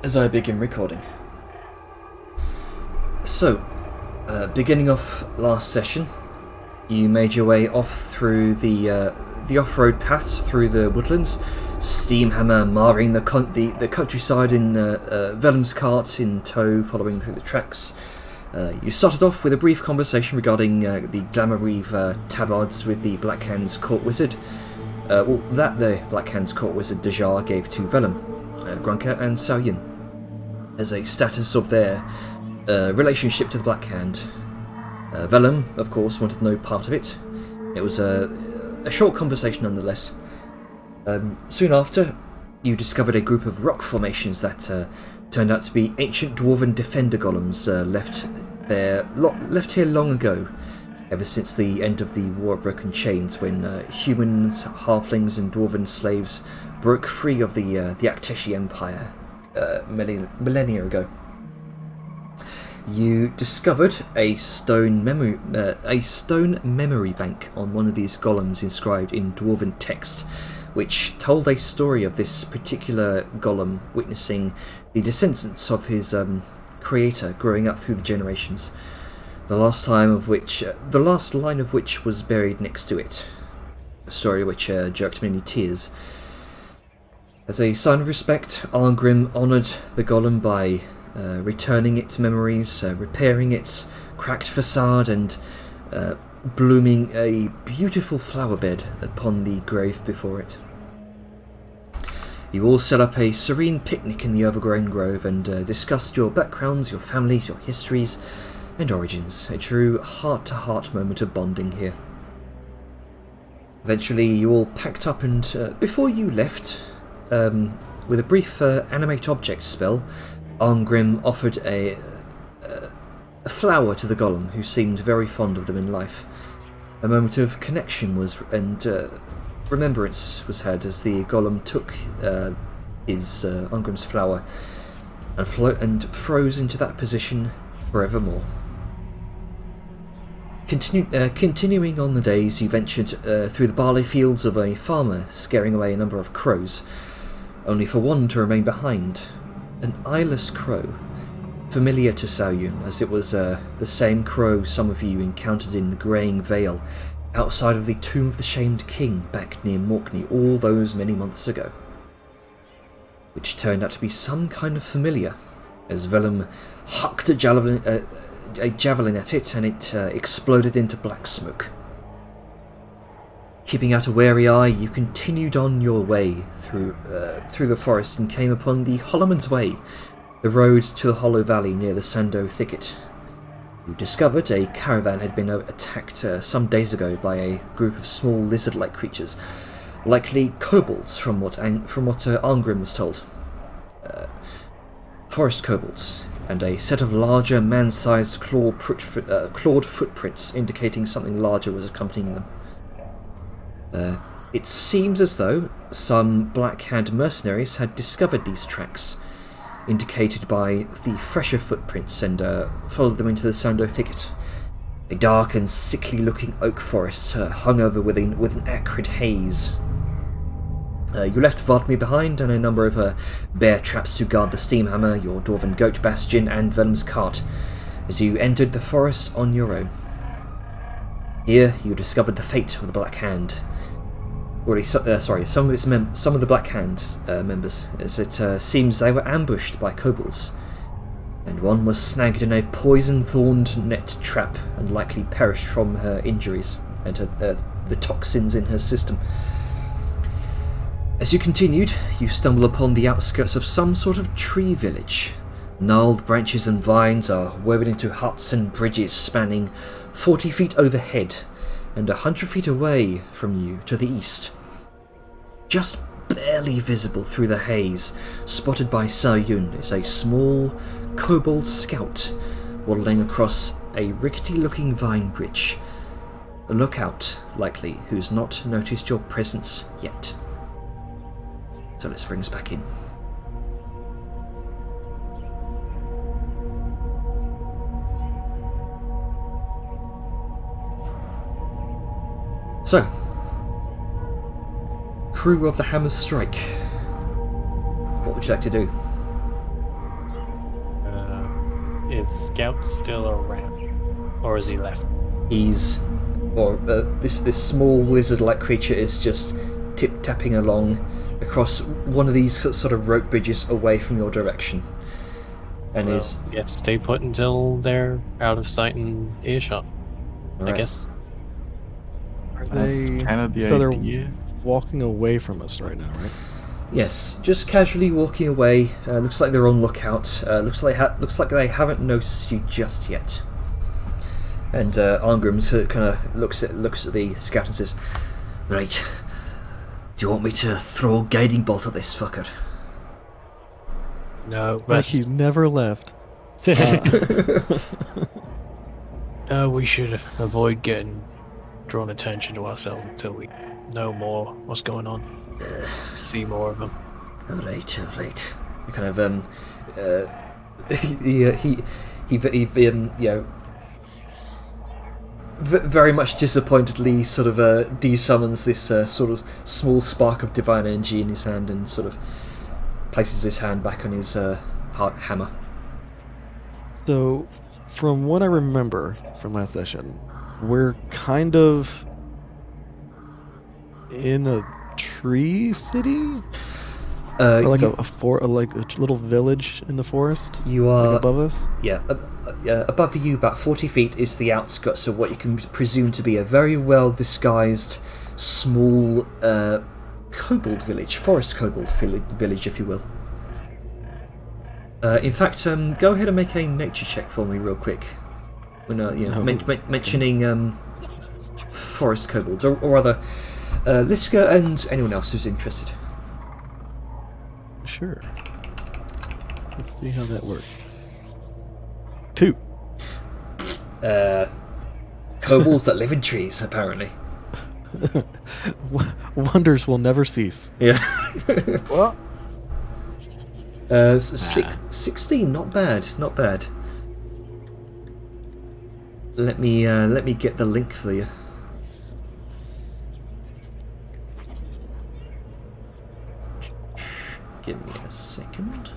as I begin recording. So, beginning off last session, you made your way off through the off-road paths through the woodlands, Steamhammer marring the countryside in Vellum's cart in tow, following through the tracks. You started off with a brief conversation regarding the Glamourweave tabards with the Black Hand's court wizard. The Black Hand's court wizard Dejar gave to Vellum, Grunker and Scion as a status of their relationship to the Black Hand. Vellum, of course, wanted no part of it. It was a short conversation nonetheless. Soon after, you discovered a group of rock formations that turned out to be ancient dwarven defender golems left here long ago, ever since the end of the War of Broken Chains, when humans, halflings and dwarven slaves broke free of the Akteshi Empire millennia ago. You discovered a stone memory bank on one of these golems inscribed in dwarven text, which told a story of this particular golem witnessing the descendants of his creator growing up through the generations. The last line of which was buried next to it. A story which jerked many tears. As a sign of respect, Arngrim honoured the golem by returning its memories, repairing its cracked facade, and blooming a beautiful flower bed upon the grave before it. You all set up a serene picnic in the overgrown grove and discussed your backgrounds, your families, your histories, and origins. A true heart-to-heart moment of bonding here. Eventually, you all packed up, and before you left, with a brief animate object spell, Arngrim offered a flower to the golem, who seemed very fond of them in life. A moment of connection remembrance was had as the golem took Arngrim's flower and froze into that position forevermore. Continuing on the days, you ventured through the barley fields of a farmer, scaring away a number of crows, only for one to remain behind. An eyeless crow, familiar to Scion, as it was the same crow some of you encountered in the Greying Vale, outside of the Tomb of the Shamed King back near Morkney all those many months ago. Which turned out to be some kind of familiar, as Vellum hucked a javelin at it, and it exploded into black smoke. Keeping out a wary eye, you continued on your way through the forest and came upon the Hollowman's Way, the road to the Hollow Valley near the Sando Thicket. You discovered a caravan had been attacked some days ago by a group of small lizard-like creatures, likely kobolds from what Arngrim was told. Forest kobolds, and a set of larger man-sized clawed footprints indicating something larger was accompanying them. It seems as though some Black Hand mercenaries had discovered these tracks, indicated by the fresher footprints, and followed them into the Sando Thicket, a dark and sickly-looking oak forest hung over with an acrid haze. You left Vardmi behind, and a number of bear traps to guard the Steamhammer, your dwarven goat bastion, and Vellum's cart, as you entered the forest on your own. Here you discovered the fate of the Black Hand. Some of the Black Hand members, as it seems they were ambushed by kobolds, and one was snagged in a poison-thorned net trap and likely perished from her injuries and the toxins in her system. As you continued, you stumbled upon the outskirts of some sort of tree village. Gnarled branches and vines are woven into huts and bridges spanning 40 feet overhead and 100 feet away from you to the east. Just barely visible through the haze, spotted by Scion, is a small kobold scout waddling across a rickety-looking vine bridge. A lookout, likely, who's not noticed your presence yet. So let's bring us back in. So, crew of the Hammer's Strike, what would you like to do? scout still around? Or is he left? This small lizard-like creature is just tip-tapping along across one of these sort of rope bridges away from your direction. And is... You have to stay put until they're out of sight and earshot, I guess. Are they... kind of the so idea. they're walking away from us right now, right? Yes, just casually walking away. Looks like they're on lookout. Looks like they haven't noticed you just yet. And Arngrim kind of looks at the scout and says, "Right, do you want me to throw a guiding bolt at this fucker?" No, Like he's never left. No, we should avoid getting drawn attention to ourselves until we know more what's going on. See more of them. All right. You kind of very much disappointedly sort of desummons this sort of small spark of divine energy in his hand and sort of places his hand back on his hammer. So, from what I remember from last session, we're kind of in a tree city, or like a little village in the forest. You are like above us. Yeah, above you, about 40 feet, is the outskirts of what you can presume to be a very well disguised, small kobold village, forest kobold village, if you will. In fact, go ahead and make a nature check for me, real quick. When mentioning forest kobolds, or rather, Liska and anyone else who's interested. Sure. Let's see how that works. 2. Kobolds that live in trees, apparently. Wonders will never cease. Yeah. What? 16, not bad. Let me get the link for you. Give me a second.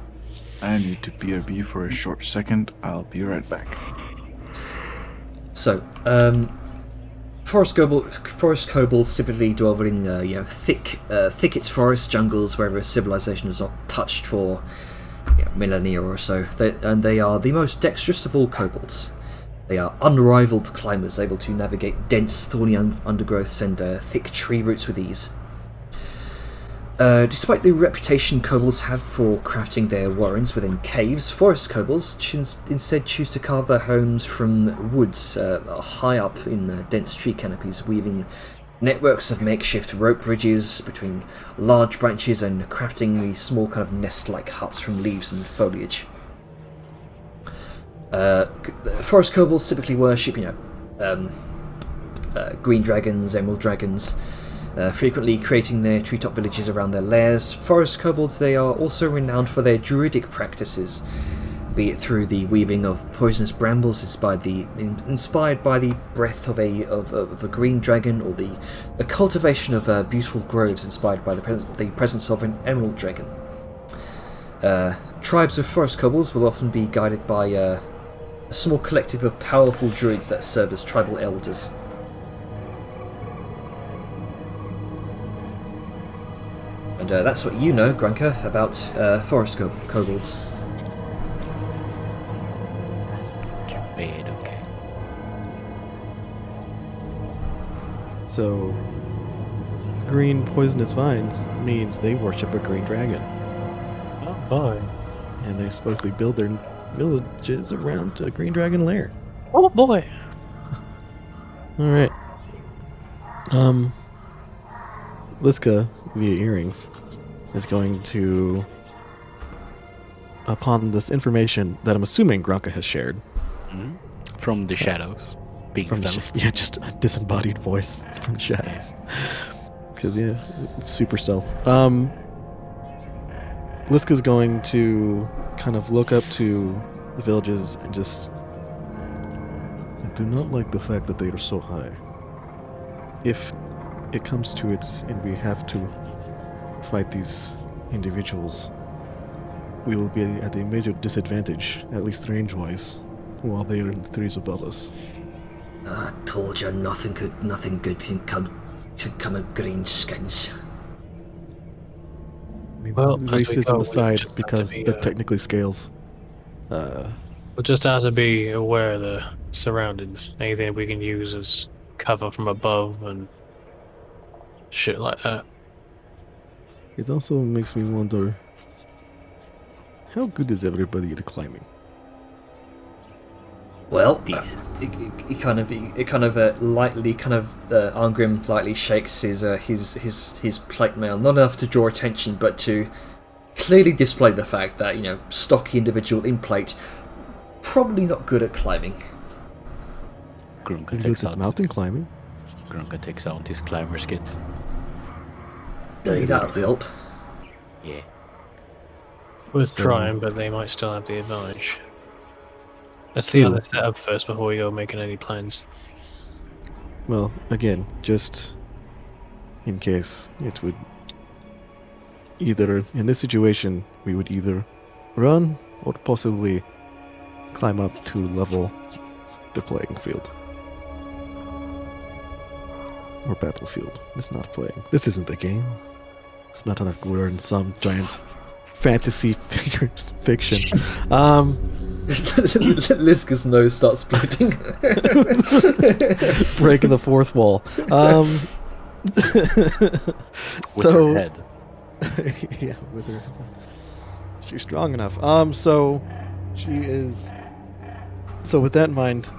I need to BRB for a short second. I'll be right back. So, forest kobolds typically dwell in thickets, forests, jungles, wherever civilization has not touched for millennia or so. They are the most dexterous of all kobolds. They are unrivaled climbers, able to navigate dense, thorny undergrowths and thick tree roots with ease. Despite the reputation kobolds have for crafting their warrens within caves, forest kobolds instead choose to carve their homes from woods high up in dense tree canopies, weaving networks of makeshift rope bridges between large branches and crafting these small kind of nest-like huts from leaves and foliage. Forest kobolds typically worship, green dragons, emerald dragons, frequently creating their treetop villages around their lairs. Forest kobolds, they are also renowned for their druidic practices, be it through the weaving of poisonous brambles inspired by the breath of a green dragon, or the cultivation of beautiful groves inspired by the presence of an emerald dragon. Tribes of forest kobolds will often be guided by a small collective of powerful druids that serve as tribal elders. And that's what you know, Grunker, about forest kobolds. Okay. So, green poisonous vines means they worship a green dragon. Oh boy. And they supposedly build their villages around a green dragon lair. Oh boy. Alright. Liska, via earrings, is going to, upon this information that I'm assuming Grunka has shared. Mm-hmm. From the shadows. Just a disembodied voice from the shadows. Because, it's super stealth. Liska's going to kind of look up to the villages and just... I do not like the fact that they are so high. If it comes to it and we have to fight these individuals, we will be at a major disadvantage, at least range-wise, while they are in the trees above us. I told you nothing good should come of green skins. I mean, Well, as we go, racism we aside, just have to because be, they're technically scales. we'll just have to be aware of the surroundings. Anything we can use as cover from above and shit like that. It also makes me wonder, how good is everybody at climbing? Well, Decent. Arngrim lightly shakes his plate mail, not enough to draw attention, but to clearly display the fact that, stocky individual in plate, probably not good at climbing. Grunka Good takes at out. mountain climbing. Grunka takes out his climber skits. That'll help. Yeah. Worth So- trying, but they might still have the advantage. Let's see how True. they set up first before we go making any plans. Well, again, just in case, it would either, in this situation, we would either run or possibly climb up to level the playing field. Or battlefield. It's not playing. This isn't a game. It's not like we're in some giant fantasy fiction. Liska's nose starts bleeding. Breaking the fourth wall. With her head. Yeah, with her. She's strong enough. So she is. So with that in mind,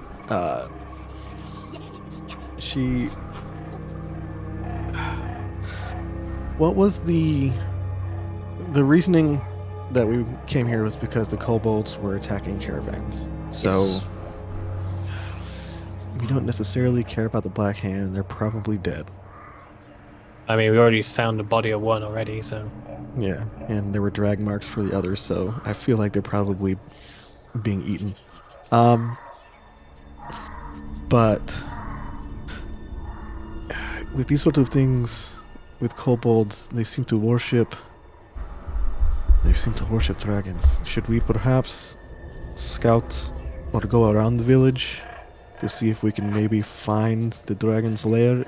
she. What was the reasoning that we came here was because the kobolds were attacking caravans. So Yes. we don't necessarily care about the Black Hand. They're probably dead. I mean, we already found the body of one already, so Yeah, and there were drag marks for the others, so I feel like they're probably being eaten. But with these sort of things, with kobolds, they seem to worship dragons. Should we perhaps scout or go around the village to see if we can maybe find the dragon's lair?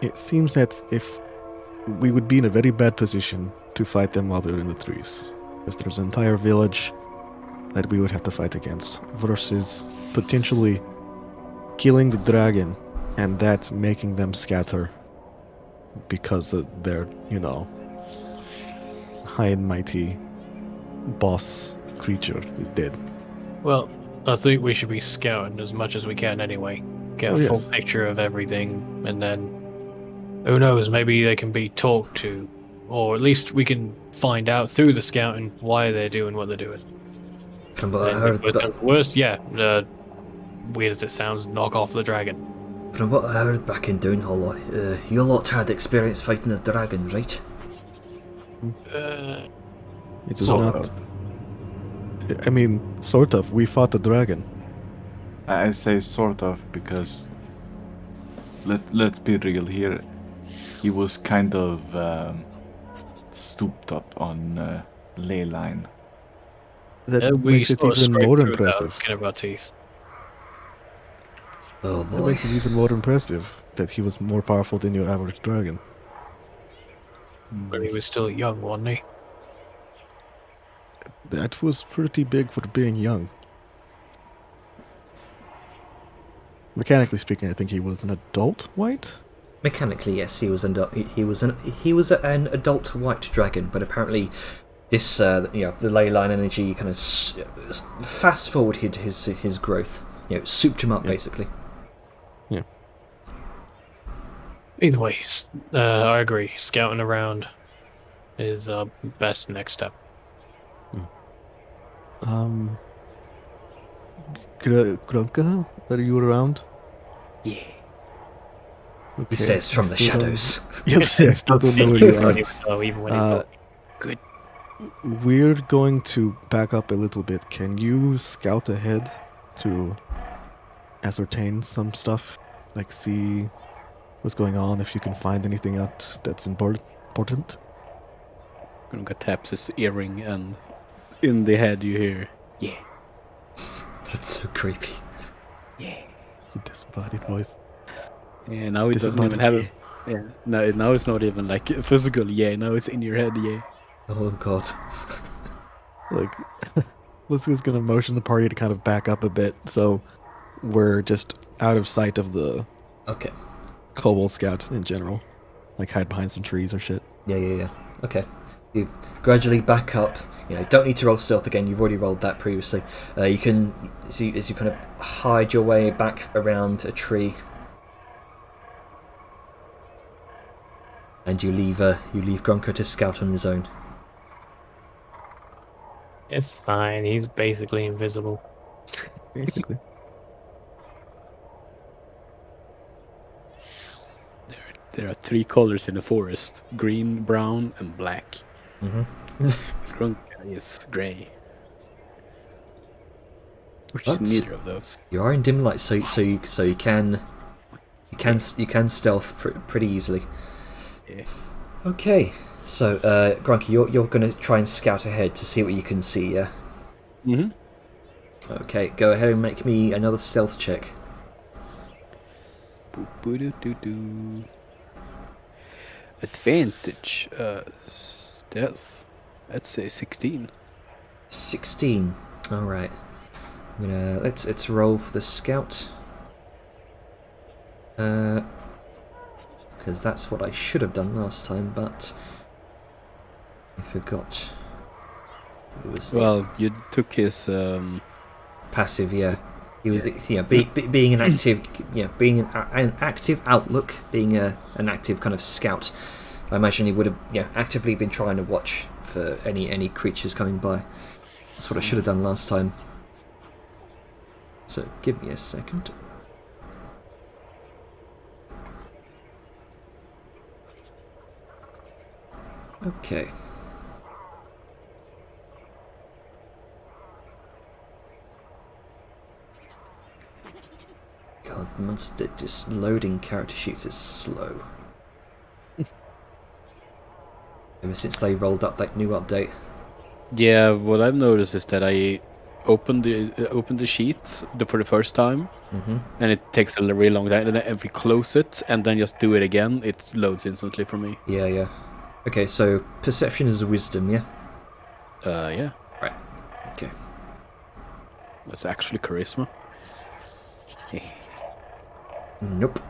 It seems that if we would be in a very bad position to fight them while they're in the trees, because there's an entire village that we would have to fight against, versus potentially killing the dragon and that making them scatter because their, high and mighty boss creature is dead. well, I think we should be scouting as much as we can anyway. Get a Oh, full yes. picture of everything, and then who knows? Maybe they can be talked to, or at least we can find out through the scouting why they're doing what they're doing. From what I And heard, if it's worse, weird as it sounds, knock off the dragon. from what I heard back in Downhollow, you lot had experience fighting a dragon, right? It is Sort not. of. I mean, sort of. We fought the dragon. I say sort of because let's be real here. He was kind of stooped up on ley line. That We makes it sort of even scraped more through without impressive. skin of our teeth. Oh That boy. makes it even more impressive that he was more powerful than your average dragon. But he was still young, wasn't he? That was pretty big for being young. Mechanically speaking, I think he was an adult white. Mechanically, yes, he was an adult white dragon, but apparently this the ley line energy kind of fast forwarded his growth. Souped him up basically. Yeah. Either way, I agree. Scouting around is best next step. Grunka, are you around? Yeah. Okay. He says from I the still don't- shadows. Yes, I still don't know where He you don't are. even know, even when he Uh, thought. Good. We're going to back up a little bit. Can you scout ahead to ascertain some stuff? Like see what's going on, if you can find anything out that's important? Grunka taps his earring and in the head you hear, yeah, That's so creepy. yeah. It's a disembodied voice. Yeah, now it doesn't even have a... Yeah, no, now it's not even like a physical yeah, now it's in your head, yeah. Oh god. Like, Liska's gonna motion the party to kind of back up a bit, so we're just out of sight of the Okay. kobold scouts in general. Like, hide behind some trees or shit. Yeah. Okay. You gradually back up. You know, don't need to roll stealth again. You've already rolled that previously. You can, as you kind of hide your way back around a tree, and you leave Grunko to scout on his own. It's fine. He's basically invisible. Basically. There are 3 colors in the forest: green, brown, and black. Grunka is grey. Which What? is neither of those. You are in dim light, so you can stealth pretty easily. Yeah. Okay. So, Grunky, you're going to try and scout ahead to see what you can see, yeah? Mm-hmm. Okay, go ahead and make me another stealth check. Boo-boo-doo-doo-doo. Advantage, stealth. Let's say 16. 16. All right. I'm gonna let's roll for the scout. Because that's what I should have done last time, but I forgot. It was Well, you took his passive, yeah. He was, being an active, being an active outlook, being an active kind of scout. I imagine he would have, actively been trying to watch for any creatures coming by. That's what I should have done last time. So give me a second. Okay. God, monster just loading character sheets is slow. Ever since they rolled up that new update. Yeah, what I've noticed is that I open the sheet for the first time, and it takes a really long time. And then if we close it and then just do it again, it loads instantly for me. Yeah. Okay, so perception is a wisdom, yeah? Yeah. Right. Okay. That's actually charisma. Nope.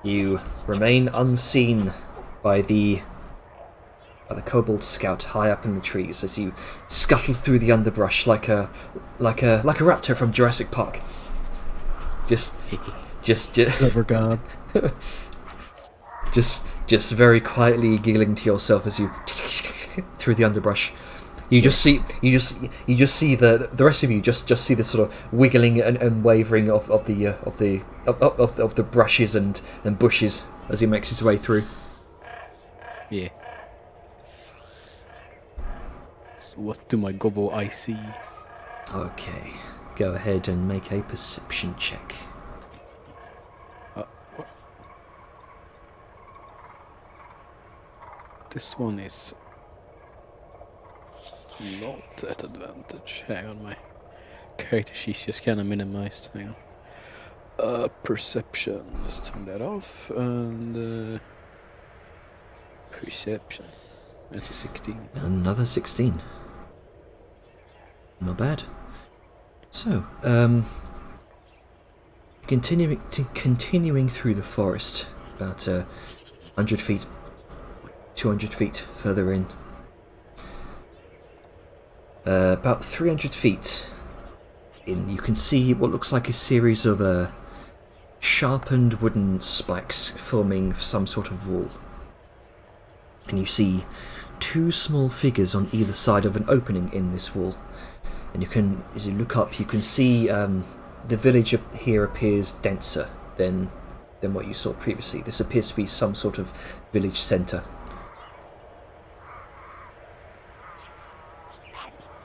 You remain unseen by the kobold scout high up in the trees as you scuttle through the underbrush like a raptor from Jurassic Park. Just Clever god. just very quietly giggling to yourself as you through the underbrush. You just see the rest of you just see this sort of wiggling and wavering of the brushes and bushes as he makes his way through. Yeah. So what do my gobbo eye see? Okay, go ahead and make a perception check. What? This one is not at advantage. Hang on, my character sheet's just kind of minimized. Hang on. Perception. Let's turn that off. And perception. That's a 16. Another 16. Not bad. So, continuing through the forest, about 100 feet, 200 feet further in. About 300 feet in, you can see what looks like a series of sharpened wooden spikes forming some sort of wall. And you see 2 small figures on either side of an opening in this wall. And you can, as you look up, you can see the village here appears denser than what you saw previously. This appears to be some sort of village centre.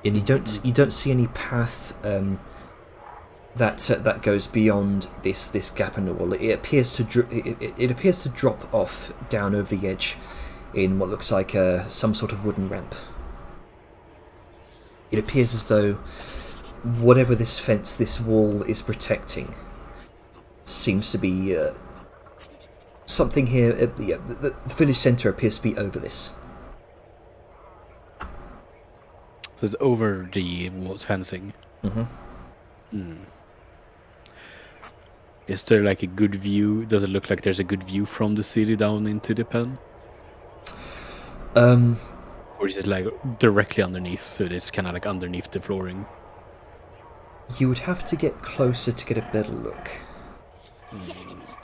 And you don't see any path that goes beyond this gap in the wall. It appears to drop off down over the edge in what looks like some sort of wooden ramp. It appears as though whatever this fence, this wall is protecting, seems to be something here. The village centre appears to be over this. So it's over the walls fencing. Is there like a good view? Does it look like there's a good view from the city down into the pen? Or is it like directly underneath, so it's kind of like underneath the flooring? You would have to get closer to get a better look.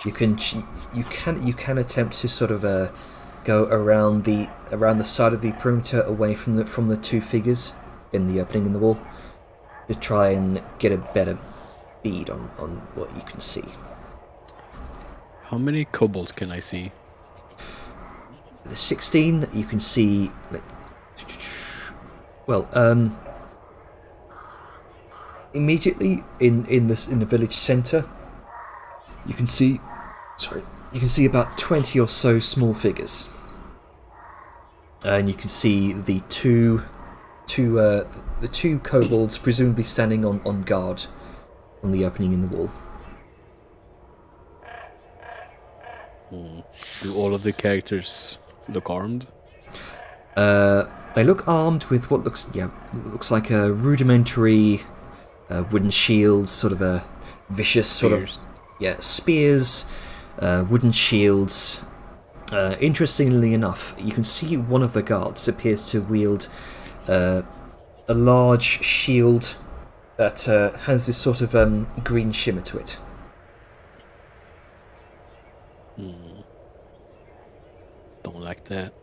You can attempt to sort of go around the side of the perimeter away from the two figures in the opening in the wall to try and get a better bead on what you can see. How many kobolds can I see? The 16 you can see. Well, immediately in the village centre, you can see. Sorry, you can see about 20 or so small figures, and you can see the two kobolds presumably standing on guard on the opening in the wall. Do all of the characters look armed? They look armed with what looks like a rudimentary wooden shield, sort of a vicious sort of spears, wooden shields. Interestingly enough, you can see one of the guards appears to wield a large shield that has this sort of green shimmer to it. Don't like that.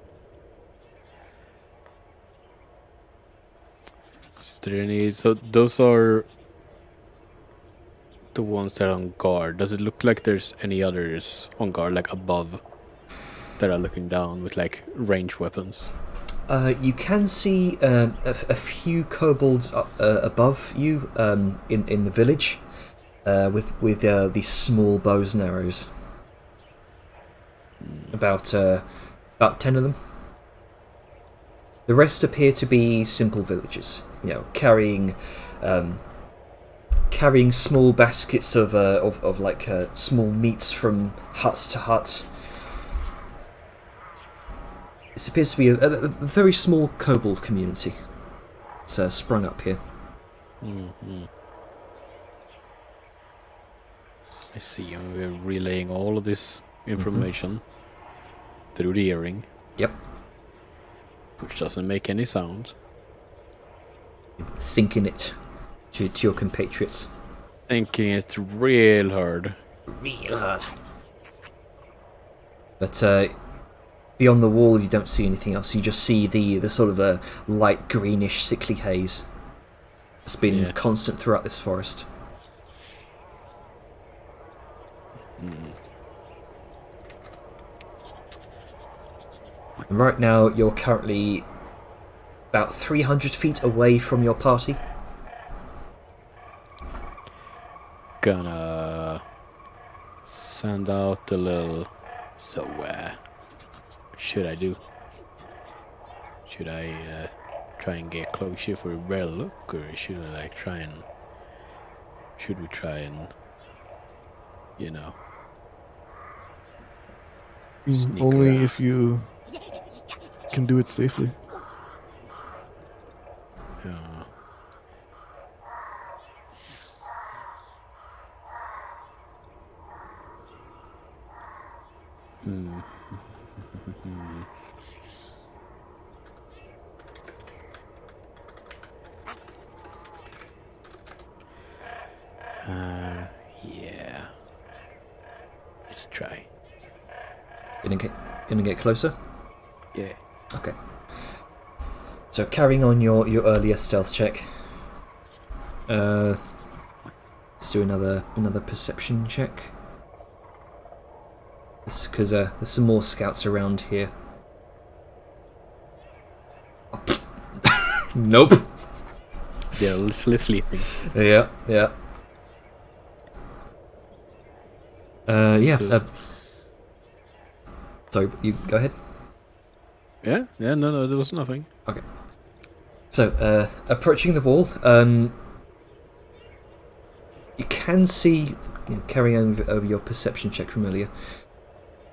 Is there any? So those are the ones that are on guard. Does it look like there's any others on guard, like above, that are looking down with like ranged weapons? You can see a few kobolds above you in the village with these small bows and arrows. About 10 of them. The rest appear to be simple villagers, carrying small baskets of small meats from hut to hut. This appears to be a very small kobold community. It's sprung up here. I see, and we're relaying all of this information through the earring. Yep. Which doesn't make any sound. Thinking it to your compatriots. Thinking it real hard. Real hard. But beyond the wall, you don't see anything else. You just see the sort of a light greenish, sickly haze that's been constant throughout this forest. And right now, you're currently about 300 feet away from your party. Gonna send out a little. So, should I do? Should I try and get closer for a better look, or should I like try and? Should we try and? Sneak Only around? if you can do it safely. Yeah. Yeah. Let's try. Gonna get closer? Yeah. Okay. So carrying on your earlier stealth check. Let's do another perception check. Because there's some more scouts around here. Nope. They're literally sleeping. Yeah. Sorry, you go ahead. Yeah, no, there was nothing. Okay. So, approaching the wall, you can see, carrying over your perception check from earlier,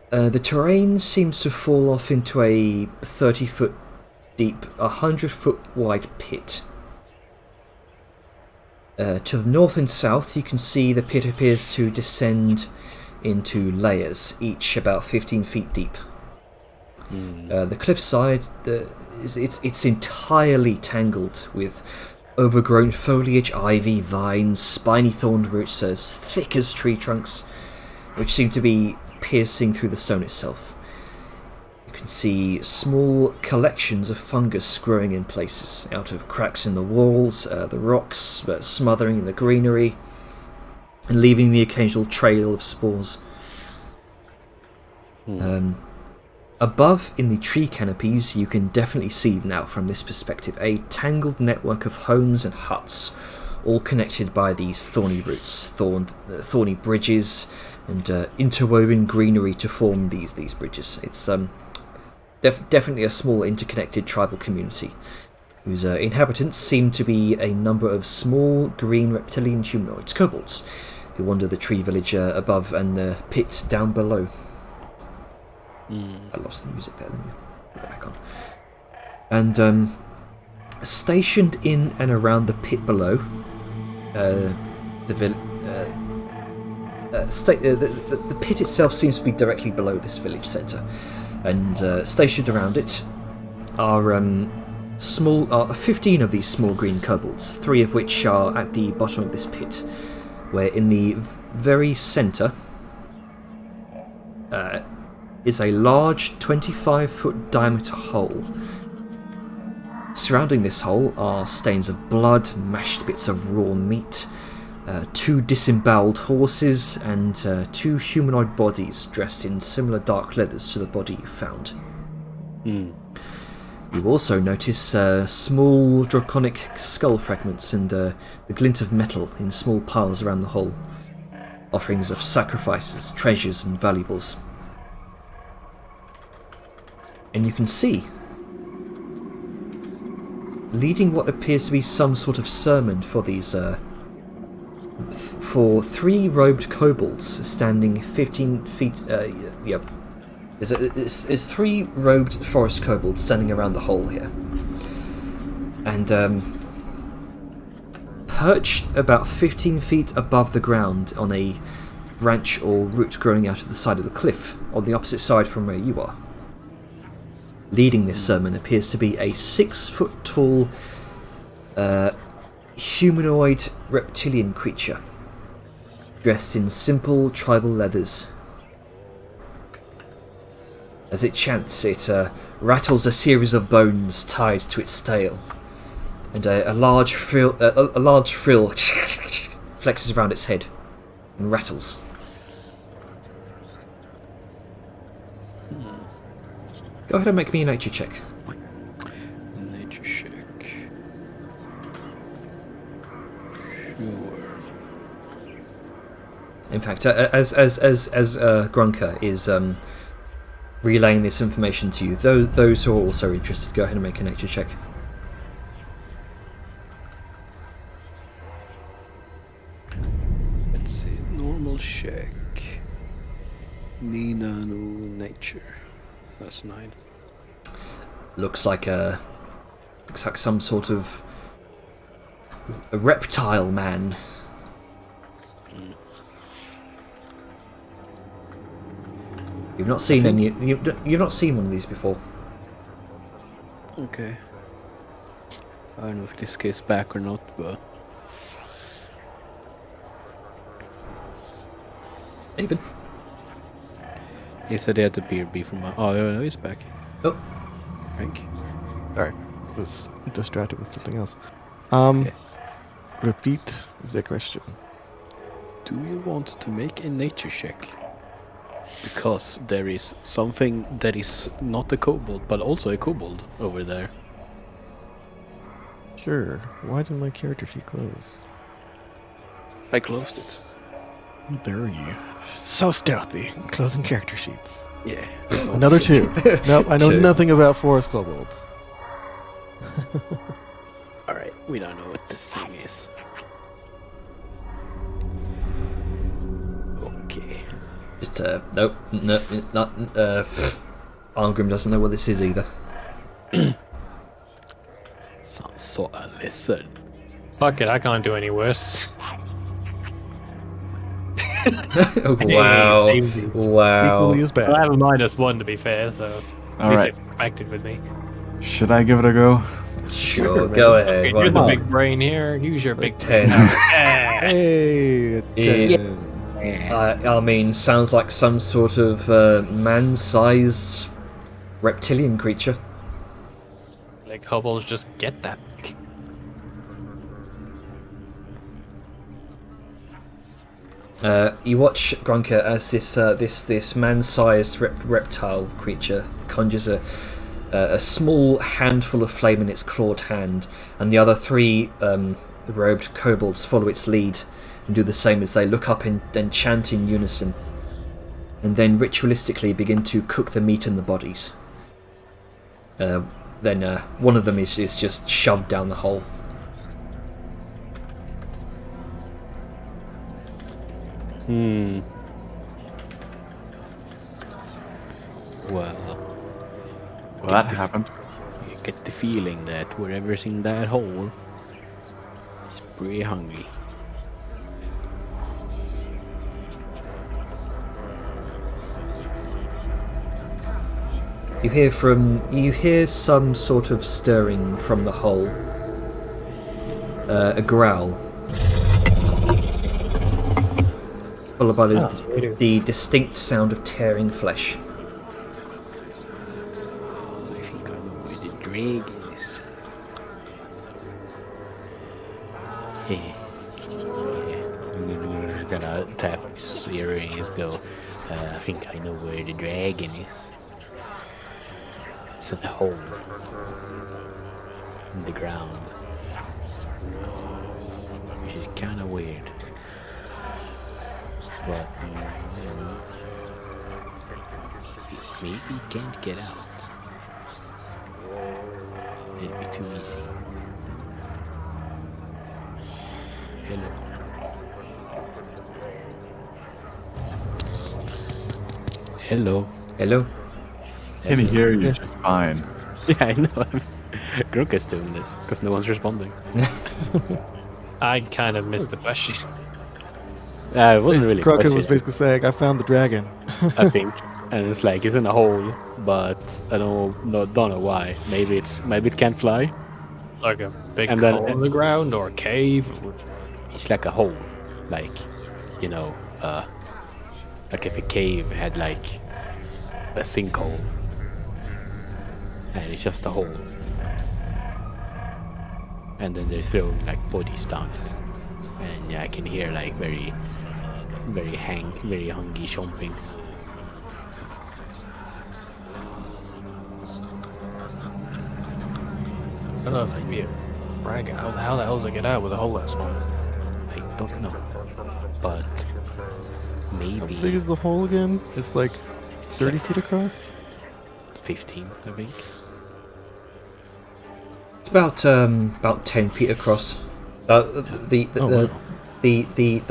the terrain seems to fall off into a 30-foot deep, 100-foot wide pit. To the north and south, you can see the pit appears to descend into layers, each about 15 feet deep. The cliffside, it's entirely tangled with overgrown foliage, ivy, vines, spiny thorn roots as thick as tree trunks, which seem to be piercing through the stone itself. You can see small collections of fungus growing in places, out of cracks in the walls, the rocks, smothering in the greenery, and leaving the occasional trail of spores. Above, in the tree canopies, you can definitely see now from this perspective a tangled network of homes and huts, all connected by these thorny roots, thorny bridges, and interwoven greenery to form these bridges. It's definitely a small interconnected tribal community, whose inhabitants seem to be a number of small green reptilian humanoids, kobolds, who wander the tree village above and the pit down below. I lost the music there, let me put that back on. And stationed in and around the pit below, the pit itself seems to be directly below this village centre, and stationed around it are 15 of these small green kobolds, 3 of which are at the bottom of this pit, where in the very centre is a large 25-foot diameter hole. Surrounding this hole are stains of blood, mashed bits of raw meat, 2 disemboweled horses, and 2 humanoid bodies dressed in similar dark leathers to the body you found. You also notice small draconic skull fragments and the glint of metal in small piles around the hole, offerings of sacrifices, treasures, and valuables. And you can see, leading what appears to be some sort of sermon for these, for 3 robed kobolds standing 15 feet, There's 3 robed forest kobolds standing around the hole here. And, perched about 15 feet above the ground on a branch or root growing out of the side of the cliff, on the opposite side from where you are. Leading this sermon appears to be a 6-foot-tall humanoid reptilian creature, dressed in simple tribal leathers. As it chants, it rattles a series of bones tied to its tail, and a large frill flexes around its head and rattles. Go ahead and make me a nature check. Nature check. Sure. In fact, as Grunker is relaying this information to you, those who are also interested, go ahead and make a nature check. Let's see. Normal check. Nina, no nature. That's 9. Looks like some sort of a reptile man. You've not seen any. You've not seen one of these before. Okay. I don't know if this goes back or not, but Even. he said he had the beard be from my. Oh no, he's back. Oh, Thank you. Sorry, was distracted with something else. Okay. Repeat the question. Do you want to make a nature check? Because there is something that is not a kobold, but also a kobold over there. Sure. Why did my character sheet close? I closed it. There you. So stealthy. Closing character sheets. Yeah. Another 2. Nope, I know 2. nothing about forest kobolds. We don't know what this thing is. Okay. It's nope, no, not. Arngrim doesn't know what this is either. Sounds so a lizard. Fuck it, I can't do any worse. Wow, Hey, same wow. Equally as bad. I have a -1 to be fair, so All at least right. it's expected with me. Should I give it a go? Sure, go ahead. Okay, Why you're the not? big brain here. Use your big 10. brain. Yeah. Hey, a Yeah. 10. I mean, sounds like some sort of man-sized reptilian creature. Like hobbles just get that. You watch Grunker as this man-sized reptile creature conjures a small handful of flame in its clawed hand, and the other three robed kobolds follow its lead and do the same as they look up and chant in unison, and then ritualistically begin to cook the meat and the bodies. Then one of them is just shoved down the hole. Well, Well, that happened. you get the feeling that whatever's in that hole is pretty hungry. You hear some sort of stirring from the hole. A growl. Followed by the distinct sound of tearing flesh. I think I know where the dragon is. I'm just gonna tap his earring and go, I think I know where the dragon is. It's in a hole in the ground, which is kind of weird. But maybe he can't get out. It'd be too easy. Hello. Hello. Hello? Can hear you just fine. Yeah, I know. Grunker's doing this because no one's responding. I kind of missed the question. It wasn't really. a Crockett was question, basically saying, I found the dragon. I think, and it's like it's in a hole, but I don't know why. Maybe it can't fly. Like a big And then- hole in the ground or a cave. It's like a hole, like like if a cave had like a sinkhole, and it's just a hole, and then they're throwing like bodies down it, and yeah, I can hear like very hungry chompings. I don't know if it'd be a dragon. How the hell does it get out with a hole that small? I don't know, but How big maybe is the hole again? It's like 30 feet across? 15, I think. It's about 10 feet across. The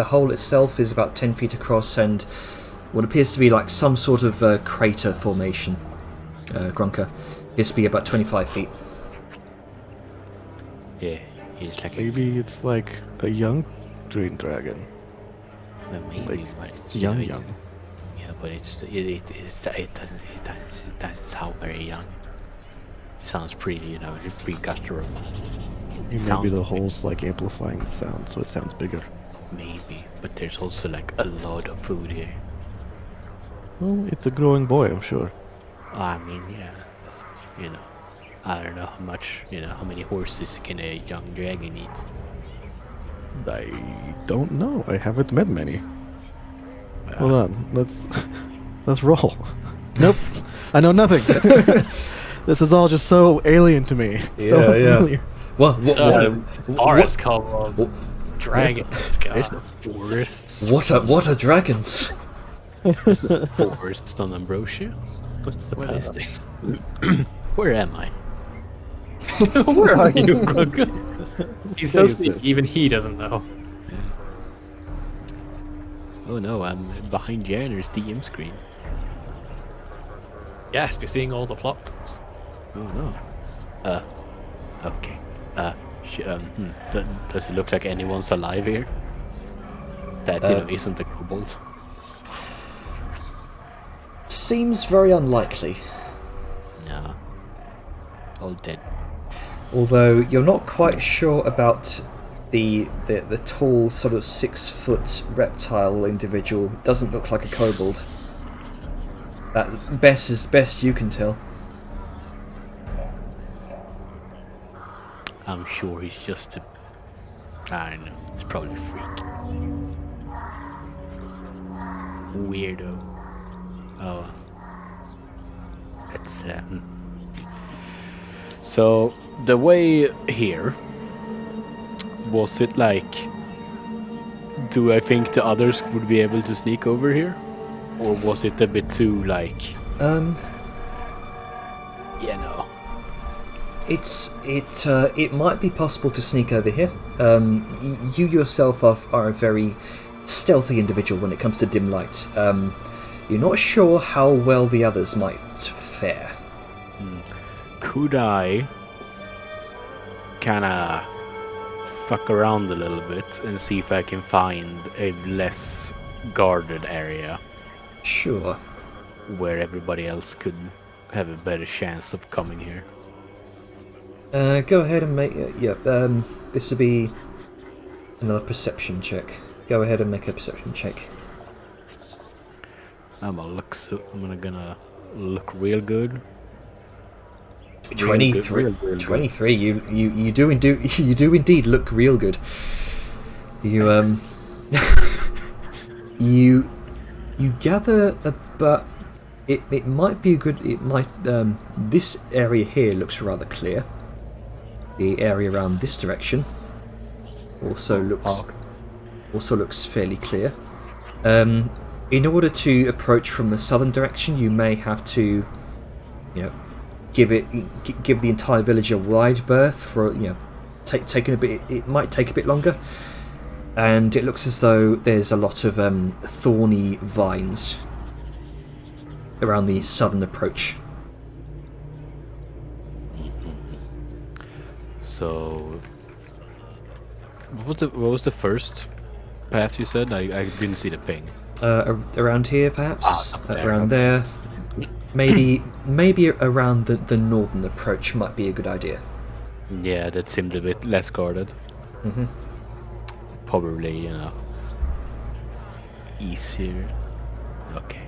hole itself is about 10 feet across, and what appears to be like some sort of crater formation. Grunker appears to be about 25 feet. Yeah, he's like Maybe it's like a young green dragon. maybe, like but it's, young. Yeah, but it doesn't sound very young. Sounds pretty, pretty guttural. Maybe Sound- the hole's like amplifying the sound, so it sounds bigger. Maybe, but there's also like a lot of food here. Well, it's a growing boy, I'm sure. I mean, yeah, I don't know how much, how many horses can a young dragon eat. I don't know. I haven't met many. Hold on. Let's roll. Nope. I know nothing. This is all just so alien to me. So Yeah, yeah. unfamiliar. Forest kobolds, dragons. There's no God. forests. What are dragons? There's no forests on Ambrosia. What's the What is past? this? Where am I? Where are you, Grunker? He's day so is sneaky, this? even he doesn't know. Oh no, I'm behind Janner's DM screen. Yes, we're seeing all the plot points. Oh no. Okay. Does it look like anyone's alive here? That, isn't the kobold? Seems very unlikely. No. All dead. Although you're not quite sure about the tall, sort of 6-foot reptile individual. Doesn't look like a kobold. That best you can tell. I'm sure he's just a... I don't know. He's probably a freak. Weirdo. Oh. It's... So, the way here... Was it like... Do I think the others would be able to sneak over here? Or was it a bit too, like... Yeah, no. It might be possible to sneak over here. You yourself are a very stealthy individual when it comes to dim light. You're not sure how well the others might fare. Could I kinda fuck around a little bit and see if I can find a less guarded area Sure. where everybody else could have a better chance of coming here? Go ahead and make this will be another perception check. Go ahead and make a perception check. I'm gonna look real good. 23. Real good. 23. You do indeed look real good. You you gather but it might be a good. It might this area here looks rather clear. The area around this direction also looks fairly clear. In order to approach from the southern direction, you may have to, give the entire village a wide berth for taking a bit. It might take a bit longer, and it looks as though there's a lot of thorny vines around the southern approach. So, what was the first path you said? I didn't see the ping. Around here, perhaps. Up there. Around there. Maybe around the northern approach might be a good idea. Yeah, that seemed a bit less guarded. Mhm. Probably, easier. Okay,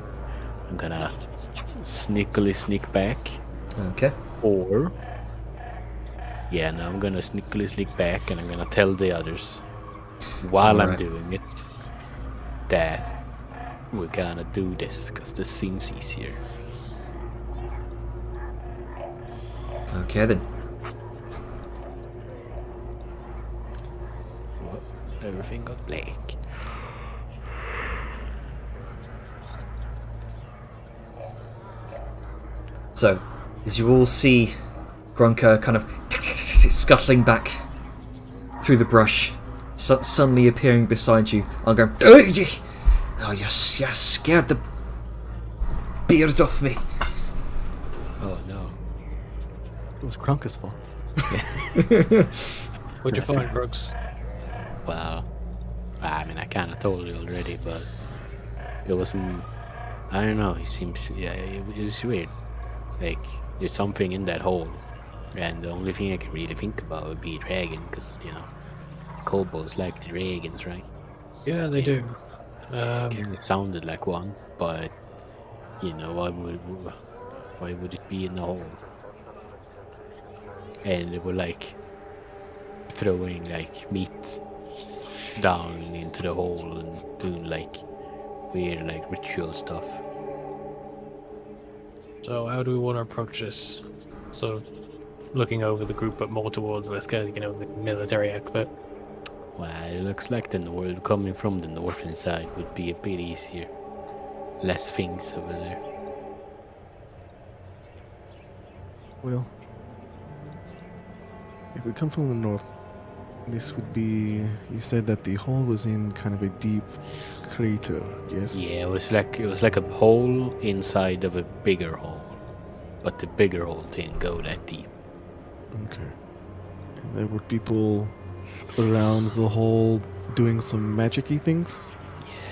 I'm gonna sneakily sneak back, Okay. or yeah, no, I'm gonna sneakily sneak back, and I'm gonna tell the others while I'm Alright. doing it that we're gonna do this because this seems easier. Okay then. Well, everything got black. So, as you all see Grunker kind of scuttling back through the brush, suddenly appearing beside you, I'm going, oh, you scared the beard off me. Oh no. It was Krunka's fault. What'd you find, Brooks? Well, I mean, I kind of told you already, but it wasn't. I don't know. It seems, yeah, it was weird. Like, there's something in that hole, and the only thing I can really think about would be a dragon, because kobolds like the dragons, right? Yeah, they do. It sounded like one, but why would it be in the hole? And they were like throwing like meat down into the hole and doing like weird like ritual stuff. So how do we want to approach this? Sort of looking over the group, but more towards this guy, the military expert. Well, it looks like the north, coming from the northern side would be a bit easier. Less things over there. Well, if we come from the north, This would be. You said that the hole was in kind of a deep crater. Yes. Yeah, it was like a hole inside of a bigger hole, but the bigger hole didn't go that deep. Okay. And there were people around the hole doing some magic-y things.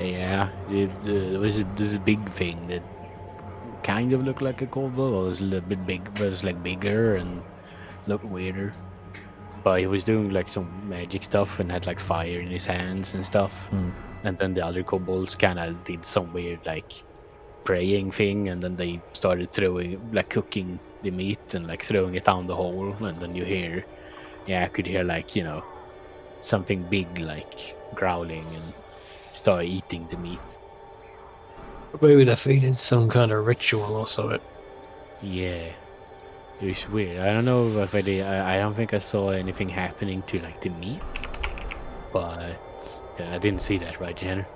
Yeah, there was this big thing that kind of looked like a kobold, or was a little bit big, but it was like bigger and looked weirder. But he was doing like some magic stuff and had like fire in his hands and stuff. And then the other kobolds kind of did some weird like praying thing, and then they started cooking the meat and like throwing it down the hole. And then I could hear like something big like growling and start eating the meat. Maybe they're feeding some kind of ritual or something. Yeah. It was weird. I don't know if I don't think I saw anything happening to like the meat, but I didn't see that, right, Jenner?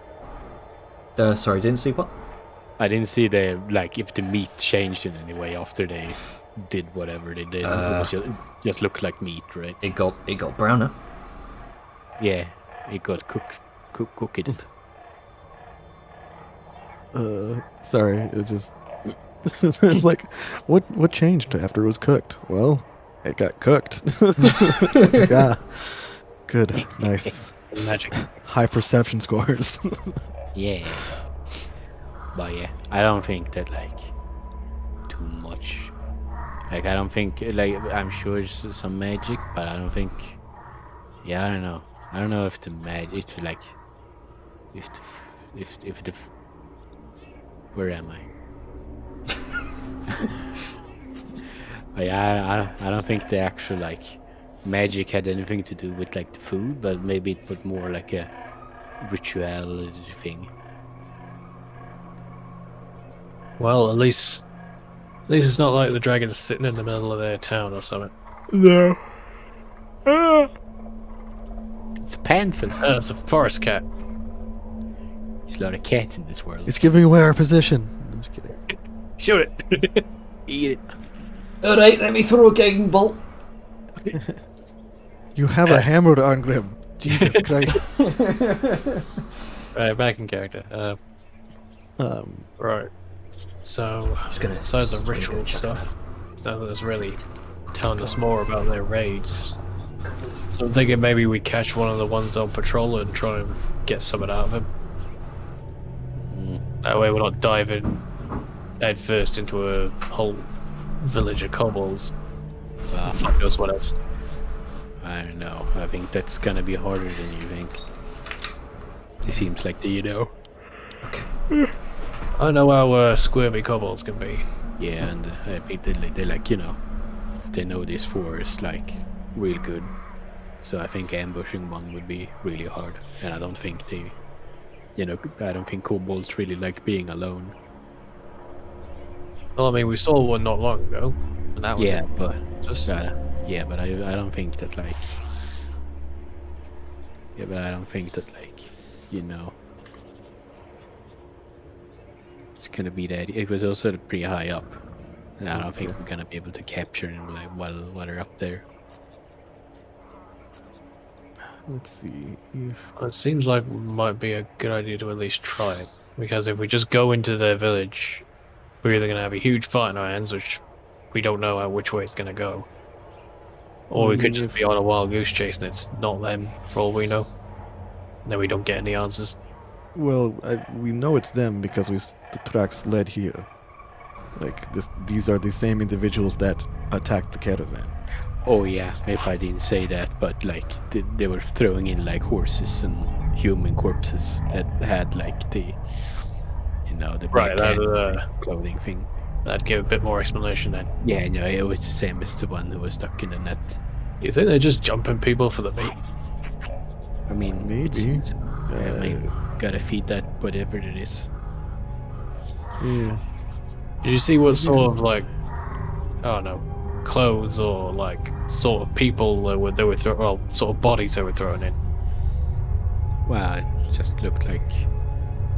Sorry, didn't see what? I didn't see if the meat changed in any way after they did whatever they did. It was just looked like meat, right? It got browner. Yeah, it got cooked. Sorry, it just. It's like, what changed after it was cooked? Well, it got cooked. Yeah. Good. Nice. Magic. High perception scores. Yeah. But yeah, I don't think that too much. I don't think I'm sure it's some magic, but I don't think. Yeah, I don't know. I don't know if the magic, if the. Where am I? But yeah, I don't think the actual magic had anything to do with the food, but maybe it was more like a ritual thing. Well, at least it's not like the dragon's sitting in the middle of their town or something. No. It's a panther. It's a forest cat. There's a lot of cats in this world. It's giving away our position. I'm just kidding. Shoot it. Eat it. Alright, let me throw a guiding bolt. You have a hammer, Arngrim. Jesus Christ. Right, back in character. Right. So, besides the ritual stuff, so that's really telling us more about their raids. So I'm thinking maybe we catch one of the ones on patrol and try and get something out of him. That way we're not diving head first into a whole village of kobolds. Fuck knows what else. I don't know. I think that's gonna be harder than you think. It seems like Okay. I know how squirmy kobolds can be. Yeah, and I think they they know this forest real good. So I think ambushing one would be really hard, and I don't think I don't think kobolds really like being alone. Well, I mean, we saw one not long ago, and that Yeah, one but I don't think that it's gonna be that. It was also pretty high up, and I don't think we're gonna be able to capture them while they're up there. Let's see if. It seems like it might be a good idea to at least try it, because if we just go into their village, we're either going to have a huge fight in our hands, which we don't know which way it's going to go, or we could just be on a wild goose chase and it's not them for all we know, and then we don't get any answers. Well, we know it's them because the tracks led here. These are the same individuals that attacked the caravan. Oh yeah, maybe I didn't say that, but they were throwing in horses and human corpses that had the black clothing thing. That'd give a bit more explanation then. Yeah, no, it was the same as the one who was stuck in the net. You think they're just jumping people for the meat? I mean, maybe. Maybe gotta feed that whatever it is. Yeah. Did you see what sort of I don't know, clothes or sort of people they were sort of bodies they were throwing in? Well, it just looked like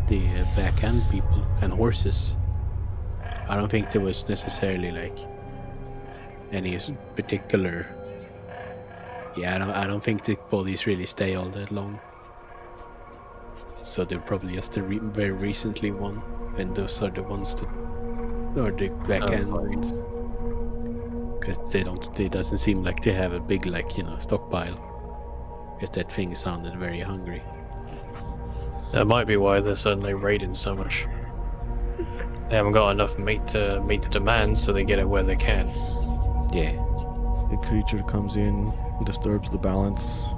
the backhand people and horses. I don't think there was necessarily any particular Yeah, I don't think the bodies really stay all that long. So they're probably just the very recently one, and those are the ones that are the black end ones. Because it doesn't seem like they have a big, stockpile. Because that thing sounded very hungry. That might be why they're suddenly raiding so much. They haven't got enough meat to meet the demand, so they get it where they can. Yeah. A creature comes in, disturbs the balance.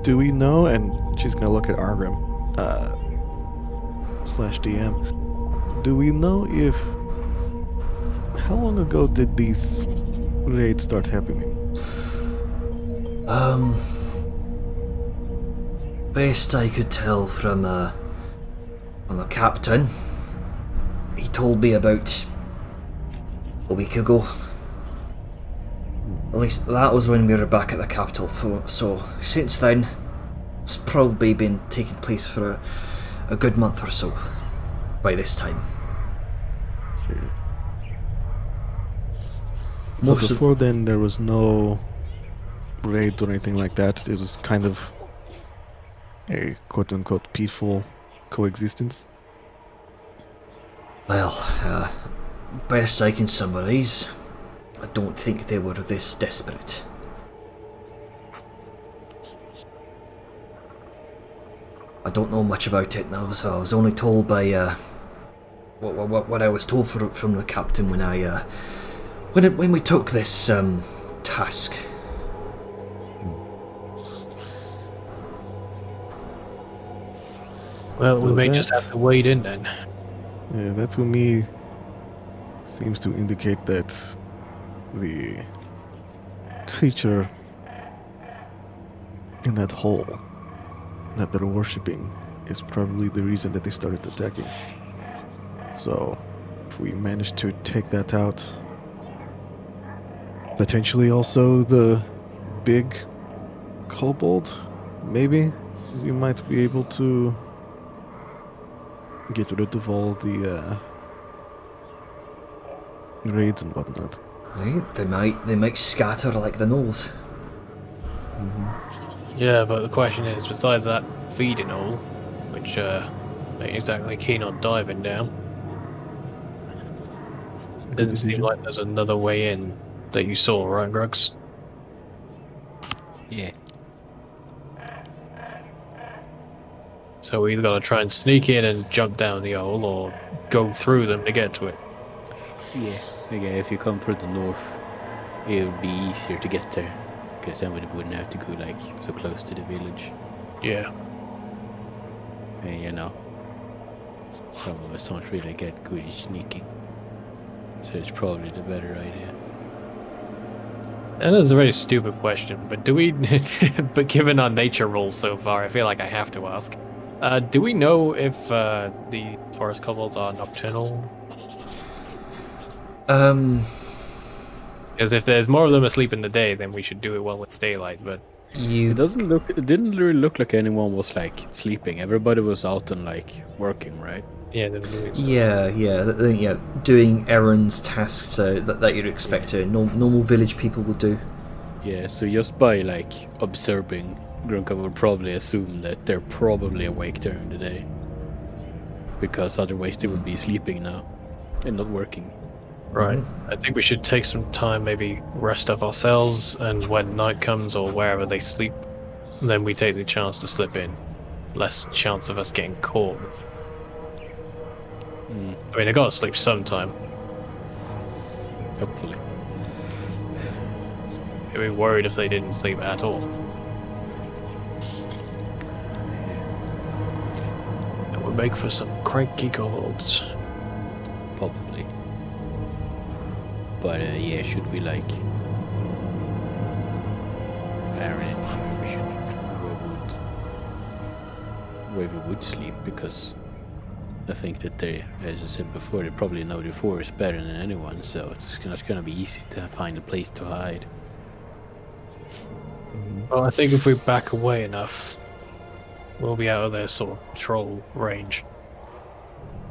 Do we know? And she's gonna look at Argrim, /DM. Do we know if... How long ago did these raids start happening? Best I could tell from the captain, he told me about a week ago. At least that was when we were back at the capital. So since then, it's probably been taking place for a good month or so. By this time. But before then, there was no raid or anything like that. It was kind of a quote-unquote peaceful coexistence. Well, best I can summarise, I don't think they were this desperate. I don't know much about it now, so I was only told by what I was told from the captain when we took this task. Well, So we may just have to wade in then. Yeah, that to me seems to indicate that the creature in that hole that they're worshipping is probably the reason that they started attacking. So, if we manage to take that out, potentially also the big kobold, maybe we might be able to get rid of all the raids and whatnot. Right? They might scatter like the gnolls. Yeah, but the question is, besides that feeding hole, which ain't exactly keen on diving down, it doesn't seem like there's another way in that you saw, right, Grugs? Yeah. So we either gotta try and sneak in and jump down the hole, or go through them to get to it. Yeah. Okay, if you come through the north, it would be easier to get there. Because then we wouldn't have to go, so close to the village. Yeah. And, some of us don't really get good at sneaking. So it's probably the better idea. And that's a very stupid question, but do we... but given our nature rolls so far, I feel like I have to ask. Do we know if the forest kobolds are nocturnal? Because if there's more of them asleep in the day, then we should do it while it's daylight, but... It didn't really look like anyone was, sleeping. Everybody was out and, working, right? Yeah, they were doing stuff. Yeah, doing errands, tasks that you'd expect normal village people would do. Yeah, so just by, observing, Grunka would probably assume that they're probably awake during the day. Because otherwise they would be sleeping now and not working. Right. I think we should take some time, maybe rest up ourselves, and when night comes or wherever they sleep, then we take the chance to slip in. Less chance of us getting caught. I mean, I gotta sleep sometime. Hopefully. I'd be worried if they didn't sleep at all. That would make for some cranky kobolds. Probably. But yeah, should we I don't know where we would sleep, because I think that they, as I said before, they probably know the forest better than anyone, so it's not gonna be easy to find a place to hide. Well, I think if we back away enough, we'll be out of their sort of troll range.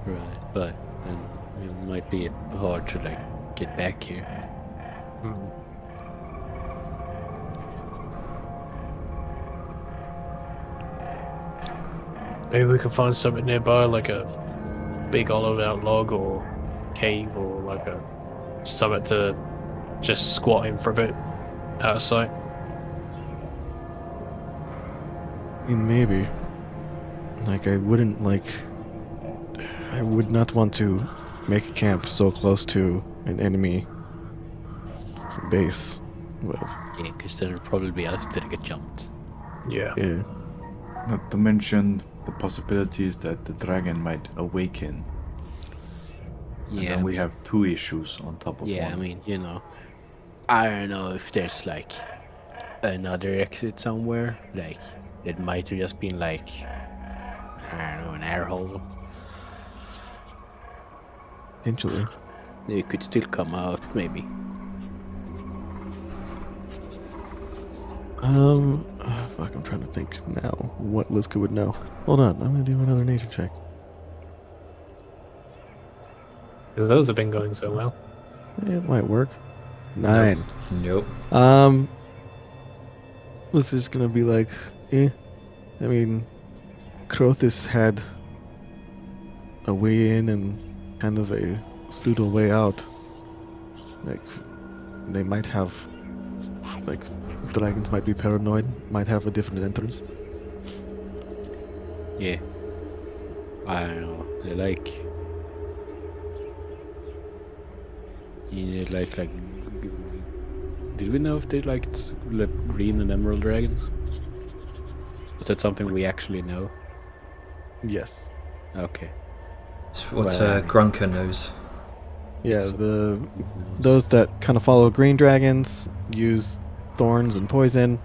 Right, but then it might be hard to get back here. Hmm. Maybe we can find something nearby, like a big hollowed out log or cave or like a summit to just squat in for a bit out of sight. I mean, maybe. Like, I would not want to make a camp so close to an enemy base. But, Yeah, because then it'll probably be us that get jumped. Yeah. yeah. Not to mention the possibilities that the dragon might awaken. And Yeah, then we have two issues on top of yeah, one. I mean, you know, I don't know if there's like another exit somewhere. Like, it might have just been like, I don't know, an air hole. Potentially. It could still come out, maybe. Fuck, I'm trying to think now what Liska would know. Hold on, I'm gonna do another nature check. Because those have been going so well. It might work. 9. Nope. This is gonna be like, I mean, Crothis had a way in and kind of a pseudo way out. Like, they might have, like, dragons might be paranoid, might have a different entrance. Yeah. I don't know. They like. Yeah, like. Did we know if they liked green and emerald dragons? Is that something we actually know? Yes. Okay. It's what Well, Grunker knows. Yeah, those that kind of follow green dragons use thorns and poison.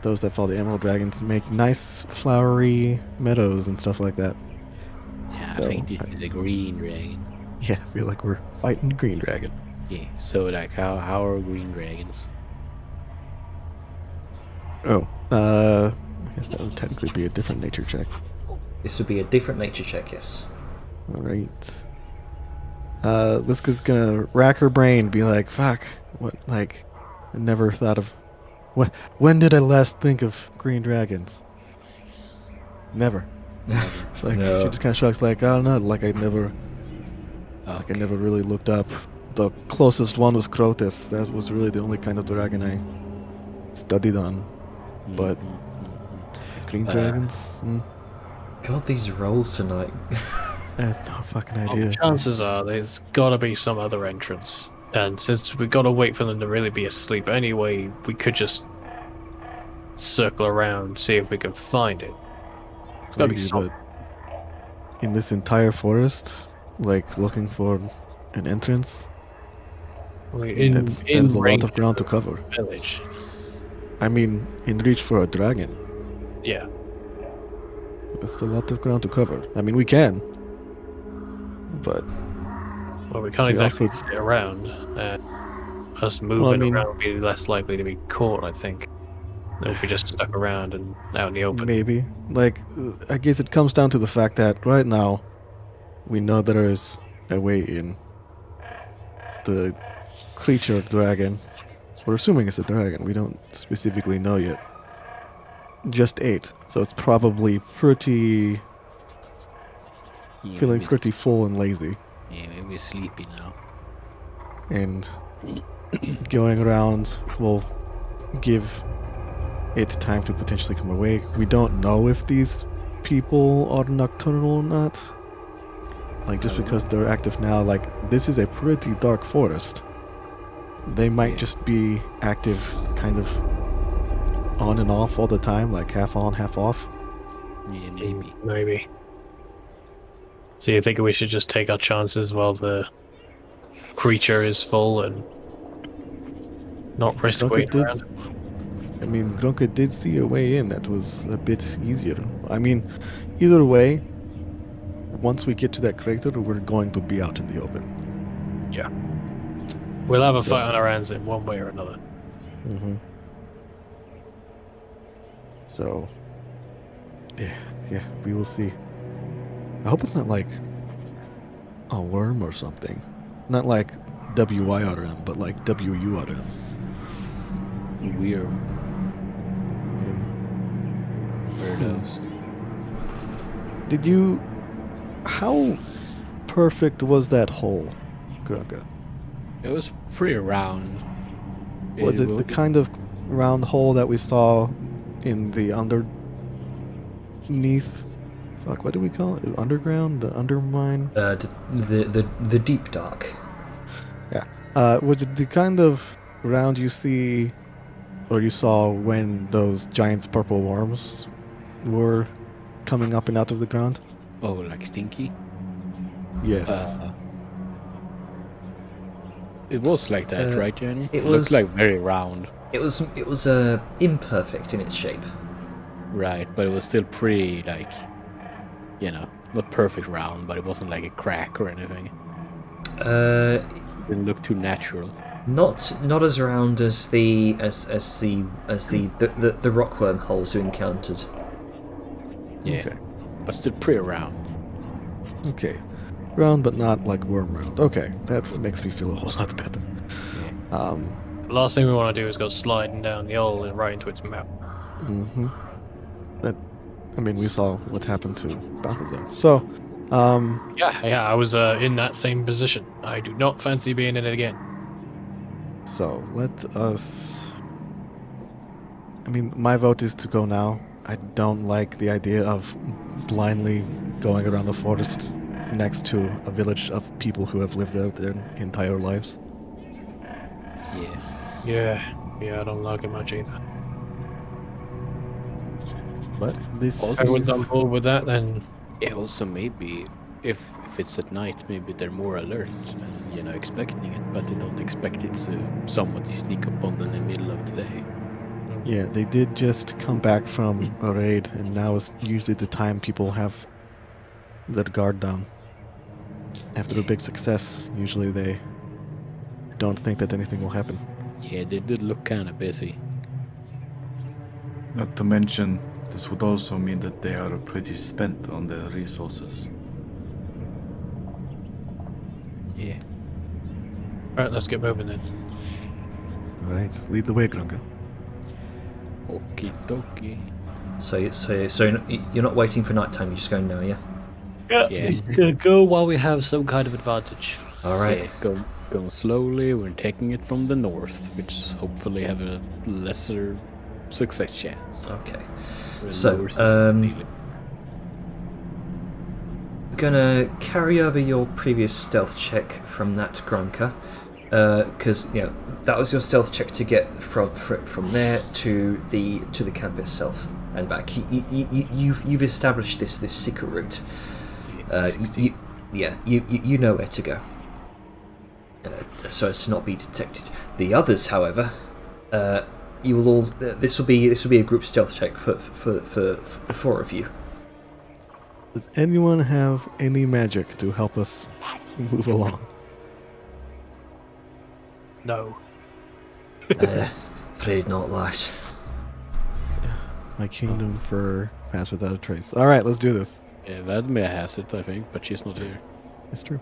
Those that follow the emerald dragons make nice flowery meadows and stuff like that. Yeah, So, I think this is a green dragon. Yeah, I feel like we're fighting green dragon. Yeah, so like how are green dragons? Oh, I guess that would technically be a different nature check. This would be a different nature check, yes. All right. Liska's gonna rack her brain, be like, "Fuck, what? Like, I never thought of. What? When did I last think of green dragons? Never. Like, No. she just kind of shrugs, like, I don't know. Like, I never really looked up. The closest one was Crothis. That was really the only kind of dragon I studied on. But green dragons? God, these rolls tonight. I have no fucking idea. Chances are there's got to be some other entrance. And since we've got to wait for them to really be asleep anyway, we could just circle around, see if we can find it. It's got to be Maybe, something. but in this entire forest, like, looking for an entrance, that's a lot range of ground to cover. Village. I mean, in reach for a dragon, Yeah. that's a lot of ground to cover. I mean, we can, but Well, we can't We exactly also- sit around. Us moving mean- around would be less likely to be caught, I think, than if we just stuck around and out in the open. maybe. Like, I guess it comes down to the fact that right now, we know there is a way in. The creature dragon, we're assuming it's a dragon, we don't specifically know yet, just ate, so it's probably Yeah, feeling maybe pretty full and lazy. Yeah, maybe it's sleepy now. And going around will give it time to potentially come awake. We don't know if these people are nocturnal or not. Like, just because they're active now, like, this is a pretty dark forest. They might just be active kind of on and off all the time, like half on, half off. Yeah, maybe. Maybe. So you think we should just take our chances while the creature is full and not risk Grunker waiting did, around? I mean, Grunker did see a way in that was a bit easier. I mean, either way, once we get to that crater, we're going to be out in the open. Yeah. We'll have a So- fight on our hands in one way or another. Mm-hmm. So, yeah, we will see. I hope it's not like a worm or something. Not like W-Y-R-M, but like W-U-R-M. Weird. Yeah. Weirdos. Did you... How perfect was that hole, Grunka? It was pretty round. Was it the kind of round hole that we saw in the underneath... Fuck, what do we call it? Underground? The undermine? The deep dark. Yeah. Was it the kind of round you see, or you saw when those giant purple worms were coming up and out of the ground? Oh, like stinky? Yes. It was like that, right, Jenny? It looked was- like very round. It was imperfect in its shape. Right, but it was still pretty, like, not perfect round, but it wasn't like a crack or anything. It didn't look too natural. Not as round as the rockworm holes you encountered. Yeah, Okay. but still pretty round. Okay. Round, but not like worm round. Okay, that makes me feel a whole lot better. The last thing we want to do is go sliding down the hole and right into its mouth. Mm-hmm. We saw what happened to Balthazar. So, Yeah, I was in that same position. I do not fancy being in it again. So let us... my vote is to go now. I don't like the idea of blindly going around the forest next to a village of people who have lived there their entire lives. Yeah. Yeah, I don't like it much either. But this If everyone's on board with that, then Yeah, also maybe if it's at night, maybe they're more alert and expecting it, but they don't expect it to somebody sneak up on them in the middle of the day. Yeah, they did just come back from a raid, and now is usually the time people have their guard down. After a big success, usually they don't think that anything will happen. Yeah, they did look kind of busy. Not to mention, this would also mean that they are pretty spent on their resources. Yeah. alright, let's get moving then. Alright, lead the way, Grunga. Okie dokie. So you're not waiting for nighttime. You're just going now, yeah. Yeah. Go while we have some kind of advantage. All right. Yeah, going slowly. We're taking it from the north, which hopefully have a lesser success chance. Okay. Or a So, lower success ceiling. We're gonna carry over your previous stealth check from that Grunka, because that was your stealth check to get from there to the camp itself and back. You've established this secret route. You know where to go, so as to not be detected. The others, however, you will all. This will be a group stealth check for the four of you. Does anyone have any magic to help us move along? No. Afraid not, lass. My kingdom for pass without a trace. Alright, let's do this. Yeah, Vadmir has it, I think, but she's not here. It's true.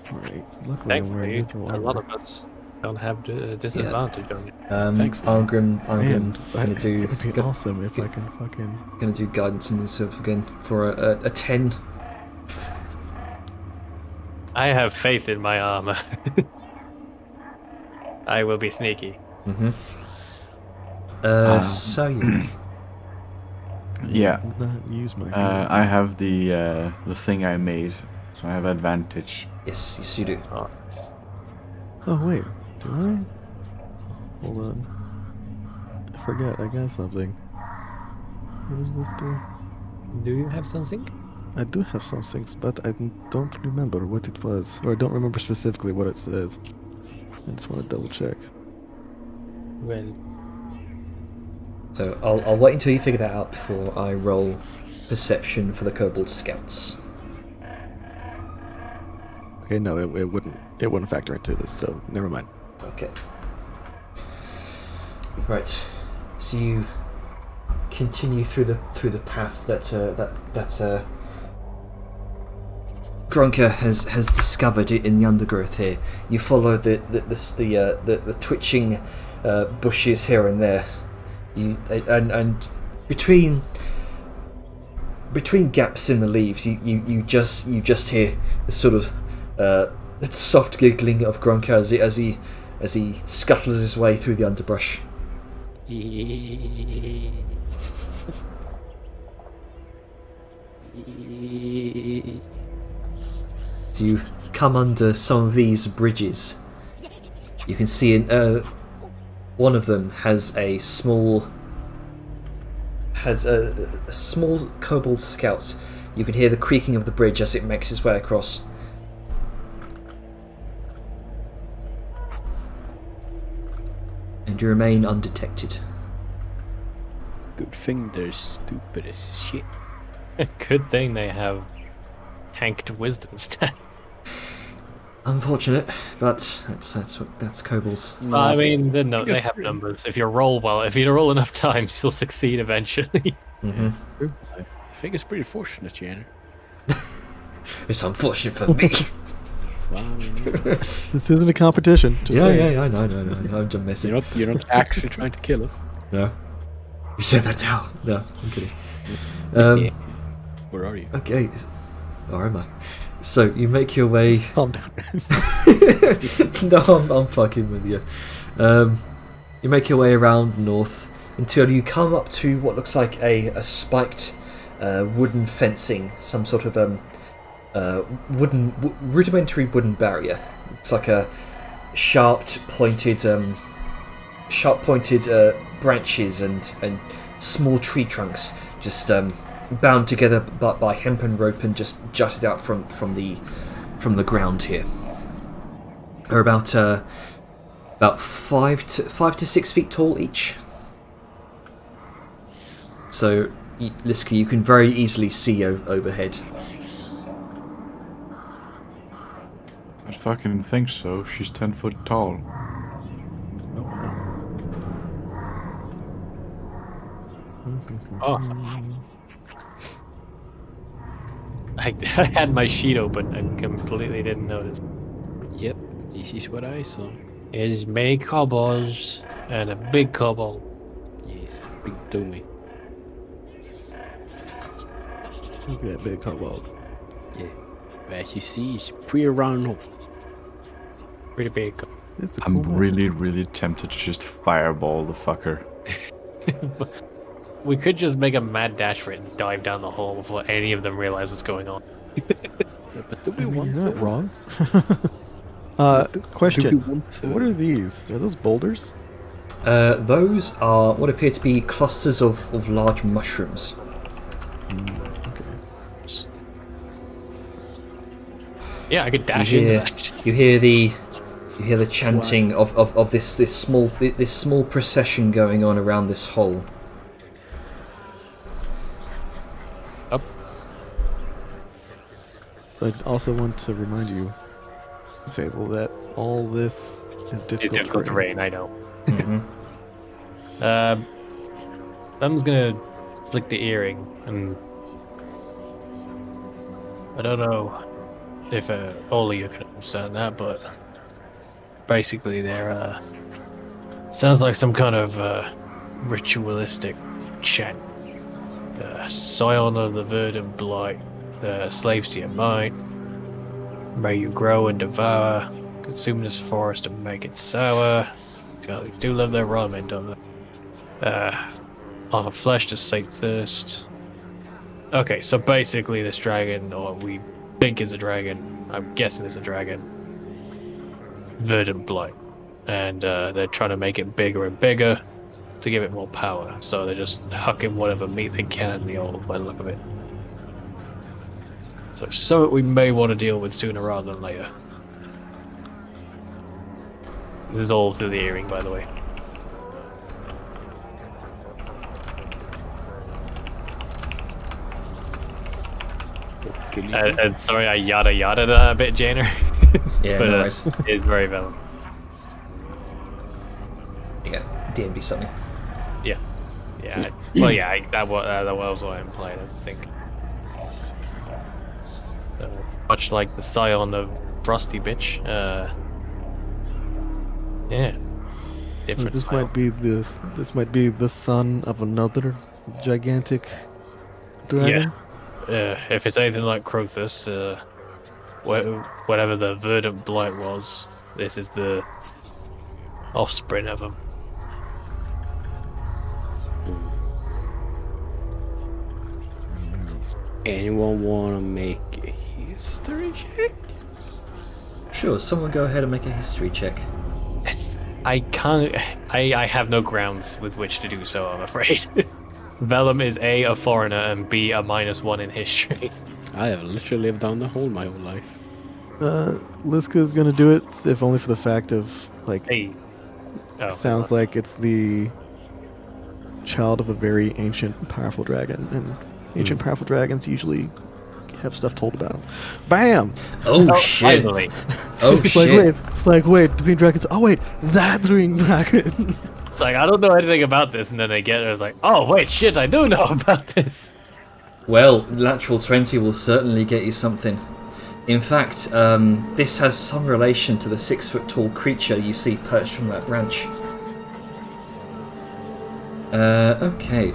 Alright, luckily I'm wearing Thankfully, mithril a lot armor. of us don't have disadvantage on it. Thanks, Arngrim, Man, gonna do. it'd be awesome if I can fucking... Gonna do guidance and stuff again for a 10. I have faith in my armor. I will be sneaky. Mm-hmm. So you. Yeah. I would not use my... I have the thing I made, so I have advantage. Yes, you do. Oh, nice. Oh, wait. Did I? Hold on. I forgot. I got something. What does this do? Do you have something? I do have some things, but I don't remember what it was. Or I don't remember specifically what it says. I just want to double check. Well, So I'll wait until you figure that out before I roll perception for the Kobold Scouts. Okay, no, it wouldn't factor into this, so never mind. Okay. Right. So you continue through the path that Gronka has discovered it in the undergrowth here. You follow the twitching bushes here and there. And between gaps in the leaves, you just hear the sort of soft giggling of Gronka as he scuttles his way through the underbrush. As you come under some of these bridges, you can see one of them has a small kobold scout. You can hear the creaking of the bridge as it makes its way across. And you remain undetected. Good thing they're stupid as shit. Good thing they have hanked wisdom stat. Unfortunate, but that's kobolds. Well, I mean, they have numbers. If you roll enough times, you'll succeed eventually. Mm-hmm. I think it's pretty fortunate, Jenner. It's unfortunate for me. Well, I mean, This isn't a competition. Just saying. I know. I'm just messing. you're not actually trying to kill us. No. You said that now. No, I'm kidding. Yeah. Where are you? Okay. Or am I? So you make your way. Calm down. No, I'm fucking with you. You make your way around north until you come up to what looks like a spiked wooden fencing, some sort of rudimentary wooden barrier. It's like a sharp pointed branches and small tree trunks just bound together by hempen rope and just jutted out from the ground here. They're about 5 to 6 feet tall each. So, Liska, you can very easily see overhead. I fucking think so. She's 10 foot tall. Oh, wow. Oh. I had my sheet open and completely didn't notice. Yep, this is what I saw. It's many kobolds and a big kobold. Yes, big dummy. Look at that big kobold. Yeah. But as you see, it's pretty round. Pretty big. It's a I'm kobold. really, really tempted to just fireball the fucker. We could just make a mad dash for it and dive down the hole before any of them realize what's going on. But do we want You're not to? wrong. Do Question. we want to? What are these? Are those boulders? Those are what appear to be clusters of large mushrooms. Okay. Yeah, I could dash into that. You hear the chanting of this small procession going on around this hole. Up. I also want to remind you, Sable, that all this is It's difficult difficult terrain. terrain, I know. Mm-hmm. Thum's gonna flick the earring, and I don't know if all of you can understand that, but basically they're sounds like some kind of ritualistic chant. Scion of the Verdant Blight, slaves to your mind. May you grow and devour, consume this forest and make it sour. God, they do love their ramen, don't they? Offer flesh to sate thirst. Okay, so basically this dragon, or we think is a dragon, I'm guessing it's a dragon, Verdant Blight. And they're trying to make it bigger and bigger to give it more power. So they're just hucking whatever meat they can in the old by the look of it. So something we may want to deal with sooner rather than later. This is all through the earring, by the way. And sorry, I yada that a bit, Janer. Yeah, But no worries. it's very valid. Yeah, D&D something. Yeah. Well, yeah, that was what I implied, I think. So, much like the Scion of Frosty Bitch. Yeah. Different This style. might be the son of another gigantic dragon. If it's anything like Crothus, whatever the Verdant Blight was, this is the offspring of him. Anyone want to make a history check? Sure, someone go ahead and make a history check. I can't. I have no grounds with which to do so, I'm afraid. Vellum is A, foreigner, and B, a -1 in history. I have literally lived down the hole my whole life. Liska's gonna do it, if only for the fact of, like, Hey. Oh, sounds like it's the child of a very ancient and powerful dragon, and ancient powerful dragons usually have stuff told about them. Bam! Oh shit! Finally. Oh It's shit! like, wait, the green dragons. Oh wait, that green dragon. It's like, I don't know anything about this, and then they get it, it's like, oh wait, shit, I do know about this. Well, Lateral 20 will certainly get you something. In fact, this has some relation to the 6-foot-tall creature you see perched from that branch. Okay.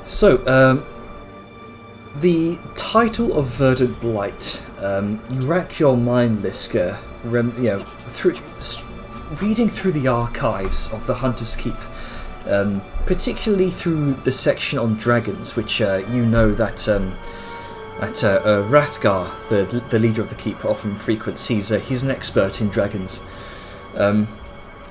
So, the title of Verdant Blight, you rack your mind, Liska, reading through the archives of the Hunter's Keep, particularly through the section on dragons, which you know that Rathgar, the leader of the keep, often frequents. He's an expert in dragons.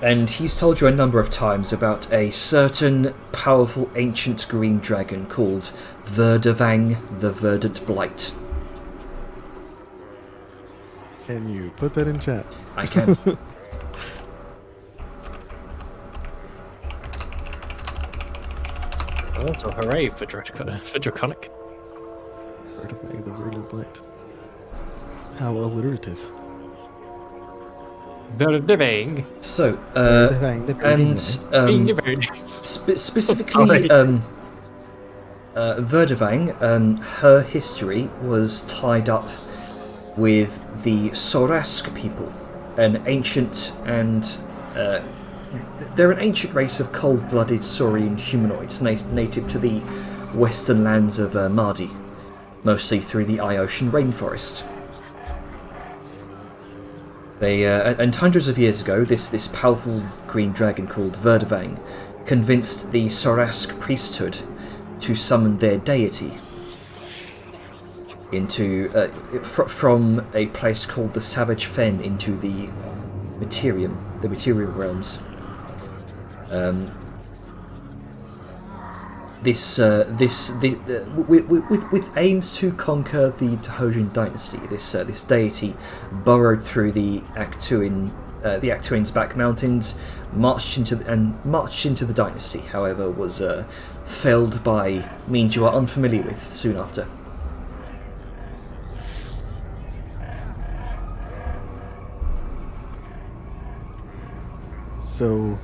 And he's told you a number of times about a certain powerful ancient green dragon called Verdavang the Verdant Blight. Can you put that in chat? I can. Oh, so hooray for Draconic. Verdant the Verdant Blight. How alliterative. Verdavang. So, specifically, Verdavang, her history was tied up with the Sorask people, an ancient and they're an ancient race of cold-blooded Saurian humanoids native to the western lands of Mardi, mostly through the Eye-Ocean rainforest. They and hundreds of years ago, this powerful green dragon called Verdavang convinced the Sorask priesthood to summon their deity into from a place called the Savage Fen into the material realms. With aims to conquer the Tahojan dynasty, this deity burrowed through the Actuin's back mountains, marched into the dynasty. However, was felled by means you are unfamiliar with soon after. So,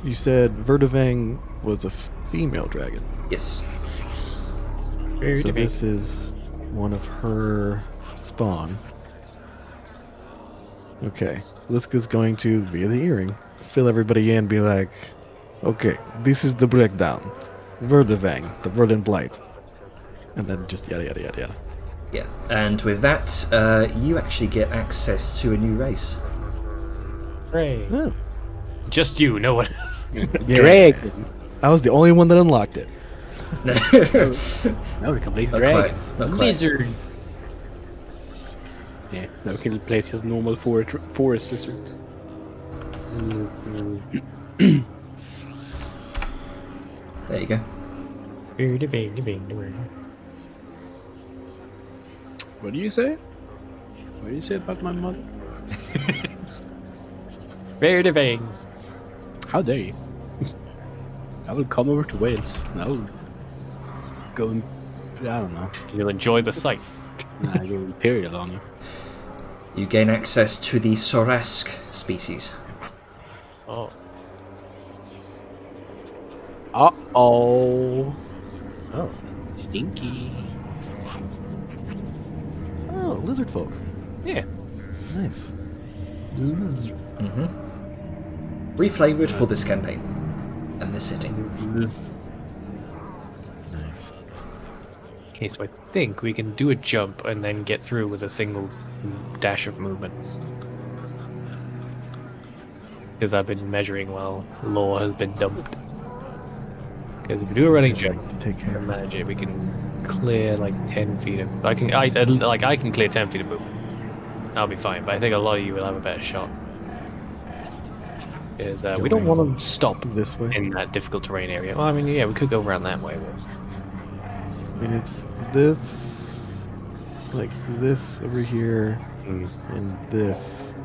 you said Verdavang was a female dragon. Yes. So this is one of her spawn. Okay, Liska's going to, via the earring, fill everybody in and be like, okay, this is the breakdown. Verdavang, the Verdant Blight. And then just yada yada yada yada. Yeah, and with that, you actually get access to a new race. Hooray. Oh. Just you, no one else. Yeah. Dragons. I was the only one that unlocked it. Now we can place Not dragons. quite. Lizard. Yeah, now we can place just normal forest lizards. There you go. What do you say? What do you say about my mother? Verdavang. How dare you? I will come over to Wales and I will go and, I don't know. You'll enjoy the sights. Nah, I go Imperial on you. You gain access to the Sorask species. Oh. Uh-oh. Oh. Stinky. Oh, lizard folk. Yeah. Nice. Reflavoured for this campaign and this setting. Nice. Okay, so I think we can do a jump and then get through with a single dash of movement. Because I've been measuring while lore has been dumped. Because if we do a running jump to take care and of. manage it, we can clear like 10 feet of. I can clear 10 feet of movement. I'll be fine, but I think a lot of you will have a better shot. Because we don't want to stop This way? in that difficult terrain area. Well, I mean, yeah, we could go around that way. But... I mean, it's this, like this over here, and this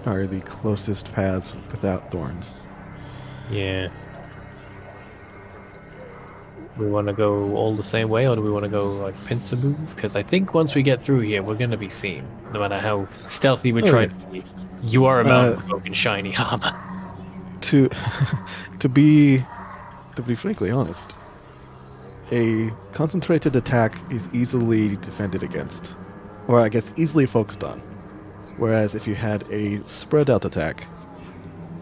are the closest paths without thorns. Yeah. We want to go all the same way, or do we want to go like pincer move? Because I think once we get through here, we're going to be seen. No matter how stealthy we try to be. You are a mountain folk in shiny armor. To to be frankly honest, a concentrated attack is easily defended against, or I guess easily focused on. Whereas if you had a spread out attack,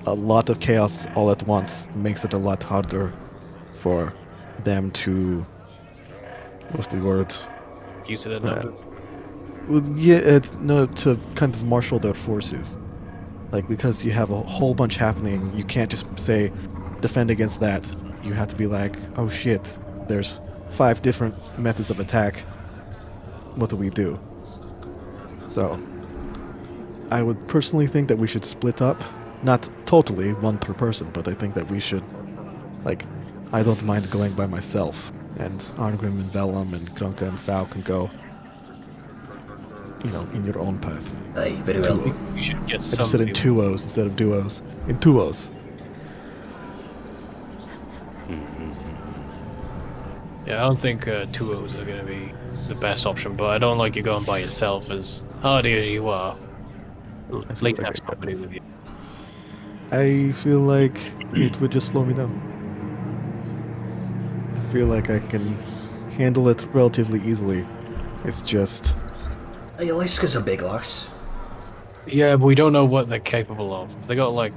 a lot of chaos all at once makes it a lot harder for them to, what's the word? Use it in numbers. Well, yeah, it's no, to kind of marshal their forces. Like, because you have a whole bunch happening, you can't just say, defend against that. You have to be like, oh shit, there's 5 different methods of attack. What do we do? So, I would personally think that we should split up. Not totally, one per person, but I think that we should, like, I don't mind going by myself. And Arngrim and Vellum and Grunka and Sao can go, you know, in your own path. Aye, very well. We should get I just said in somebody. 2-0s instead of duos. In 2-0s. Yeah, I don't think 2-0s are going to be the best option, but I don't like you going by yourself, as hardy as you are. At least have somebody with you. I feel like it would just slow me down. I feel like I can handle it relatively easily. It's just... Hey, Aliska's a big lass. Yeah, but we don't know what they're capable of. If they got like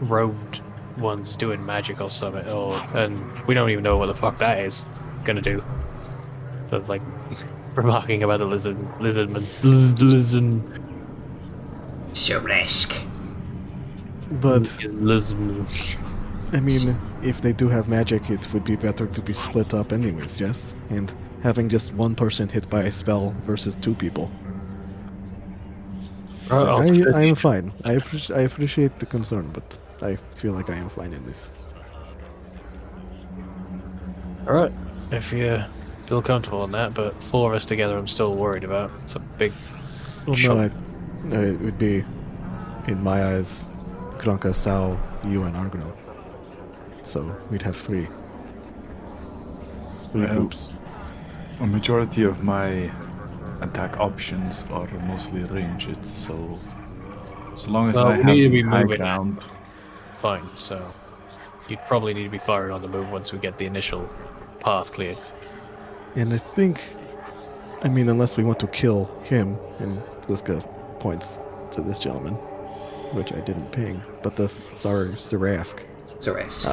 robed ones doing magic or something, and we don't even know what the fuck that is gonna do. So it's like remarking about the lizardman. So risk. But, Lizardman. I mean, if they do have magic, it would be better to be split up anyways, yes? And having just one person hit by a spell versus 2 people. So I am fine. I appreciate the concern, but I feel like I am fine in this. Alright, if you feel comfortable in that, but 4 of us together I'm still worried about. It's a big Well, chunk. no, it would be, in my eyes, Grunka, Sao, you, and Argonel. So we'd have 3. 3 Well, groups. A majority of my attack options are mostly ranged, so long as Well, I we have need to be high moving. ground, Fine, so you'd probably need to be firing on the move once we get the initial path cleared. And I think, I mean, unless we want to kill him, and Liska points to this gentleman, which I didn't ping, but the Sarask, So risk.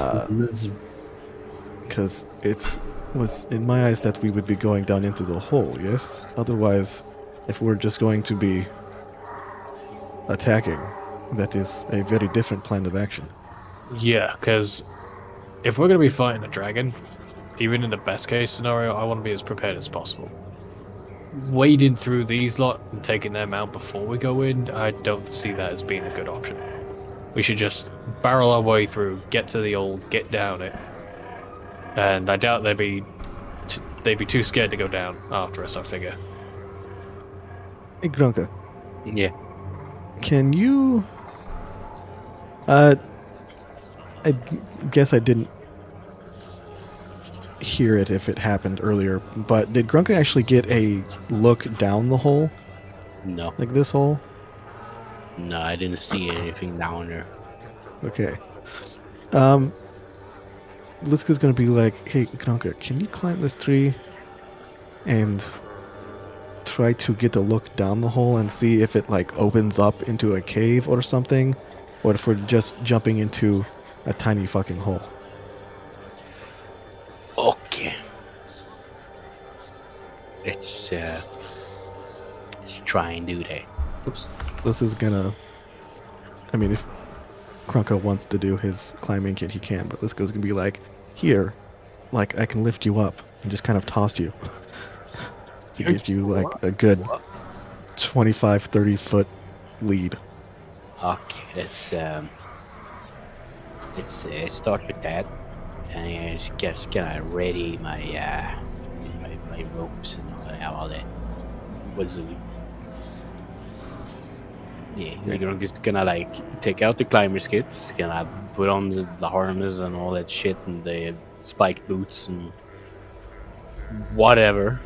because it was in my eyes that we would be going down into the hole, yes? Otherwise, if we're just going to be attacking, that is a very different plan of action. Yeah, because if we're going to be fighting a dragon, even in the best case scenario, I want to be as prepared as possible. Wading through these lot and taking them out before we go in, I don't see that as being a good option. We should just barrel our way through, get to the old, get down it. And I doubt they'd be too scared to go down after us, I figure. Hey, Grunka, Yeah. can you... I guess I didn't hear it if it happened earlier, but did Grunka actually get a look down the hole? No. Like this hole? No, I didn't see anything down there. Okay. Liska's gonna be like, hey, Grunka, can you climb this tree and try to get a look down the hole and see if it like opens up into a cave or something, or if we're just jumping into a tiny fucking hole. Okay. Let's try and do that. Oops. This is gonna... I mean, if Krunka wants to do his climbing kit, he can, but this goes gonna be like, here, like I can lift you up and just kind of toss you to give you like a good 25-30 foot lead. Okay, let's start with that, and just gonna ready my my ropes and all that. What's it? Yeah, you're just gonna like take out the climber's kits, gonna put on the harness and all that shit, and the spiked boots and whatever,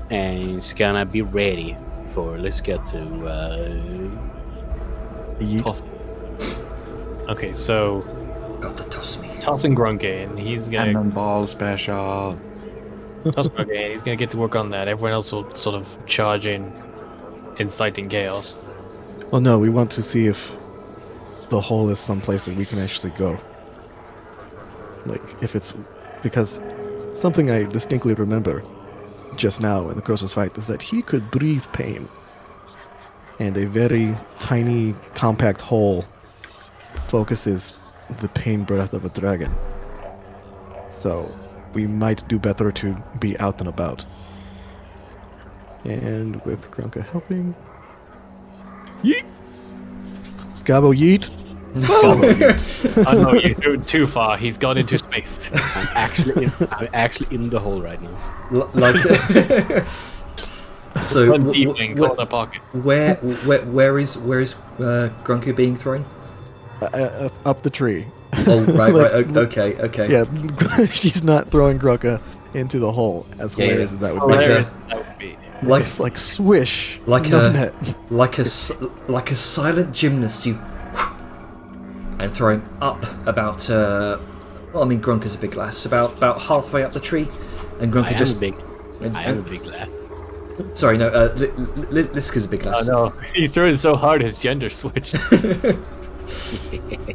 and it's gonna be ready for. Let's get to toss. Okay, so Got to toss me. tossing Grunke, and he's gonna Cannonball special. toss Grunke, and he's gonna get to work on that. Everyone else will sort of charge in, inciting chaos. Well, no, we want to see if the hole is someplace that we can actually go. Like, if it's... Because something I distinctly remember just now in the Cross's fight is that he could breathe pain. And a very tiny, compact hole focuses the pain breath of a dragon. So, we might do better to be out and about. And with Krunka helping... Yeet! Gabo yeet! I know you threw it too far. He's gone into space. I'm actually in the hole right now. Like, so One deep in corner pocket. where is Grunku being thrown? Up the tree. Oh, right, Like, right. Okay. Yeah, she's not throwing Krunka into the hole, as Yeah, hilarious yeah. as that would Like be. Hilarious a- that would be. Like It's like swish. like no a net. like a silent gymnast, you and throw him up about. Well, I mean, Grunker's a big lass, about halfway up the tree, and Grunker just. I am a big lass. Sorry, no. Liska's a big Oh lass. no, he threw it so hard his gender switched.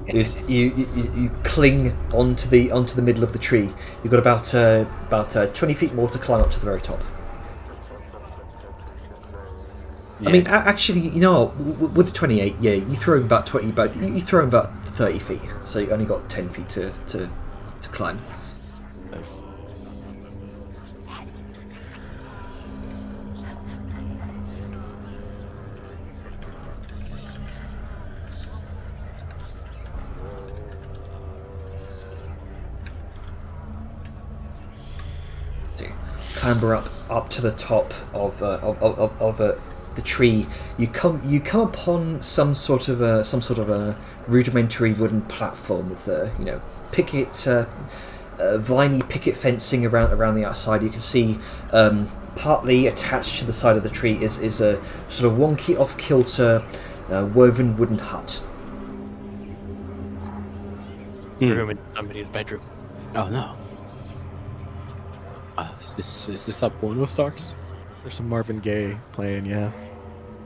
Is you cling onto the middle of the tree. You've got about 20 feet more to climb up to the very top. Yeah. I mean, actually, you know, with the 28, yeah, you throw him about 20, but you throw him about 30 feet, so you only got 10 feet to climb. Nice. So you clamber up to the top of the tree. You come upon some sort of a rudimentary wooden platform with viney picket fencing around the outside. You can see partly attached to the side of the tree is a sort of wonky off kilter woven wooden hut. Threw him into somebody's bedroom. Oh no. Is this how porno starts? There's some Marvin Gaye playing, yeah.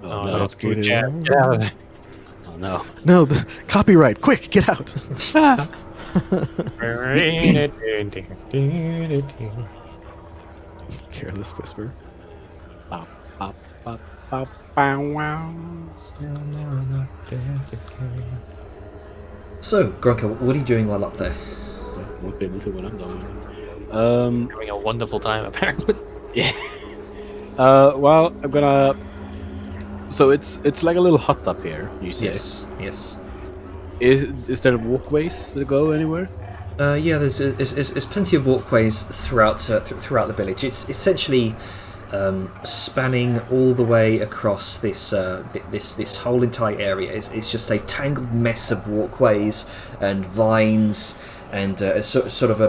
Oh, no. that's good. Get Yeah. it. Get out of there. Oh no. No, the copyright! Quick, get out! Careless whisper. Bop, bop, bop, bop, bow, wow. So, Grunker, what are you doing while up there? Won't be able to when I'm done. Having a wonderful time, apparently. Yeah. Well, I'm gonna. So it's like a little hut up here. You see? Yes. Is there walkways that go anywhere? Yeah, there's plenty of walkways throughout the village. It's essentially spanning all the way across this whole entire area. It's just a tangled mess of walkways and vines and sort of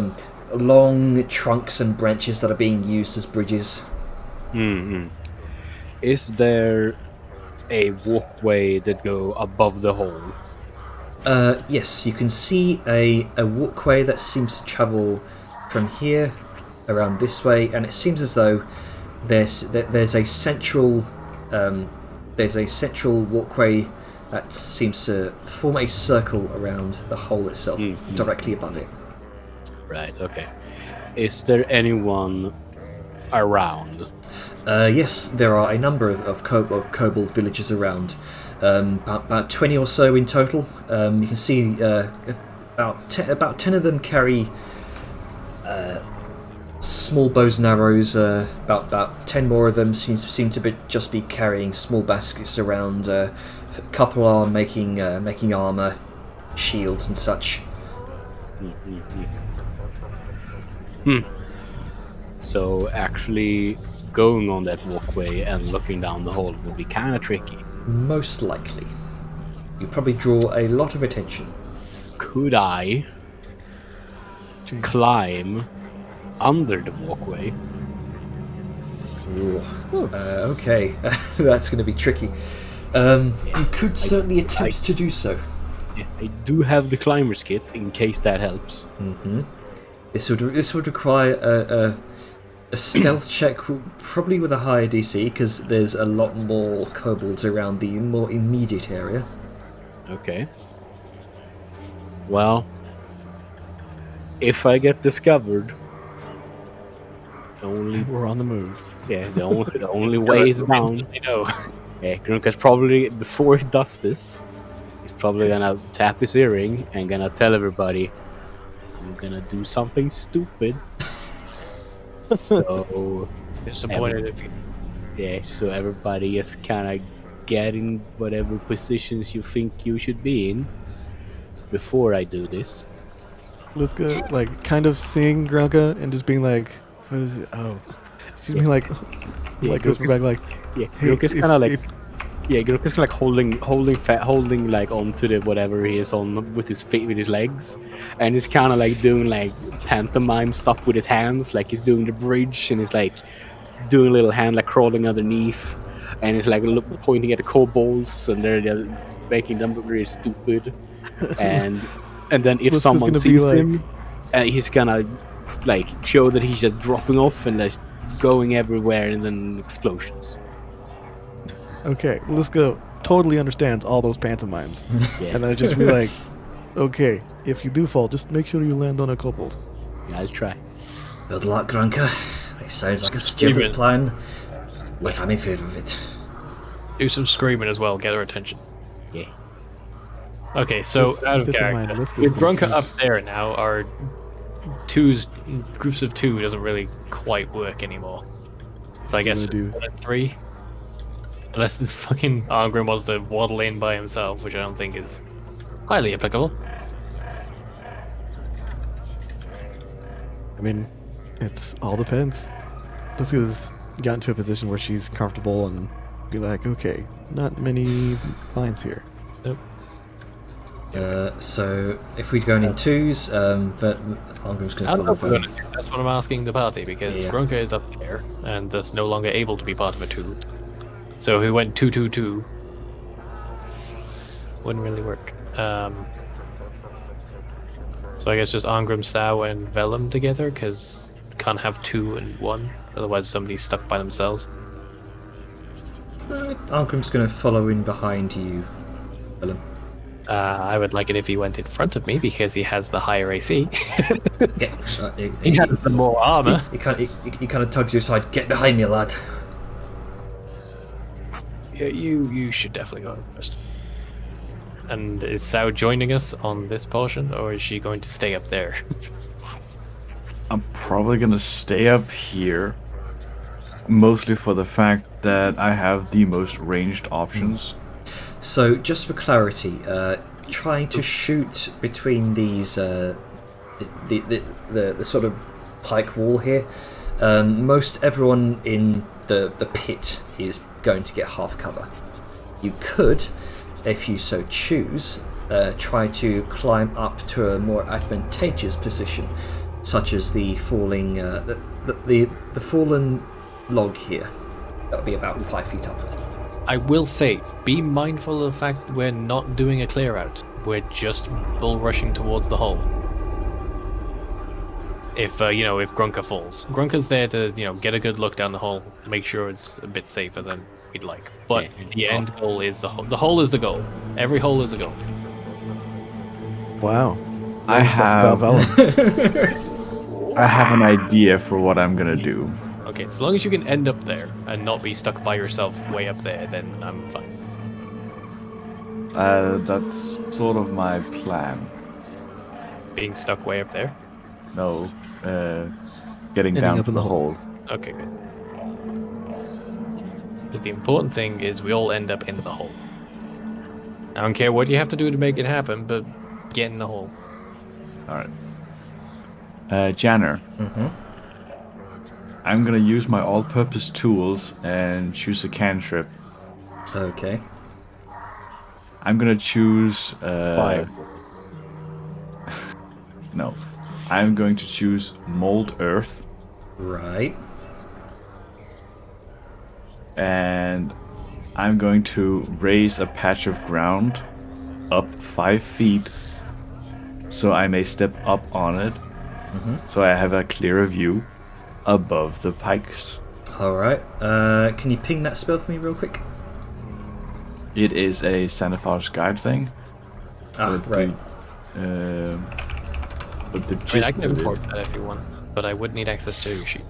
long trunks and branches that are being used as bridges. Mm-hmm. Is there a walkway that go above the hole? Yes, you can see a walkway that seems to travel from here around this way, and it seems as though there's a central walkway that seems to form a circle around the hole itself, directly above it. Right. Okay. Is there anyone around? Yes, there are a number of kobold villagers around. About 20 or so in total. You can see about 10 of them carry small bows and arrows. About 10 more of them seem to just be carrying small baskets around. A couple are making armor, shields, and such. So actually going on that walkway and looking down the hole would be kind of tricky. Most likely. You probably draw a lot of attention. Could I climb under the walkway? Okay, that's going to be tricky. You could certainly attempt to do so. Yeah, I do have the climber's kit in case that helps. This would require a stealth check, probably with a higher DC, because there's a lot more kobolds around the more immediate area. Okay. Well, if I get discovered, We're on the move. Yeah, the only way is down. I know. Yeah, Grunka's probably, before he does this, he's probably gonna tap his earring and gonna tell everybody, I'm gonna do something stupid. So Disappointed if you... yeah, so everybody is kind of get in whatever positions you think you should be in before I do this. Let's go, like, kind of seeing Grunka and just being like, what is it? Oh. She's being like, goes back like, yeah, hey, Grunka's kind of like, yeah, Grunka's like holding like onto the whatever he is on with his feet, with his legs, and he's kind of like doing like pantomime stuff with his hands, like he's doing the bridge and he's like doing a little hand like crawling underneath, and he's like pointing at the kobolds and they're making them look really stupid, and then if someone sees him, he's gonna like show that he's just dropping off and like going everywhere and then explosions. okay, let's go. Totally understands all those pantomimes. Yeah. And then just be like, okay, if you do fall, just make sure you land on a kobold. Yeah, I'll try. Good luck, Grunka. This sounds like a stupid plan, but I'm in favour of it. Do some screaming as well, get her attention. Yeah. Okay, so Let's- out of let's character. mind, let's go With see. Grunka up there now, our groups of two doesn't really quite work anymore. So I guess do? 1 and 3. Unless the fucking Arngrim wants to waddle in by himself, which I don't think is highly applicable. I mean, it's all depends. Let's get into a position where she's comfortable and be like, okay, not many vines here. So if we're going in twos, Arngrim's going I to don't know follow if we're Vern. gonna do. That's what I'm asking the party, because Yeah. Grunka is up there, and thus no longer able to be part of a 2. So he went 2-2-2. Wouldn't really work. So I guess just Arngrim, Stow, and Vellum together, because can't have 2 and 1. Otherwise somebody's stuck by themselves. Arngrim's going to follow in behind you, Vellum. I would like it if he went in front of me, because he has the higher AC. He He has the more armor. kind of tugs you aside. Get behind me, lad. Yeah, you should definitely go first. And is Sao joining us on this portion, or is she going to stay up there? I'm probably gonna stay up here, mostly for the fact that I have the most ranged options. So, just for clarity, trying to shoot between these the sort of pike wall here. Most everyone in the pit is going to get half cover. You could, if you so choose, try to climb up to a more advantageous position, such as the falling the fallen log here. That'll be about 5 feet up. I will say, be mindful of the fact that we're not doing a clear out. We're just bull rushing towards the hole. if if Grunker falls. Grunker's there to get a good look down the hole, make sure it's a bit safer than we'd like. But the end goal is the hole. The hole is the goal. Every hole is a goal. Wow. I have Valhalla. I have an idea for what I'm gonna do. Okay, as long as you can end up there and not be stuck by yourself way up there, then I'm fine. That's sort of my plan. Being stuck way up there. No, getting Ending down up to in the the hole. Okay, good. Because the important thing is we all end up in the hole. I don't care what you have to do to make it happen, but get in the hole. All right. Janner. Mm-hmm. I'm gonna use my all-purpose tools and choose a cantrip. Okay. I'm gonna choose Fire. No. I'm going to choose Mold Earth, Right. and I'm going to raise a patch of ground up 5 feet so I may step up on it, so I have a clearer view above the pikes. Alright. Can you ping that spell for me real quick? It is a Sanifar's Guide thing. Ah, but right. But the I mean, gist I can of it- import that if you want, but I would need access to your sheet.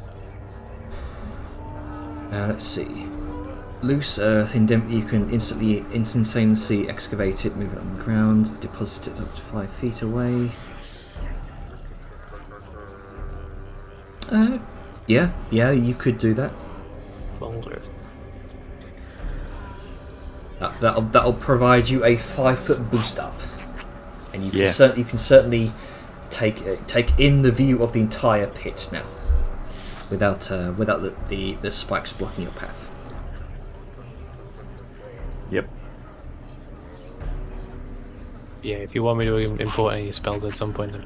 Let's see. Loose earth, you can instantaneously excavate it, move it on the ground, deposit it up to 5 feet away. Yeah, you could do that. Mold Earth. That'll provide you a 5-foot boost up, and you can Yeah. you can certainly take in the view of the entire pit now, without the spikes blocking your path. Yep. Yeah, if you want me to import any spells at some point, then.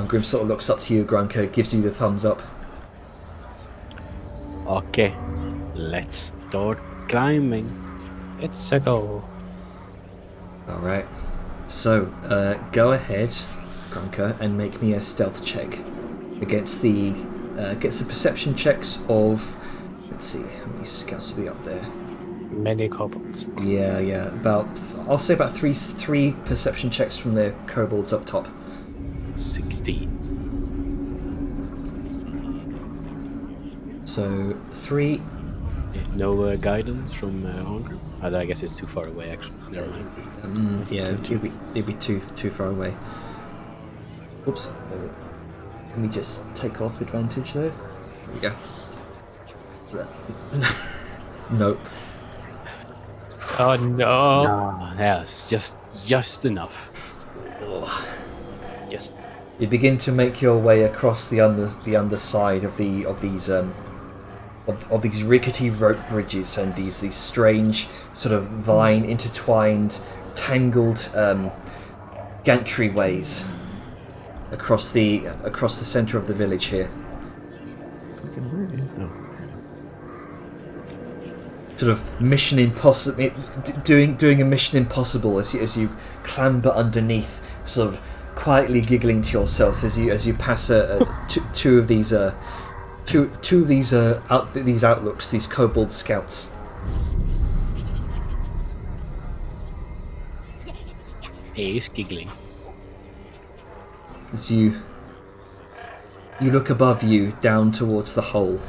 Grim sort of looks up to you, Grunker, gives you the thumbs up. Okay, let's start climbing. It's a go. Alright. So, go ahead, Grunker, and make me a stealth check against the perception checks of, let's see, how many scouts will be up there? Many kobolds. Yeah, I'll say about three perception checks from the kobolds up top. 16. So, 3. No guidance from Holmgren? I guess it's too far away, actually. Never mind. Yeah, it'd be too far away. Oops. Let me just take off advantage there. There we go. Nope. Oh no! No, yes, just enough. Yes. You begin to make your way across the underside of these rickety rope bridges and these strange sort of vine intertwined, tangled gantryways across the center of the village here. Sort of mission impossible, doing a mission impossible as you clamber underneath, sort of quietly giggling to yourself as you pass two of these outlooks, these kobold scouts. He's giggling. As you look above you down towards the hole,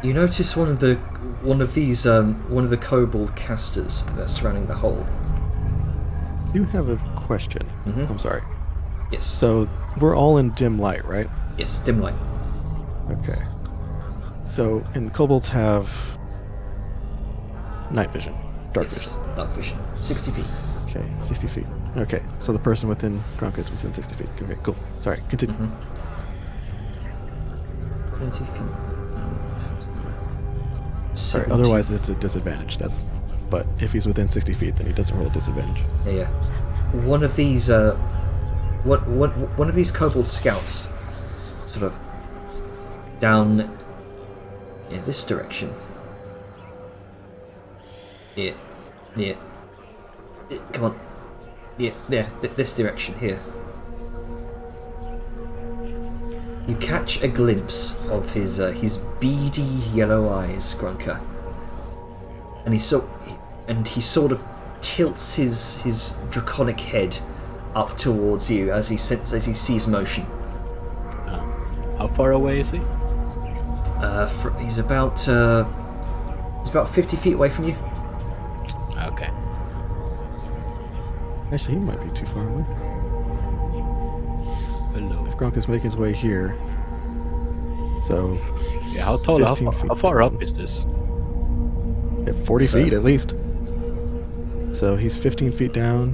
you notice one of the kobold casters that's surrounding the hole. You have a question. Mhm. I'm sorry. Yes. So we're all in dim light, right? Yes, dim light. Okay. So, and kobolds have night vision, dark Yes, dark vision. 60 feet. vision. Okay, 60 feet. Okay, so the person within Grunk is within 60 feet. Okay, cool. Sorry, continue. 30 feet. Sorry, 70. otherwise it's a disadvantage. But if he's within 60 feet, then he doesn't roll a disadvantage. Yeah. One of these kobold scouts sort of down in this direction. Yeah. Come on. Yeah, this direction here. You catch a glimpse of his beady yellow eyes, Grunker, and he sort of tilts his draconic head up towards you as he sees motion. How far away is he? He's about 50 feet away from you. Okay. Actually, he might be too far away. Hello. If Gronk is making his way here, so Yeah, how tall? How 15 feet far down. up is this? at 40 feet at least. So he's 15 feet down.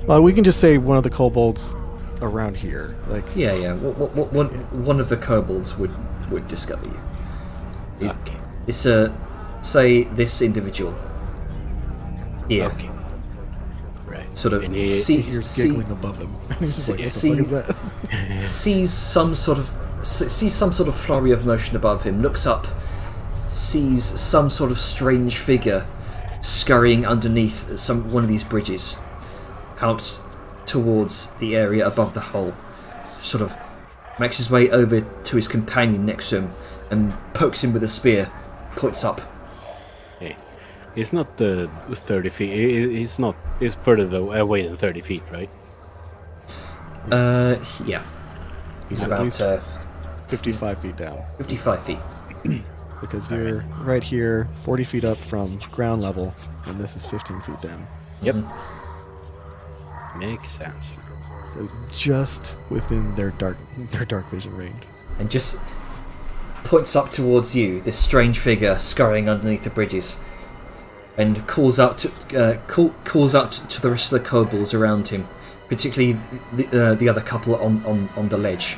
Well, we can just say one of the kobolds around here. Like, Yeah. One of the kobolds would discover you. Okay. It's say this individual here. Okay. Right. Sort of And he- here's giggling above him. He's just like, what the fuck is that? sees some sort of flurry of motion above him, looks up, sees some sort of strange figure scurrying underneath one of these bridges out towards the area above the hole, sort of makes his way over to his companion next to him and pokes him with a spear, points up. Hey, he's not 30 feet. He's not. He's further away than 30 feet, right? Yeah. He's At about least 55 feet down. 55 feet. Because you're right here, 40 feet up from ground level, and this is 15 feet down. Yep. Makes sense. So just within their dark vision range. And just points up towards you, this strange figure scurrying underneath the bridges, and calls out to the rest of the kobolds around him, particularly the other couple on the ledge.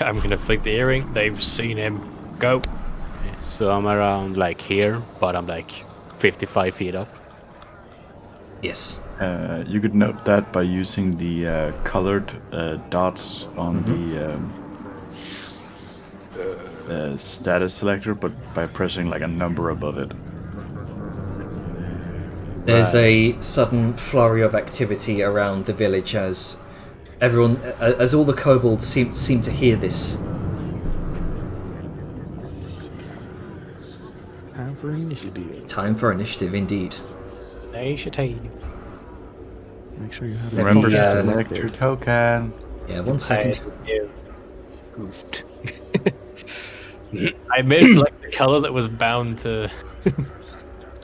I'm gonna flick the earring. They've seen him. Go. So I'm around like here, but I'm like 55 feet up. Yes. You could note that by using the colored dots on the status selector, but by pressing like a number above it. There's a sudden flurry of activity around the village as all the kobolds seem to hear this. Time for initiative. Time for initiative, indeed. Initiative. Make sure you have Remember me, to uh, select your token. Yeah, 1 second. Goofed. I misselected the color that was bound to.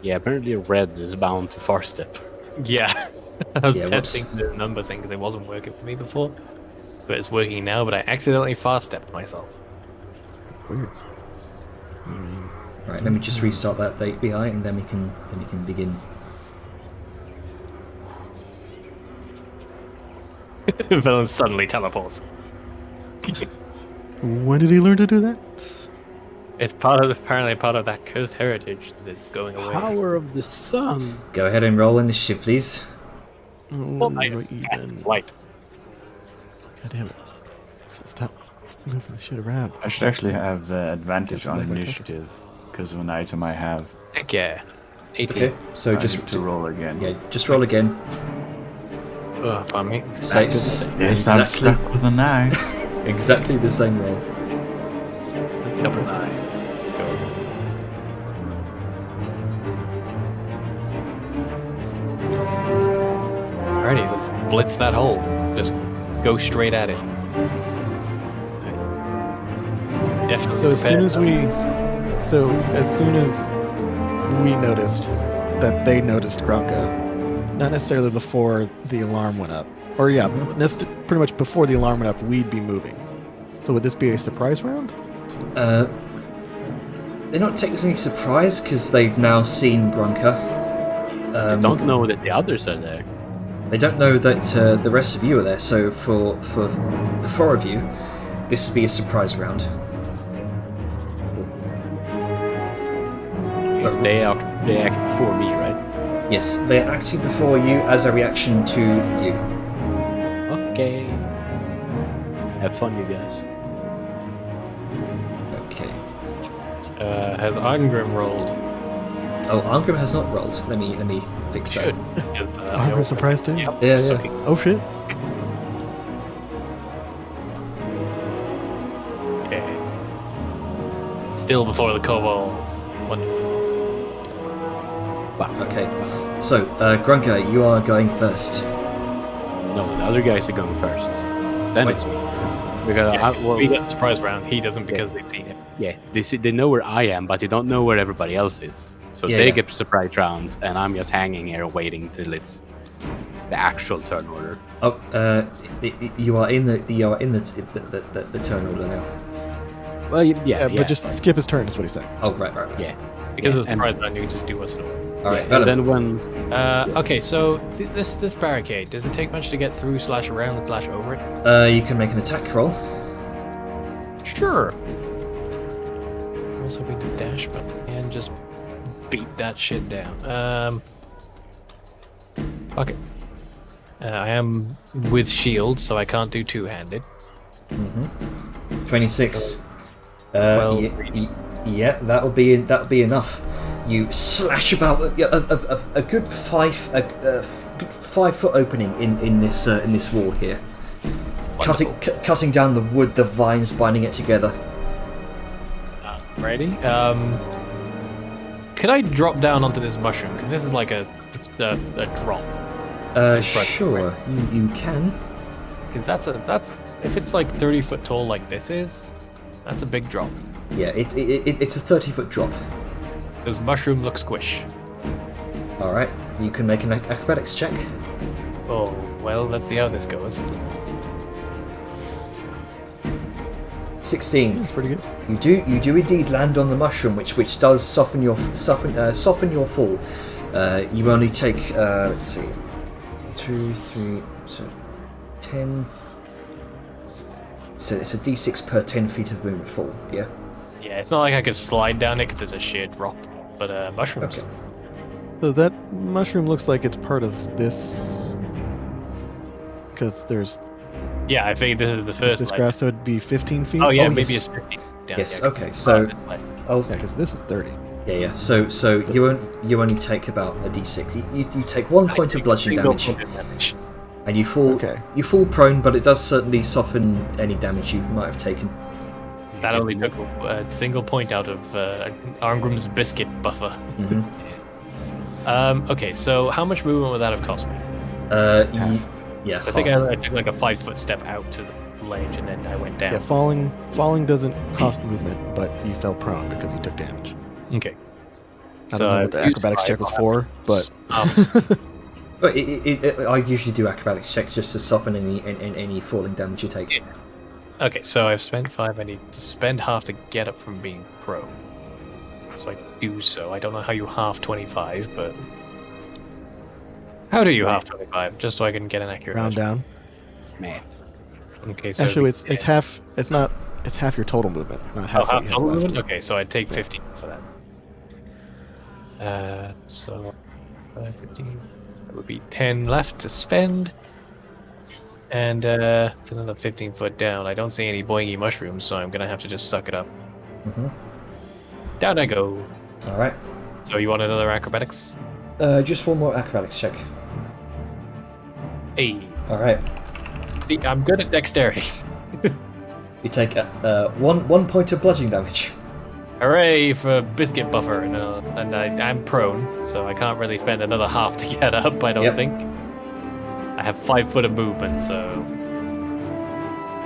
Yeah, apparently red is bound to far step. Yeah. I was Yeah, whoops. testing the number thing because it wasn't working for me before. But it's working now, but I accidentally fast stepped myself. Weird. Right, let me just restart that API and then we can begin. Villain suddenly teleports. When did he learn to do that? It's apparently part of that cursed heritage that is going away. Power of the sun. Go ahead and roll initiative, please. Well, I Right, then. Blight. God damn it. Stop moving the shit around. I should actually have the advantage on Select my initiative because of an item I have. Heck yeah. 18. Okay, so I just need to roll again. yeah, just roll again. Pardon me. Say Yes, I'm stuck with a 9. exactly the same roll. That's Double impressive. nines. Let's go. Alrighty, let's blitz that hole. Just go straight at it. Definitely So as prepare. soon as we noticed that they noticed Gronka, not necessarily before the alarm went up, or yeah, pretty much before the alarm went up, we'd be moving. So would this be a surprise round? They're not technically surprised because they've now seen Grunka. I don't know that the others are there. They don't know that the rest of you are there. So for the 4 of you, this would be a surprise round. They act before me, right? Yes, they're acting before you as a reaction to you. Okay. Have fun, you guys. has Angrim rolled? Oh, Angrim has not rolled. Let me fix that. Should. I'm surprised too. Yep, Yeah, so yeah. Oh shit. Okay. Still before the kobolds. Wonderful. Okay. So, Grunker, you are going first. No, the other guys are going first. Then Wait. it's me. Because We get the surprise round. He doesn't because they've seen him. yeah, they know where I am, but they don't know where everybody else is. So Yeah, they yeah. get surprise rounds, and I'm just hanging here waiting till it's the actual turn order. Oh, you are in the turn order now. Well, yeah, But just skip his turn is what he said. Oh, right. yeah. Because Yeah, of the surprise round, you can just do what's normal. All right, Yeah, and Vellum. then when Okay, so this barricade, does it take much to get through / around / over it? You can make an attack roll. Sure. Also, we do dash, but and just beat that shit down. Okay. I am with shield, so I can't do two-handed. 26. Well, Yeah, that'll be enough. You slash about a good 5 foot opening in this wall here, cutting down the wood, the vines binding it together. Ready? Could I drop down onto this mushroom? Because this is like a drop. Sure, you can. Because that's if it's like 30 foot tall like this is, that's a big drop. Yeah, it's a 30-foot drop. This mushroom looks squish. All right, you can make an acrobatics check. Oh well, let's see how this goes. 16. That's pretty good. You do indeed land on the mushroom, which does soften your fall. You only take let's see, 2, 3, so 10. So it's a d6 per 10 feet of movement fall. Yeah. Yeah, it's not like I could slide down it because it's a sheer drop. But mushrooms. Okay. So that mushroom looks like it's part of this, because there's Yeah, I think this is the first. this like- grass, so it'd be 15 feet. Oh yeah, Oh, maybe yes. it's 50 down. Yes, yeah, 'cause okay, it's so- not this way. I'll, Yeah, because this is 30. yeah. So you only take about a d6. You take 1 point of bludgeoning Single damage, point of damage. and you fall. Okay. You fall prone, but it does certainly soften any damage you might have taken. That only took a single point out of Arngrim's biscuit buffer. Mhm. Okay, so how much movement would that have cost me? Yeah. I think half. I took like a 5-foot step out to the ledge and then I went down. Yeah, falling doesn't cost movement, but you fell prone because you took damage. Okay. I don't know what the I've used acrobatics check was for, but But I usually do acrobatics checks just to soften any falling damage you take. Okay, so I've spent 5. I need to spend half to get up from being prone. So I do so. I don't know how you half 25, but how do you half 25? Just so I can get an accurate round measure. down. man, Okay, so Actually, it's half. It's not. It's half your total movement, not half. what half you have total left. movement? Okay, so I'd take 15 for that. So 15. That would be 10 left to spend. And it's another 15 foot down. I don't see any boingy mushrooms, so I'm gonna have to just suck it up. Down I go. All right. So you want another acrobatics? Just one more acrobatics check. Hey. All right. See, I'm good at dexterity. You take one point of bludgeoning damage. Hooray for biscuit buffer, and I'm prone, so I can't really spend another half to get up. I don't Yep. think. I have 5 foot of movement, so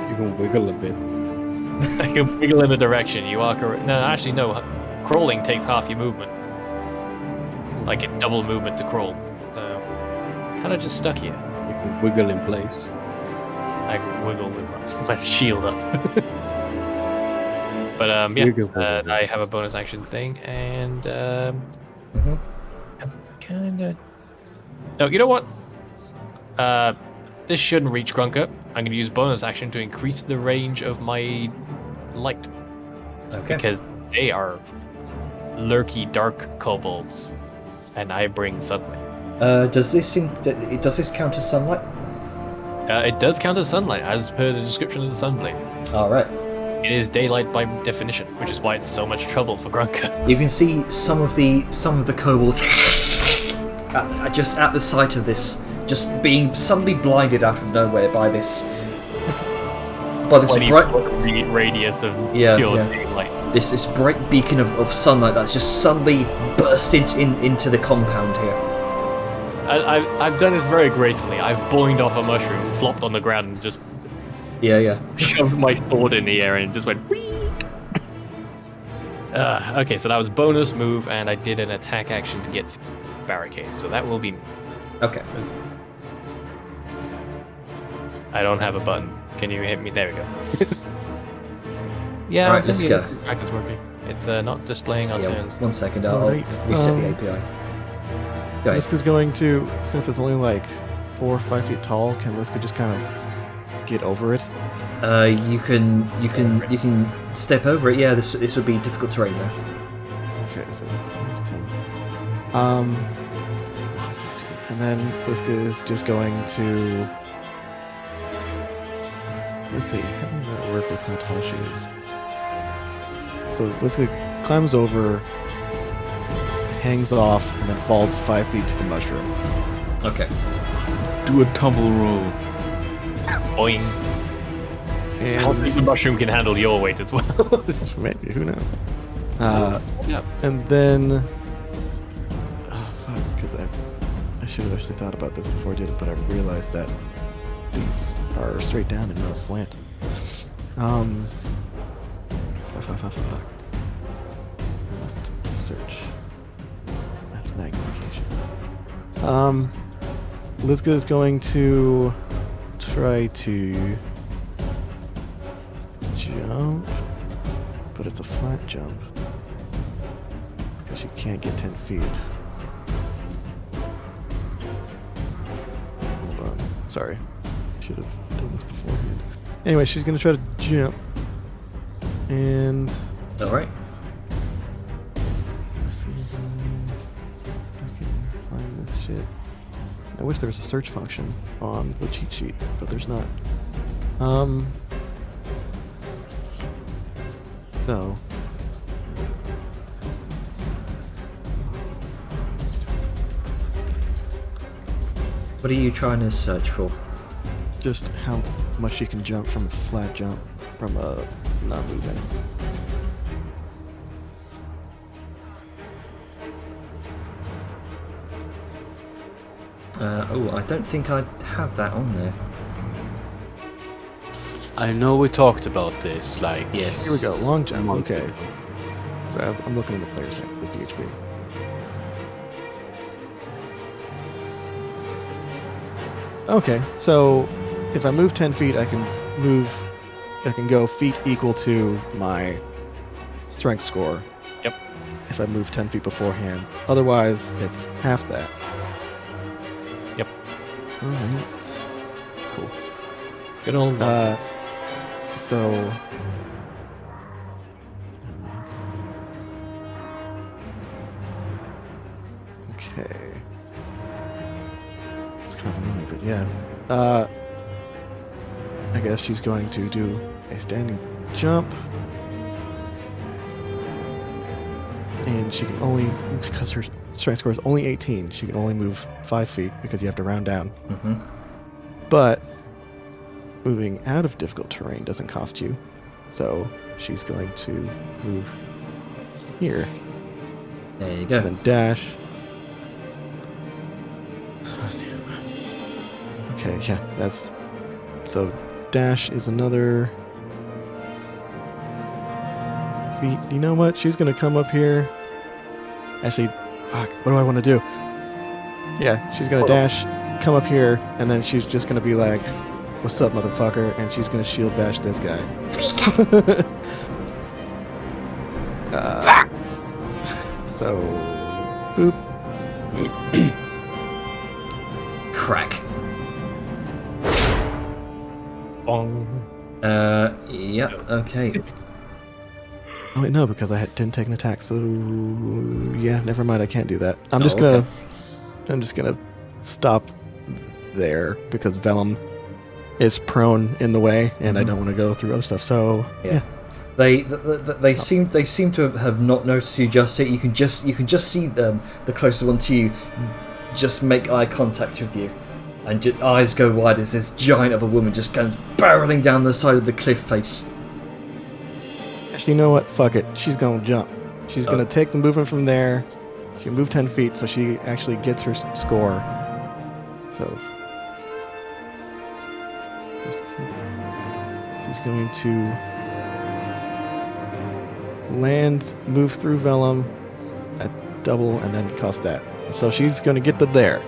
you can wiggle a bit. I can wiggle in a direction. You are correct. No, actually, no. Crawling takes half your movement. Like it's double movement to crawl. So kind of just stuck here. You can wiggle in place. I can wiggle with my shield up. But Wiggle, yeah, wiggle. I have a bonus action thing, and I'm kind of. No, you know what? This shouldn't reach Grunker. I'm going to use bonus action to increase the range of my light Okay. because they are lurky, dark kobolds, and I bring sunlight. Does this count as sunlight? It does count as sunlight, as per the description of the sunblade. All right. It is daylight by definition, which is why it's so much trouble for Grunka. You can see some of the kobolds just at the sight of this, just being suddenly blinded out of nowhere by this bright radius of Yeah, pure yeah. daylight. this bright beacon of sunlight that's just suddenly burst into the compound here. I've done this very gracefully. I've boinged off a mushroom, flopped on the ground, and just Yeah. shoved my sword in the air and just went whee! Okay, so that was bonus move, and I did an attack action to get barricade, so that will be... Okay. I don't have a button. Can you hit me? There we go. Yeah, Right, let's go. Track is working. It's not displaying our turns. 1 second, I'll Alright, reset the API. Go ahead. Liska's going to, since it's only like 4 or 5 feet tall, can Liska just kind of get over it? You can step over it. Yeah, this would be difficult terrain though. Okay, so 10. And then Liska is just going to. Let's see, how does that work with how tall she is? So Liska climbs over, hangs off, and then falls 5 feet to the mushroom. Okay. Do a tumble roll. Boing. I hope And the mushroom can handle your weight as well. maybe, who knows? Yeah. And then. Oh, fuck, because I should have actually thought about this before I did it, but I realized that these are straight down and not a slant. Fuck. I must search. That's magnification. Liska is going to try to jump, but it's a flat jump because she can't get 10 feet. Hold on. Sorry. Should have done this beforehand. Anyway, she's going to try to jump. And Alright. let's see if I can find this shit. I wish there was a search function on the cheat sheet, but there's not. So What are you trying to search for? just how much she can jump from a flat jump from a non-moving. I don't think I have that on there. I know we talked about this, like... Yes. Here we go, long jump. months Okay. ago. So I'm looking at the player side, the PHP. Okay, so if I move 10 feet, I can go feet equal to my strength score. Yep. If I move 10 feet beforehand. Otherwise, it's half that. Yep. Alright. Cool. Good old. So. Okay. It's kind of annoying, but yeah. I guess she's going to do a standing jump. And she can only, because her strength score is only 18, she can only move 5 feet because you have to round down. Mm-hmm. But moving out of difficult terrain doesn't cost you. So she's going to move here. There you go. And then dash. Okay, yeah, that's... So dash is another... feet. You know what? She's going to come up here. Actually, fuck, what do I want to do? Yeah, she's going to dash, come up here, and then she's just going to be like, "What's up, motherfucker?" And she's going to shield bash this guy. So, boop. Crack. Bong. Yeah, okay. Oh wait, no, because I didn't take an attack. So yeah, never mind. I can't do that. I'm just okay. gonna stop there because Vellum is prone in the way, and I don't want to go through other stuff. So Yeah. They seem to have not noticed you just yet. You can just see them, the closest one to you, just make eye contact with you, and just, eyes go wide as this giant of a woman just comes barreling down the side of the cliff face. Actually, you know what? Fuck it. She's gonna jump. She's gonna take the movement from there. She can move 10 feet, so she actually gets her score. So she's going to land, move through Vellum at double, and then cost that. So she's going to get the there.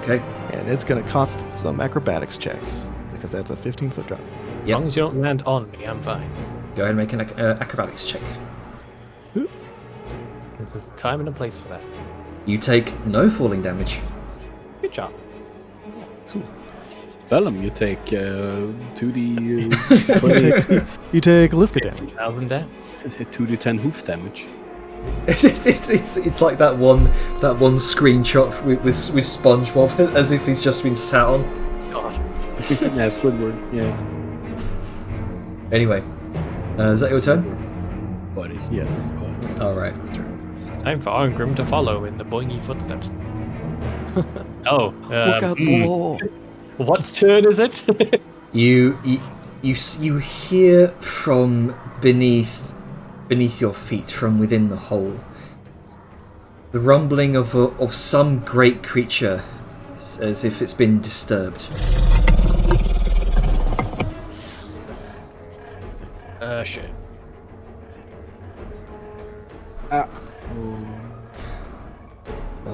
Okay. And it's going to cost some acrobatics checks because that's a 15-foot drop. As long as you don't land on me, I'm fine. Go ahead and make an acrobatics check. There's a time and a place for that. You take no falling damage. Good job. Vellum, you take 2d... you take Liska damage. 1,000 damage. 2d10 hoof damage. It's like that one screenshot with SpongeBob as if he's just been sat on. God. Yeah, Squidward, yeah. Anyway, is that your turn? Buddies. Yes. Alright. Time for Arngrim to follow in the boingy footsteps. Oh, Look out below. What's turn is it? You hear from beneath your feet, from within the hole, the rumbling of some great creature, as if it's been disturbed. Shit. Oh,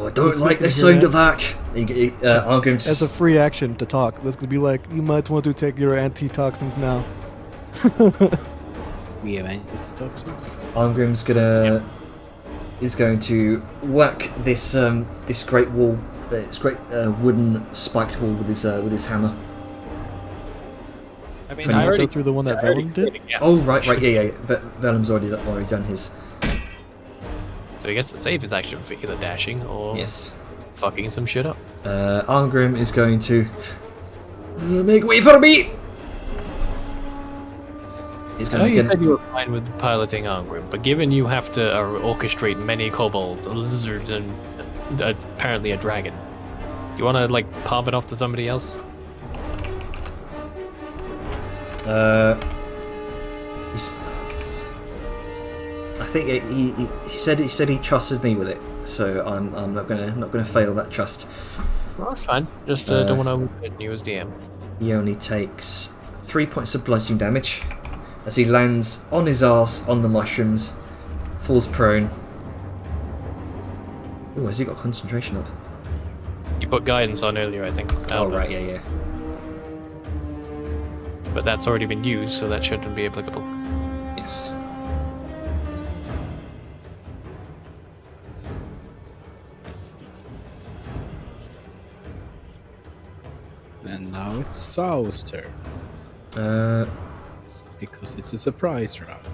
I don't like the sound of that. Arngrim As a free action to talk, this could be like, you might want to take your antitoxins now. We have antitoxins. Arngrim's is going to whack this great wall, this great wooden spiked wall with his hammer. I mean, Can I you already go through the one that Vellum did? Yeah. Oh right, yeah. Vellum's already done his. So he gets to save his action for either dashing or Yes. fucking some shit up. Arngrim is going to make way for me. He's I know going you to said you were fine with piloting Arngrim, but given you have to orchestrate many kobolds, a lizard, and apparently a dragon, you want to like palm it off to somebody else? I think he said he trusted me with it, so I'm not gonna fail that trust. Well, that's fine. Just don't want to overburden you as DM. He only takes 3 points of bludgeoning damage as he lands on his arse on the mushrooms, falls prone. Ooh, has he got concentration up? You put guidance on earlier, I think. Oh right, yeah. But that's already been used, so that shouldn't be applicable. Yes. And now it's Saul's turn. Because it's a surprise round.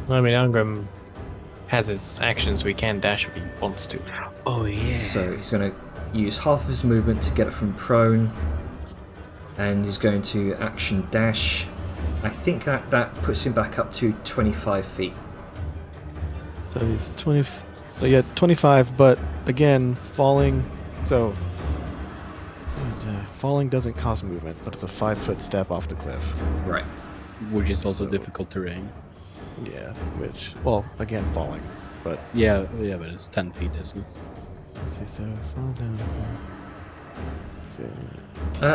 I mean, Arngrim has his actions, so he can dash if he wants to. Oh yeah. So he's going to use half of his movement to get it from prone, and he's going to action dash. I think that puts him back up to 25 feet. So he's 20. So yeah, 25. But again, falling. So falling doesn't cost movement, but it's a 5-foot step off the cliff. Right. Which is also difficult terrain. Yeah. Which, well, again, falling, but Yeah, but it's 10 feet, isn't it? let's see. So fall down.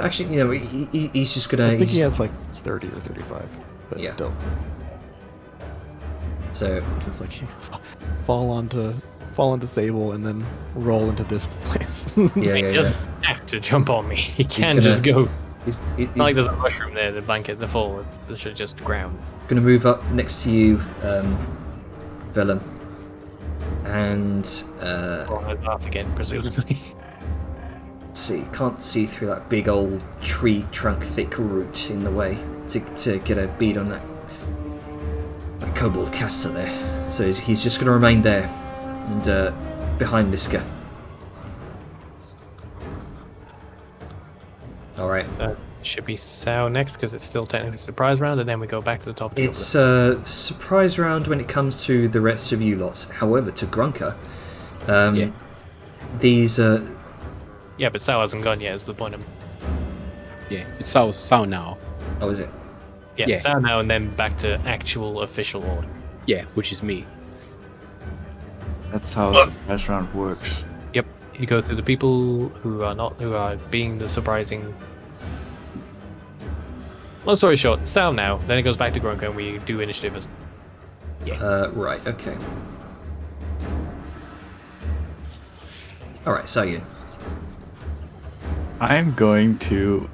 Actually, you know, he's just gonna. I think he has like 30 or 35, but Yeah. still. So It's just like fall onto Sable and then roll into this place. yeah. He doesn't have to jump on me. He can gonna- just go. He's It's not like there's a mushroom there, the blanket, the fall. It's just ground. gonna move up next to you, Vellum, and On his ass again, presumably. let's see. Can't see through that big old tree trunk thick root in the way to get a bead on that kobold caster there. So he's just gonna remain there and behind Liska. All right. So Should be Sao next because it's still technically surprise round, and then we go back to the top. It's a surprise round when it comes to the rest of you lot. However, to Grunker, these. Yeah, but Sao hasn't gone yet. Is the point of? Yeah, it's Sao now. Oh, is it? Yeah, Sao now, and then back to actual official order. Yeah, which is me. That's how the surprise round works. Yep, you go through the people who are being the surprising. Long story short, Sao now, then it goes back to Grunker and we do initiative. Right, okay. Alright, Scion. I'm going to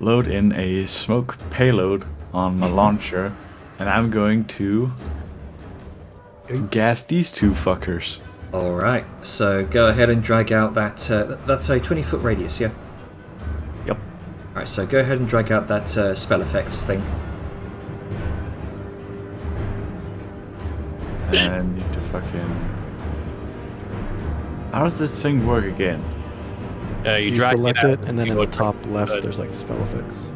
load in a smoke payload on my launcher, and I'm going to gas these two fuckers. Alright, so go ahead and drag out that. That's a 20-foot radius, yeah? Yep. Alright, so go ahead and drag out that spell effects thing. And I need to fucking... How does this thing work again? You You select it, out, and then you in go the top through. left, there's like spell effects.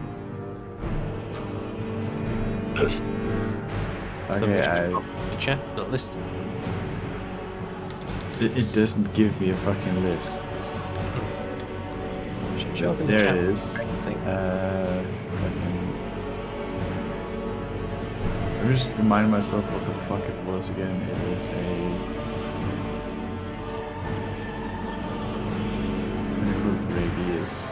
Okay, Chat, not list. it doesn't give me a fucking list. Should show up in the There chat. it is. I'm just reminding myself what the fuck it was again. It is a radius.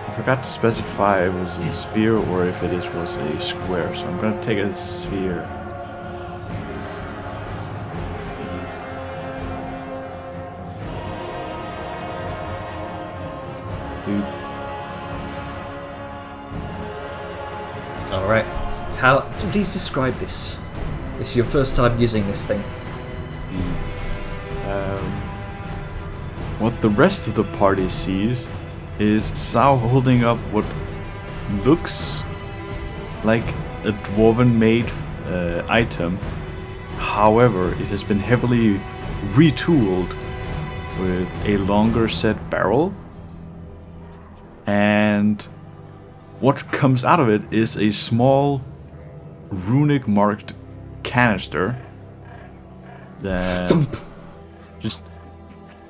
I forgot to specify if it was a sphere or if it was a square, so I'm gonna take it as a sphere. Dude. Alright. Please describe this. This is your first time using this thing. What the rest of the party sees is Sao holding up what looks like a dwarven-made item. However, it has been heavily retooled with a longer set barrel. And what comes out of it is a small runic-marked canister that just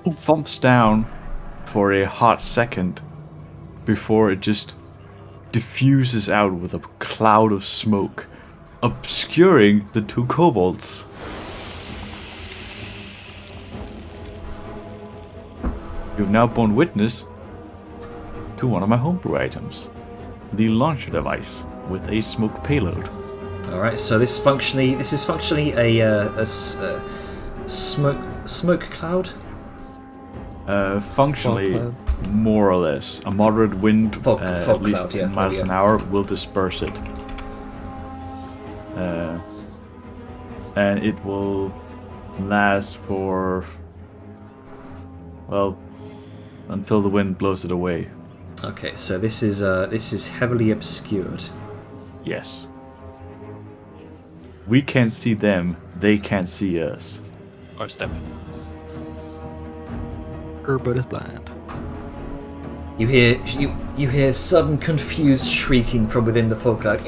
thumps down for a hot second before it just diffuses out with a cloud of smoke, obscuring the two kobolds. You've now borne witness to one of my homebrew items, the launcher device with a smoke payload. Alright, so this is functionally a smoke cloud? Functionally, more or less. A moderate wind, Fog at least cloud, 10 miles an hour, will disperse it. And it will last for, well, until the wind blows it away. Okay, so this is heavily obscured. Yes. We can't see them, they can't see us. Or step. Herbert is blind. You hear sudden confused shrieking from within the fog cloud.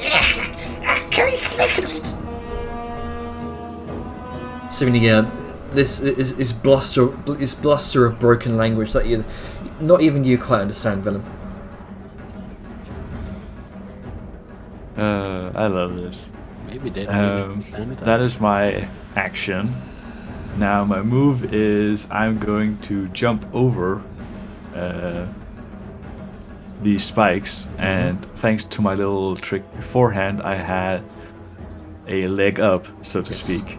Seemingly, this is bluster of broken language that not even you quite understand, Willem. I love this. Maybe they don't That is my action. Now my move is I'm going to jump over these spikes, and thanks to my little trick beforehand, I had a leg up, so to speak.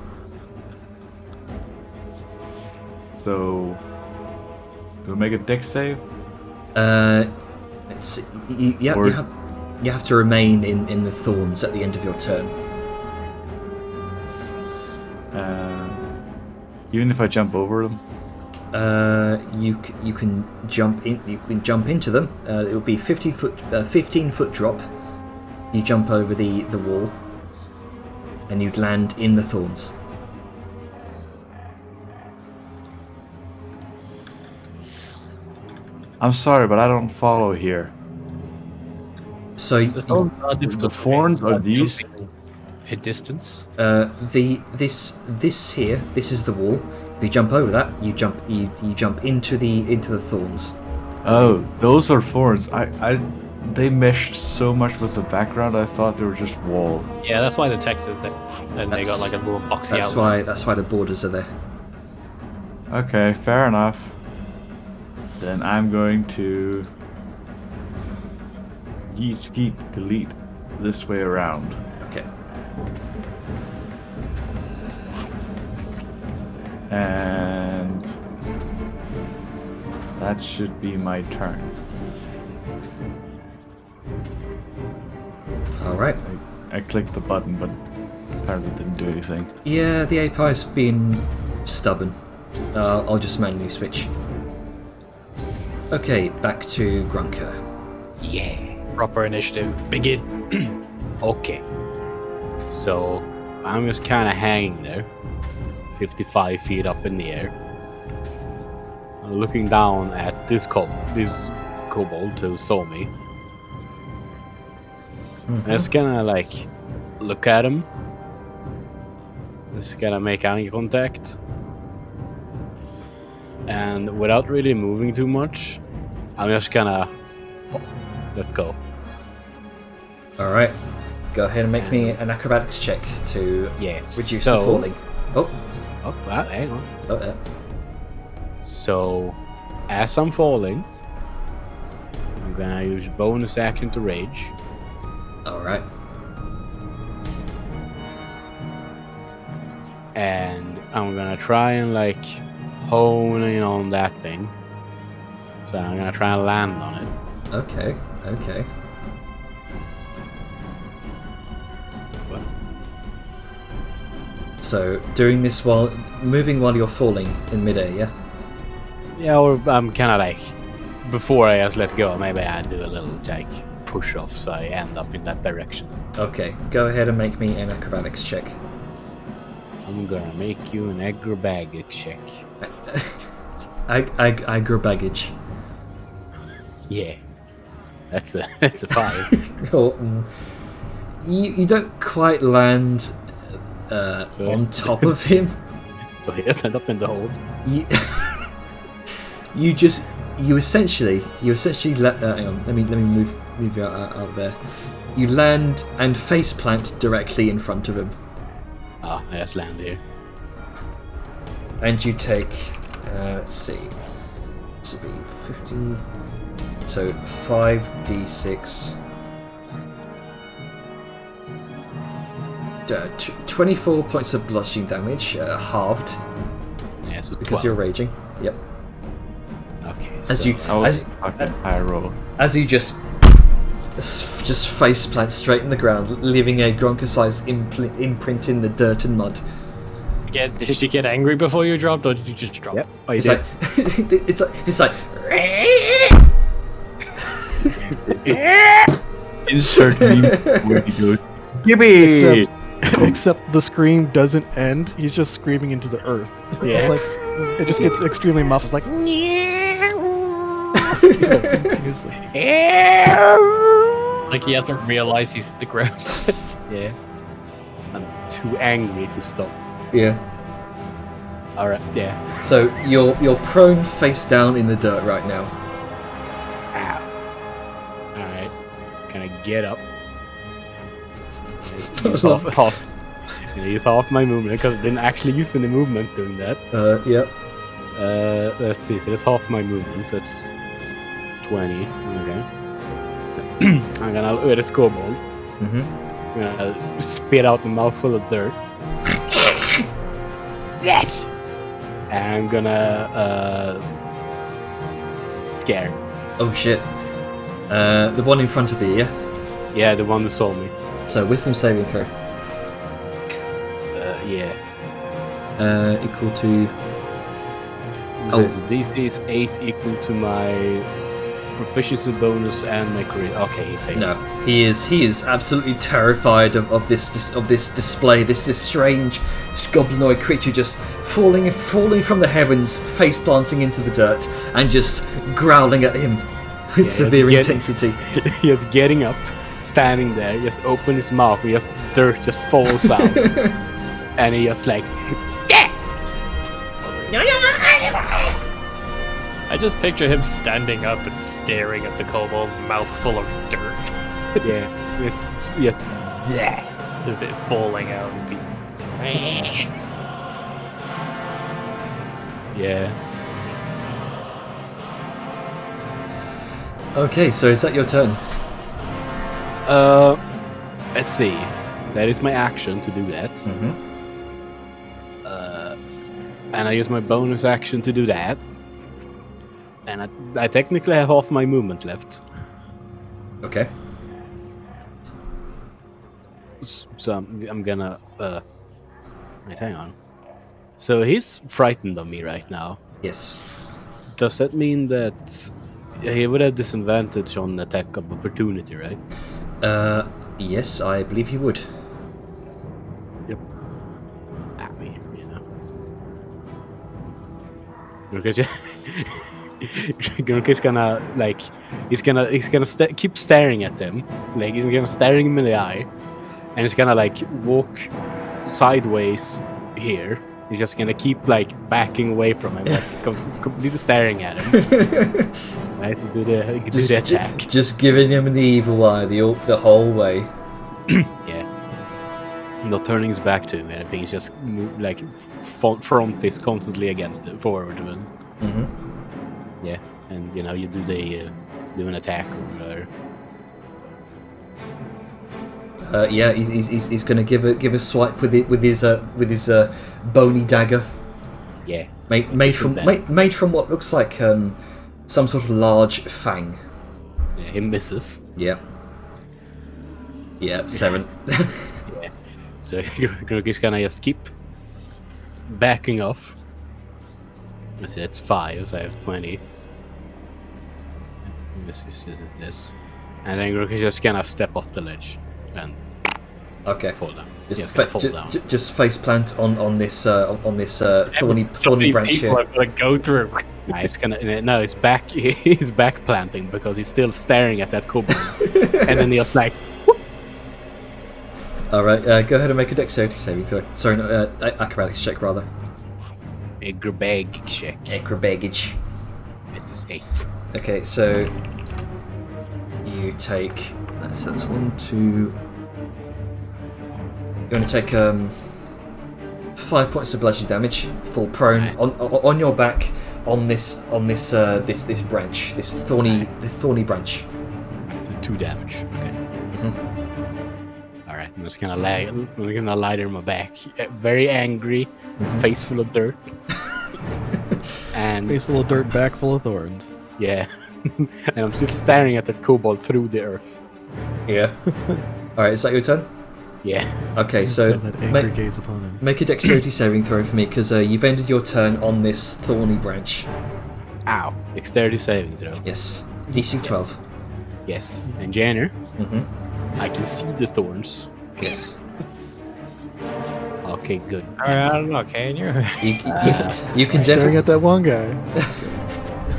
So, do we make a dex save? You have to remain in the thorns at the end of your turn. Even if I jump over them? You can jump in. You can jump into them. It will be 15-foot drop. You jump over the wall, and you'd land in the thorns. I'm sorry, but I don't follow here. So The thorns are The difficult. thorns are these? A distance. this here, this is the wall. If you jump over that, you jump into the thorns. Oh, those are thorns. They meshed so much with the background. I thought they were just wall. Yeah, that's why the text is there, and they got like a little boxy outline. That's why the borders are there. Okay, fair enough. Then I'm going to yeet, skeet, delete this way around. Okay. And that should be my turn. All right. I clicked the button, but apparently didn't do anything. Yeah, the API's been stubborn. I'll just manually switch. Okay, back to Grunker. Yeah. Proper initiative. Begin. Okay. So I'm just kind of hanging there, 55 feet up in the air, looking down at this kobold who saw me. Mm-hmm. I'm just gonna like look at him. Just gonna make eye contact. And without really moving too much, I'm just gonna let go. All right. Go ahead and make me an acrobatics check to reduce the falling. Oh, hang on. Oh, yeah. So, as I'm falling, I'm gonna use bonus action to rage. All right. And I'm gonna try and like hone in on that thing. So I'm gonna try and land on it. Okay. Okay. What? So doing this while you're falling in midair, yeah. Yeah, or I'm kind of like before I just let go. Maybe I do a little like push off, so I end up in that direction. Okay. Go ahead and make me an acrobatics check. I'm gonna make you an acrobatics check. Agro baggage. Yeah, that's a 5. You don't quite land on top of him. So he just end up in the hole. You essentially let. Hang on, let me move you out there. You land and face plant directly in front of him. I just land here. And you take, let's see, this will be 50. So 5d6. 24 points of bludgeoning damage, halved. Yeah, so because 12. you're raging. Yep. Okay. High roll. As you just face plant straight in the ground, leaving a Gronka-sized imprint in the dirt and mud. Did you get angry before you dropped, or did you just drop? Yep. It's like, it's like. Insert me where he goes. Gimme! Except the scream doesn't end. He's just screaming into the earth. Yeah. It's like it just gets extremely muffled. It's like continuously. Like he hasn't realized he's hit the ground. Yeah. I'm too angry to stop. Yeah. All right. Yeah. So you're prone, face down in the dirt right now. Ow. All right. Can I get up? Use half my movement because I didn't actually use any movement during that. Yep. Let's see. So that's half my movement. So that's 20. Okay. I'm gonna look at a scoreboard. Mm-hmm. I'm gonna spit out a mouthful of dirt. Yes. And I'm gonna scare. Oh shit. The one in front of you, yeah? Yeah, the one that saw me. So wisdom saving throw. Yeah. Equal to. This DC is 8 equal to my proficiency bonus and my career. Okay, he fails. No, he is absolutely terrified of this display. This strange goblinoid creature just falling from the heavens, face planting into the dirt, and just growling at him with severe intensity. Just getting up, standing there, just open his mouth, and just dirt just falls out, and he just like. I just picture him standing up and staring at the kobold, mouth full of dirt. Yeah, yes. Yeah. Just it falling out and be. Yeah. Okay, so is that your turn? Let's see. That is my action to do that. Mm-hmm. And I use my bonus action to do that. And I technically have half my movement left. Okay. So I'm gonna wait, hang on. So he's frightened of me right now. Yes. Does that mean that he would have disadvantage on attack of opportunity, right? Yes, I believe he would. Yep. I mean, you know. Because Grunk is gonna like he's gonna keep staring at him, like he's gonna staring him in the eye, and he's gonna like walk sideways here. He's just gonna keep like backing away from him, like completely staring at him. Right, do the attack. Just giving him the evil eye the whole way. Yeah. Not turning his back to him, anything. He's just like front is constantly against it, forward to him. Mm-hmm. Yeah, and you know you do do an attack or whatever. Yeah, he's going to give a swipe with his bony dagger. Yeah. Made from what looks like some sort of large fang. Yeah, he misses. Yeah. Yeah, 7. Yeah. So Grunk is gonna just keep backing off. Let's see, that's 5, so I have 20. This isn't this. And then Grunk is just gonna step off the ledge and fall down. Just face plant on this thorny branch people here. I'm gonna go through. He's back. He's back planting because he's still staring at that kobold, and then he's like. All right, go ahead and make a dexterity saving throw. Sorry, no, acrobatics check rather. Acrobatic check. Acrobaggage. It's 8. Okay, so you take that's 1, 2. You're going to take 5 points of bludgeoning damage, fall prone on your back on this branch, this thorny branch. 2 damage. Okay. Mm-hmm. All right, I'm just gonna lie there on my back, very angry, face full of dirt, and Face full of dirt, back full of thorns. yeah, and I'm just staring at that kobold through the earth. Yeah. All right, is that your turn? Yeah. Okay, so That angry gaze upon him. make a dexterity saving throw for me because you've ended your turn on this thorny branch. Ow. Dexterity saving throw. Yes. DC 12. Yes. And Janner, Mm-hmm. I can see the thorns. Yes. Okay, good. I don't know, can you? You can Staring definitely at that one guy.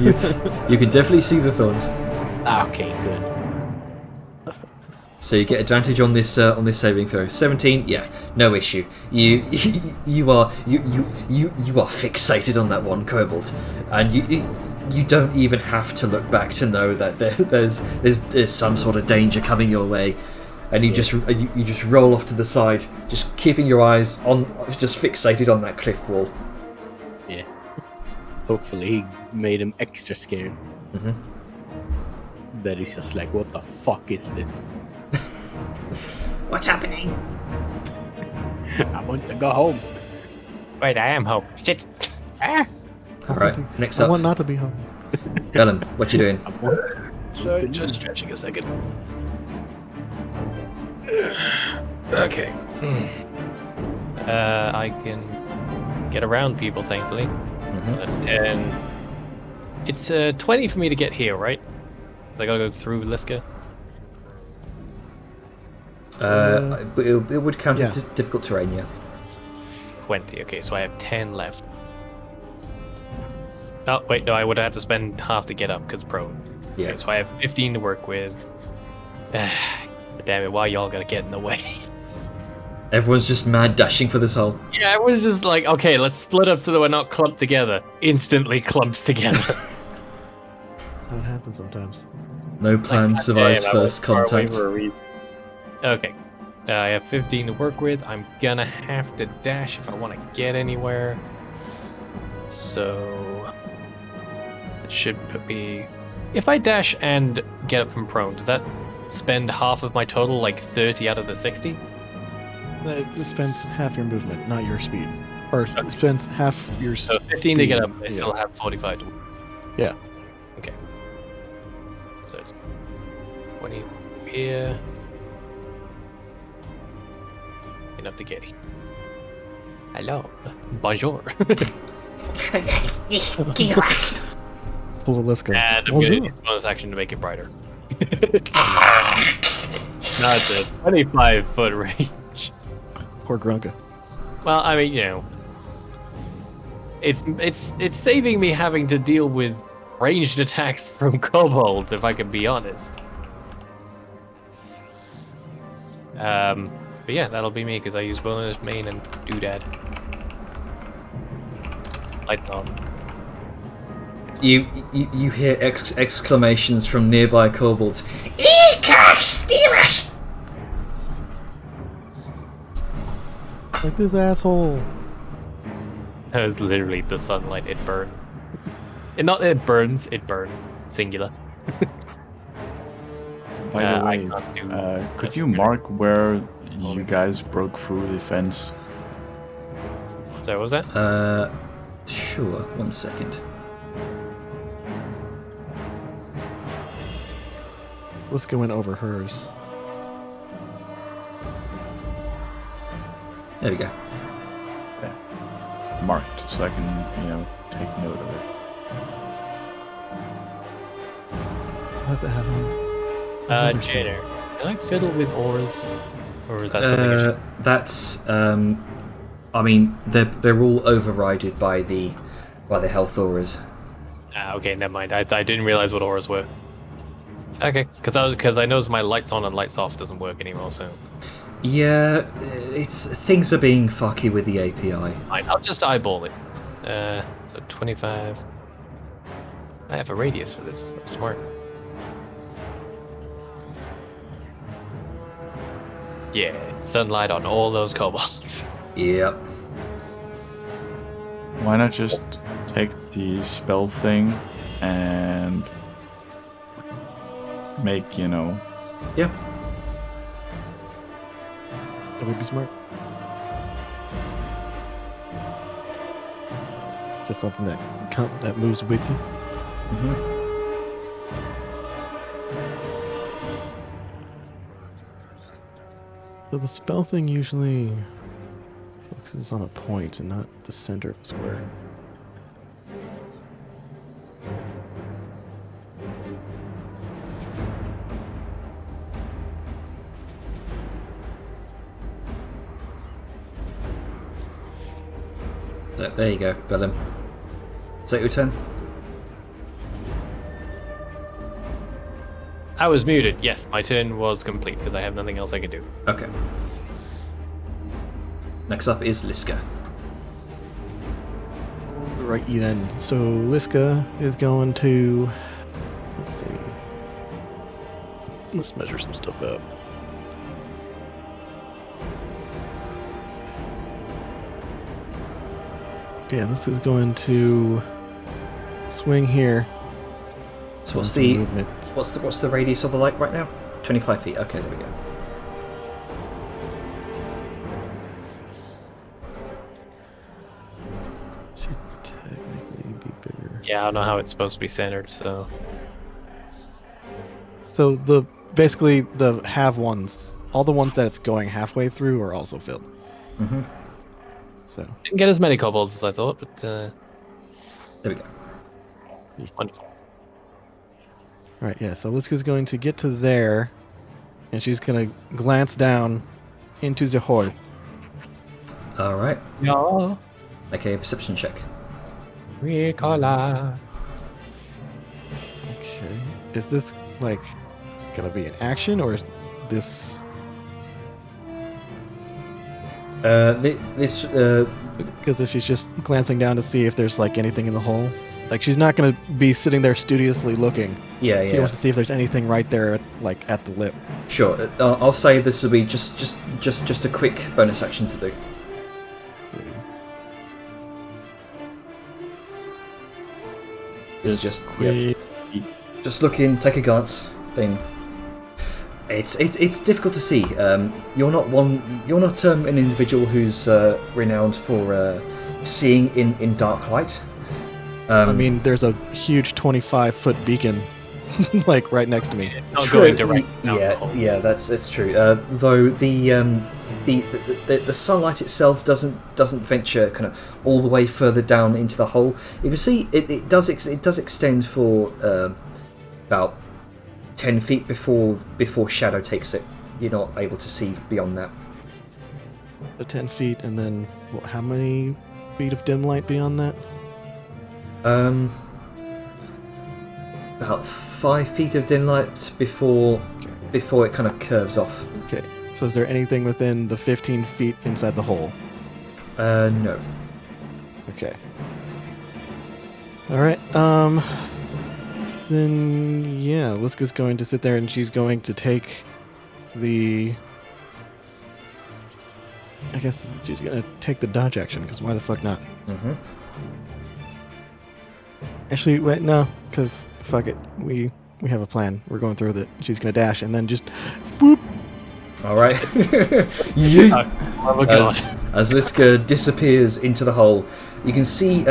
you can definitely see the thorns. Okay, good. So you get advantage on this saving throw. 17, yeah, no issue. You are fixated on that one kobold, and you don't even have to look back to know that there's some sort of danger coming your way, and you just roll off to the side, just keeping your eyes just fixated on that cliff wall. Yeah. Hopefully he made him extra scared. Mm-hmm. That he's just like, what the fuck is this? What's happening? I want to go home. Wait, I am home. Shit. Ah! All right, next I up, want not to be home. Ellen, what you doing? So just stretching a second. Okay. I can get around people, thankfully. So that's 10. It's 20 for me to get here, right? So I gotta go through Liska. It would count yeah. as difficult terrain, yeah. 20. Okay, so I have 10 left. Oh wait, no, I would have to spend half to get up because prone. Yeah. Okay, so I have 15 to work with. Damn it! Why y'all gotta get in the way? Everyone's just mad dashing for this hole. Yeah, I was just like, okay, let's split up so that we're not clumped together. Instantly clumps together. That's how it happens sometimes. No plan Like, survives damn, I was first far away contact. for a reason. Okay, I have 15 to work with. I'm gonna have to dash if I want to get anywhere. So it should put me. If I dash and get up from prone, does that spend half of my total, like 30 out of the 60? It spends half your movement, not your speed. Or it spends half your So 15 to get up, I yeah. still have 45 to. Yeah. Okay. So it's 20 here. Enough to get it. Hello. Bonjour. Pull the list go. And I'm Bonjour. gonna use bonus action to make it brighter. That's it. 25-foot range. Poor Grunka. Well, I mean, you know, it's saving me having to deal with ranged attacks from kobolds, if I can be honest. But yeah, that'll be me because I use bonus main and doodad. Lights on. You hear exclamations from nearby kobolds. Like this asshole. That was literally the sunlight. It burned. It burns. It burned. Singular. By the I way, can't do- could you mark where you guys broke through the fence? Sorry, what was that? Sure. 1 second. Let's go in over hers. There we go. Okay. Marked, so I can, take note of it. What's it have on? Another symbol. Jader. Can I fiddle with auras? Or is that something I should... That's I mean they're all overrided by the health auras. Okay, never mind. I didn't realize what auras were. Okay, because I noticed my lights on and lights off doesn't work anymore, so... Yeah, things are being fucky with the API. Fine, I'll just eyeball it. So 25... I have a radius for this. I'm smart. Yeah, sunlight on all those kobolds. Yep. Why not just take the spell thing and make, Yeah. That would be smart. Just something that moves with you. Mm-hmm. So the spell thing usually focuses on a point and not the center of a square. So, there you go, Vellum. Is that your turn? I was muted. Yes, my turn was complete because I have nothing else I can do. Okay. Next up is Liska. Righty then. So Liska is going to... Let's see. Let's measure some stuff out. Yeah, this is going to swing here. So what's Into the movement. what's the radius of the light right now? 25 feet. Okay, there we go. Should technically be bigger. Yeah, I don't know how it's supposed to be centered, so... So basically the half ones, all the ones that it's going halfway through are also filled. Mm-hmm. So Didn't get as many kobolds as I thought, but There we go. wonderful. All right, yeah. So Liska's going to get to there, and she's going to glance down into the hole. All right. Yeah. Make a perception check. Ricola. Okay. Is this like gonna be an action, or is this? This Because if she's just glancing down to see if there's like anything in the hole, like she's not gonna be sitting there studiously looking. yeah. She wants to see if there's anything right there, like at the lip. Sure. I'll say this will be just a quick bonus action to do. It's just look in, take a glance. Then it's difficult to see. You're not an individual who's renowned for seeing in dark light. I mean, there's a huge 25-foot beacon, like right next to me. It's not going direct. Yeah, that's true. Though the sunlight itself doesn't venture kind of all the way further down into the hole. You can see it does extend for about 10 feet before shadow takes it. You're not able to see beyond that. So 10 feet, and then how many feet of dim light beyond that? About 5 feet of dim light before it kind of curves off. Okay. So is there anything within the 15 feet inside the hole? No. Okay. All right. Then yeah, Liska's going to sit there and she's going to take the. I guess she's gonna take the dodge action because why the fuck not? Mm-hmm. Actually, wait, no, because fuck it, we have a plan. We're going through with it. She's gonna dash and then just, whoop. All right. As Liska disappears into the hole, you can see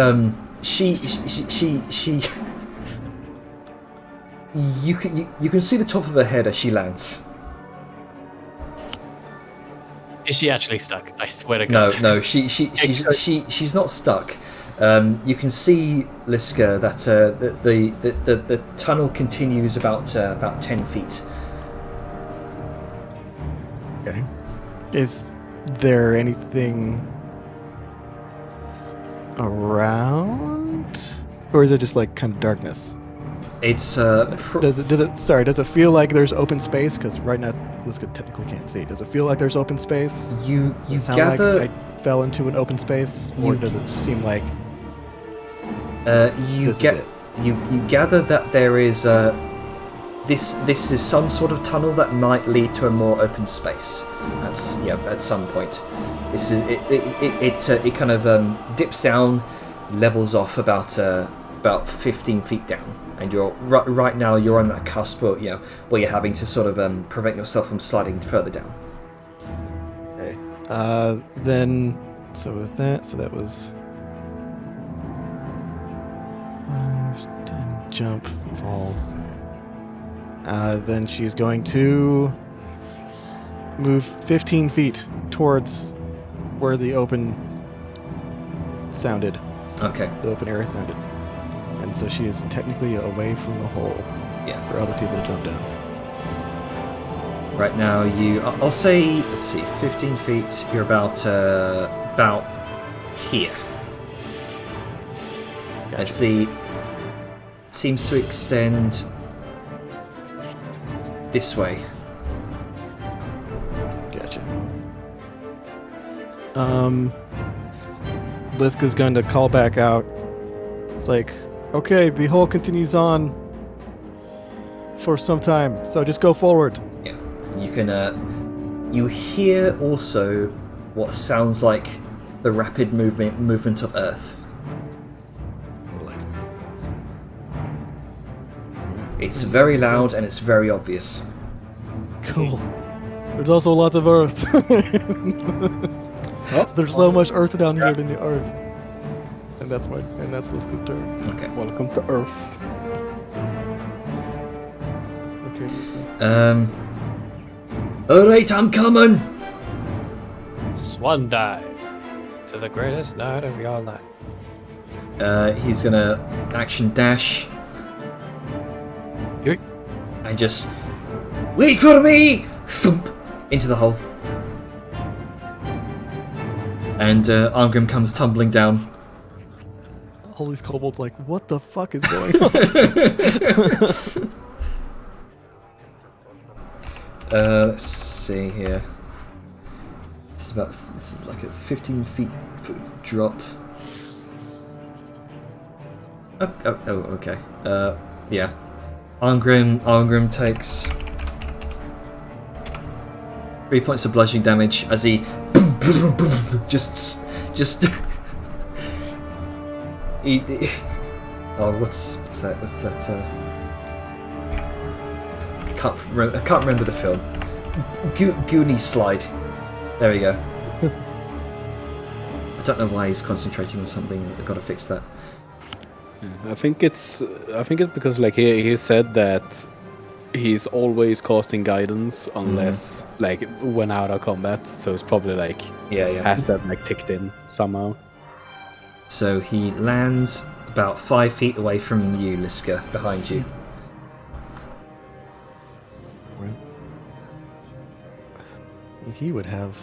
she you can see the top of her head as she lands. Is she actually stuck? I swear to God. No, she's not stuck. You can see, Liska, that the tunnel continues about 10 feet. Okay. Is there anything around, or is it just like kind of darkness? It's does it feel like there's open space? Because right now, Liska technically can't see. Does it feel like there's open space? You Does it sound gather like I fell into an open space, or does it seem like you gather that there is this is some sort of tunnel that might lead to a more open space. That's at some point. This is it kind of dips down, levels off about 15 feet down, and you're right now you're on that cusp where you're having to sort of prevent yourself from sliding further down. Okay. Then with that, so that was 5, 10, jump, fall. Then she's going to move 15 feet towards where the open sounded. Okay. The open area sounded. And so she is technically away from the hole. Yeah. For other people to jump down. Right now, I'll say, let's see, 15 feet. You're about here. Gotcha. As it seems to extend this way. Gotcha. Liska's going to call back out. It's like, okay, the hole continues on for some time, so just go forward. Yeah. You can you hear also what sounds like the rapid movement of Earth. It's very loud and it's very obvious. Cool. There's also lots of Earth. There's so much Earth down here in the Earth. And that's Liska's turn. Okay. Welcome to Earth. Okay, Liska. Alright, I'm coming! Swan dive to the greatest night of your life. He's gonna action dash. and just wait for me, thump into the hole. And Arngrim comes tumbling down. All these kobolds like, what the fuck is going on? Let's see here. This is like a 15 feet drop. Oh, okay. Yeah. Arngrim takes 3 points of bludgeoning damage as he just oh, what's that? What's that? I can't remember the film. Goonie slide. There we go. I don't know why he's concentrating on something. I've got to fix that. I think it's because like he said that he's always casting guidance unless like when out of combat, so it's probably like has that like ticked in somehow. So he lands about 5 feet away from you, Liska, behind you. He would have,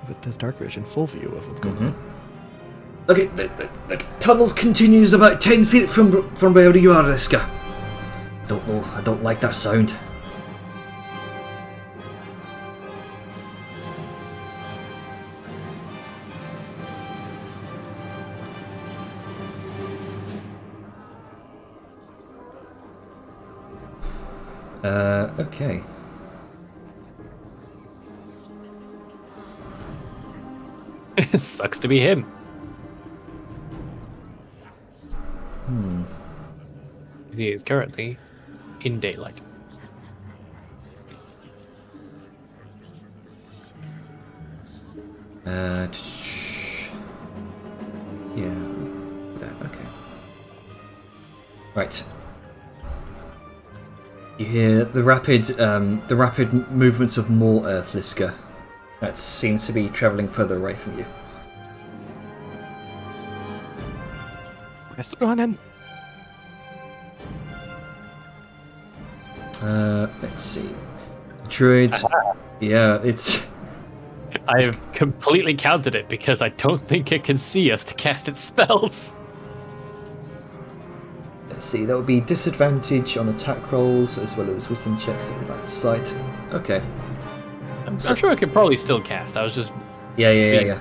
with this dark vision, full view of what's going on. Okay, the tunnel continues about 10 feet from where you are, Liska. Don't know, I don't like that sound. Okay. Sucks to be him. He is currently in daylight. Yeah. That, okay. Right. You hear the rapid movements of more Earth, Liska. That seems to be travelling further away from you. Let's run in. Let's see. Druid. Yeah, it's. I have completely countered it because I don't think it can see us to cast its spells. Let's see, that would be disadvantage on attack rolls as well as wisdom checks at the sight. Okay. I'm sure I could probably still cast. I was just. Yeah.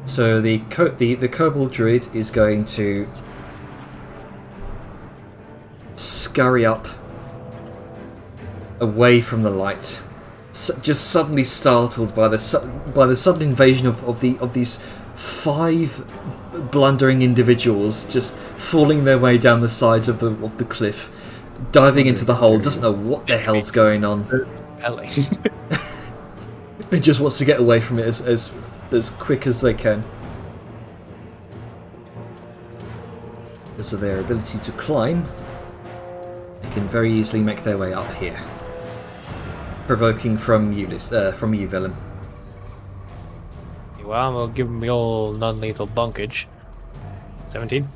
So the kobold druid is going to scurry up away from the light, just suddenly startled by the sudden invasion of these 5 blundering individuals just falling their way down the sides of the cliff, diving into the hole. Doesn't know what the hell's going on. It just wants to get away from it as quick as they can. Because of their ability to climb, they can very easily make their way up here. Provoking from you, Willem. Well, we'll give him the old non-lethal bunkage. 17.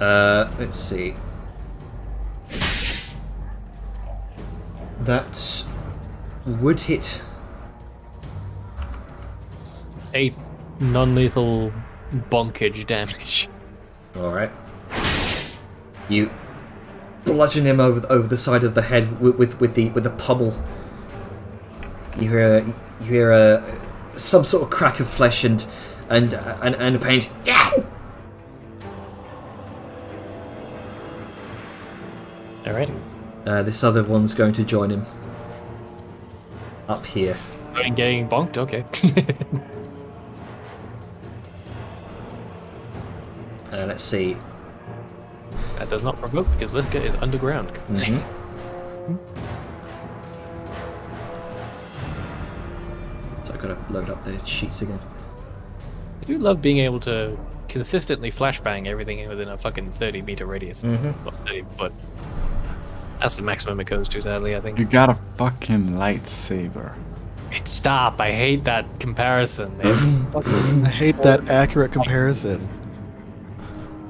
Let's see. That would hit. 8 non-lethal bunkage damage. All right. You bludgeon him over the side of the head with the pummel. You hear some sort of crack of flesh and a pain. Yeah. All right. This other one's going to join him up here. Getting bonked. Okay. Let's see. That does not provoke because Liska is underground. Mm-hmm. So I've got to load up the sheets again. I do love being able to consistently flashbang everything within a fucking 30-meter radius. Mm-hmm. Well, 30 foot. That's the maximum it goes to, sadly, I think. You got a fucking lightsaber. Stop! I hate that comparison. It's I hate that accurate comparison.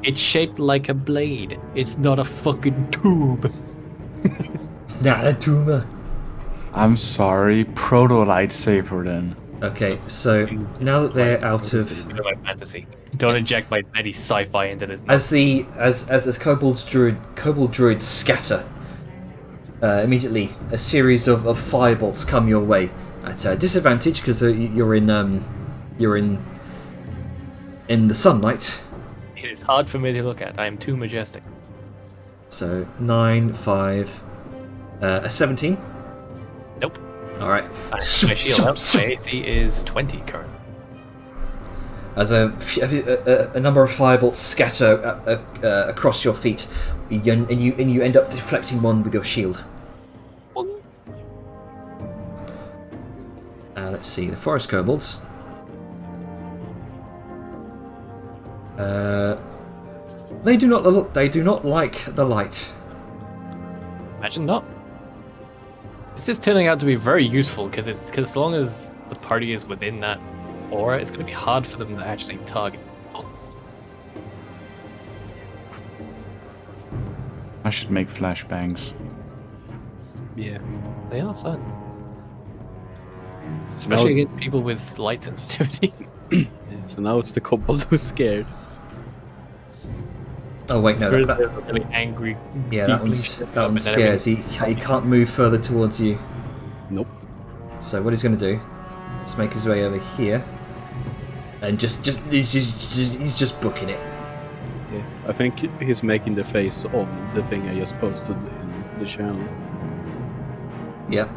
It's shaped like a blade. It's not a fucking tube. It's not a tumor. I'm sorry, proto lightsaber then. Okay, so now that they're out of, You know my fantasy. Don't inject my any sci-fi into this. as kobold druids scatter, immediately a series of firebolts come your way at a disadvantage because you're in the sunlight. It is hard for me to look at. I am too majestic. So 9, 5, a 17. Nope. All right. My shield up. My AC is 20 currently. As a number of firebolts scatter across your feet, and you end up deflecting one with your shield. Let's see the forest kobolds. They do not like the light. Imagine not. This is turning out to be very useful because as long as the party is within that aura, it's going to be hard for them to actually target. I should make flashbangs. Yeah. They are fun, especially against people with light sensitivity. So now it's the kobold who's scared. Oh wait, no, Really angry. yeah, that one's scared. He can't move further towards you. Nope. So what he's going to do is make his way over here, and he's just booking it. Yeah. I think he's making the face of the thing I just posted in the channel. Yep.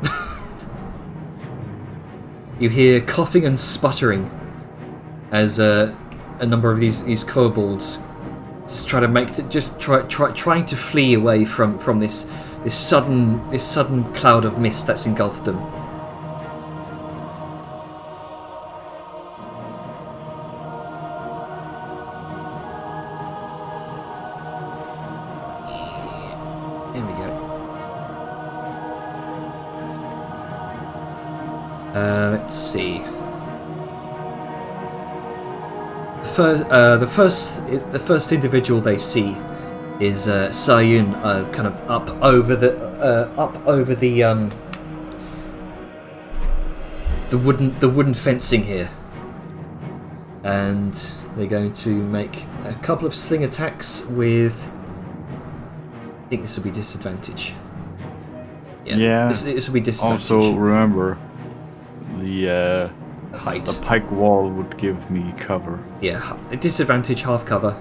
You hear coughing and sputtering as a number of these kobolds just try to trying to flee away from this sudden cloud of mist that's engulfed them. Here we go. Let's see. The first individual they see is Scion, kind of up over the wooden fencing here, and they're going to make a couple of sling attacks with. I think this will be disadvantage. Yeah. This will be disadvantage. Also, remember the height. the pike wall would give me cover. Yeah, a disadvantage, half cover.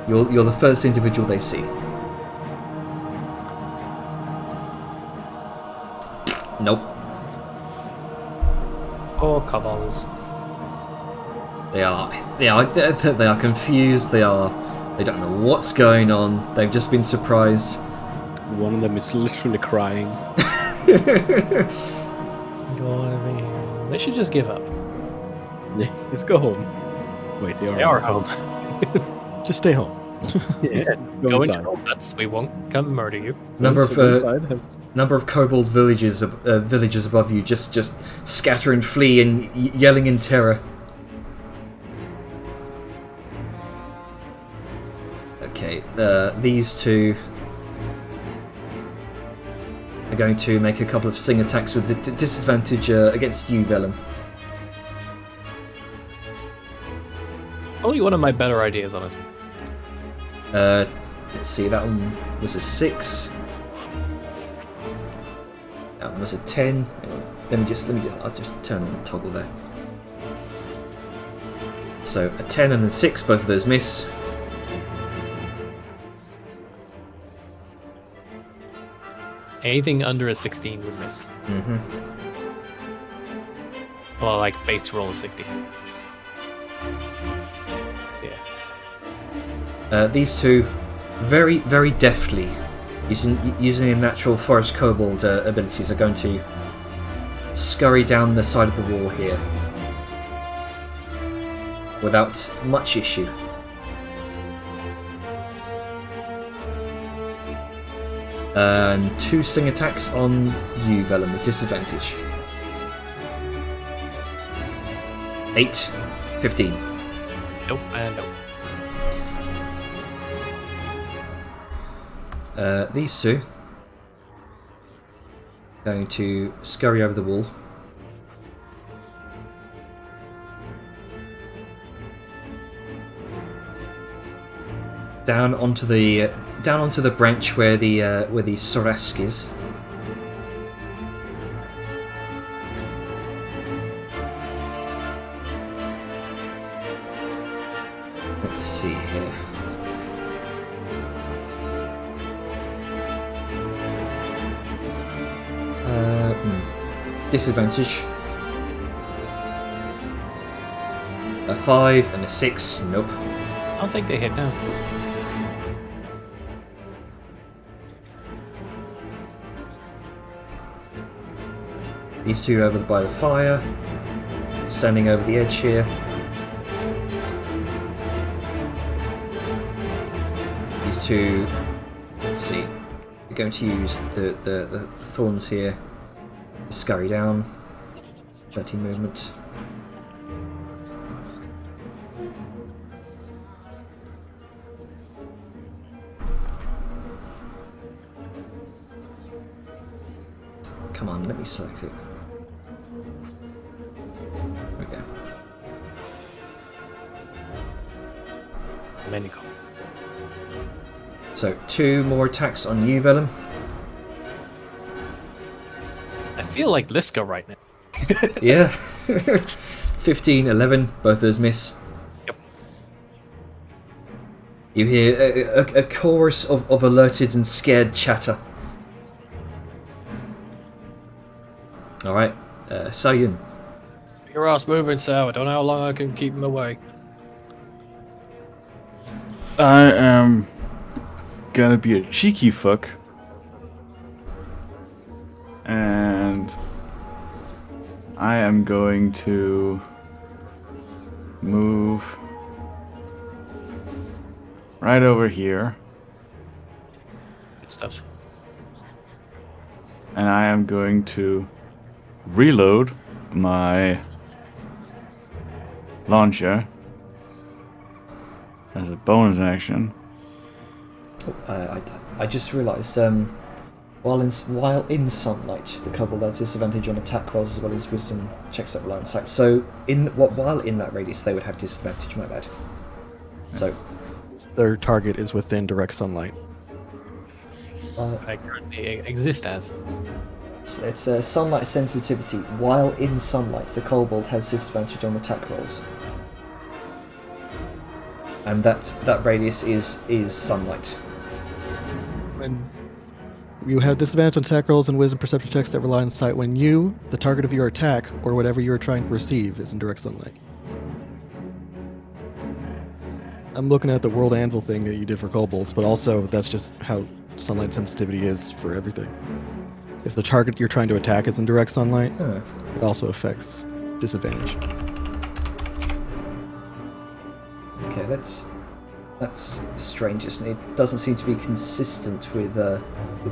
You're the first individual they see. Nope. Poor kobolds. They are confused. They don't know what's going on. They've just been surprised. One of them is literally crying. They should just give up. Let's go home. Wait, they They are home. Just stay home. Yeah, Go in your own nuts. We won't come murder you. Number of kobold villagers above you just scatter and flee and yelling in terror. Okay, these two are going to make a couple of sling attacks with disadvantage against you, Vellum. Probably one of my better ideas, honestly. Let's see, that one was a 6. That one was a 10. Hang on. I'll just turn on the toggle there. So a 10 and a 6, both of those miss. Anything under a 16 would miss. Mm-hmm. Well, like base roll of 16. So yeah. These two, very, very deftly, using their natural forest kobold abilities, are going to scurry down the side of the wall here without much issue. And 2 sling attacks on you, Vellum, with disadvantage. 8, 15. Nope, and nope. These two Going to scurry over the wall. Down onto the branch where the Sorask is. Let's see here. Disadvantage. A 5 and a 6. Nope. I don't think they hit down. These two over by the fire, standing over the edge here. These two, let's see, we're going to use the thorns here to scurry down. 30 movement. Come on, let me select it. There we go. Many go. So, 2 more attacks on you, Vellum. I feel like Liska right now. Yeah. 15, 11, both those miss. Yep. You hear a chorus of alerted and scared chatter. Alright, Scion. Your ass moving, Sal. I don't know how long I can keep him away. I am gonna be a cheeky fuck. And I am going to move right over here. Good stuff. And I am going to reload my launcher as a bonus action. I just realised, while in sunlight, the kobold has disadvantage on attack rolls as well as wisdom checks that rely on sight. So, while in that radius, they would have disadvantage. My bad. So, Their target is within direct sunlight. I currently exist as. it's a sunlight sensitivity. While in sunlight, the kobold has disadvantage on attack rolls, and that radius is sunlight. When You have disadvantage on attack rolls and wisdom perception checks that rely on sight when you, the target of your attack, or whatever you are trying to receive, is in direct sunlight. I'm looking at the World Anvil thing that you did for kobolds, but also that's just how sunlight sensitivity is for everything. If the target you're trying to attack is in direct sunlight, it also affects disadvantage. Okay, that's strange, isn't it? It doesn't seem to be consistent with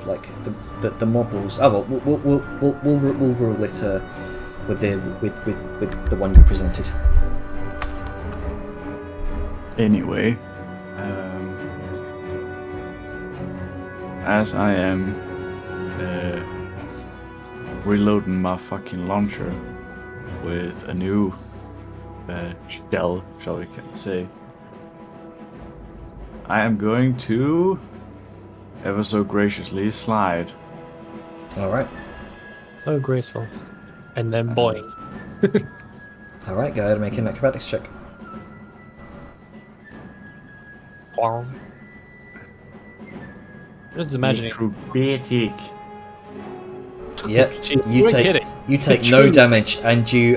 like the mob rules. Oh well, we'll rule it with the one you presented. Anyway, as I am reloading my fucking launcher with a new shell, shall we say, I am going to ever so graciously slide. All right, so graceful, and then boing. all right. Go ahead and make an acrobatics check. Wow. Just imagining. Acrobatic. Yeah, you take no damage, and you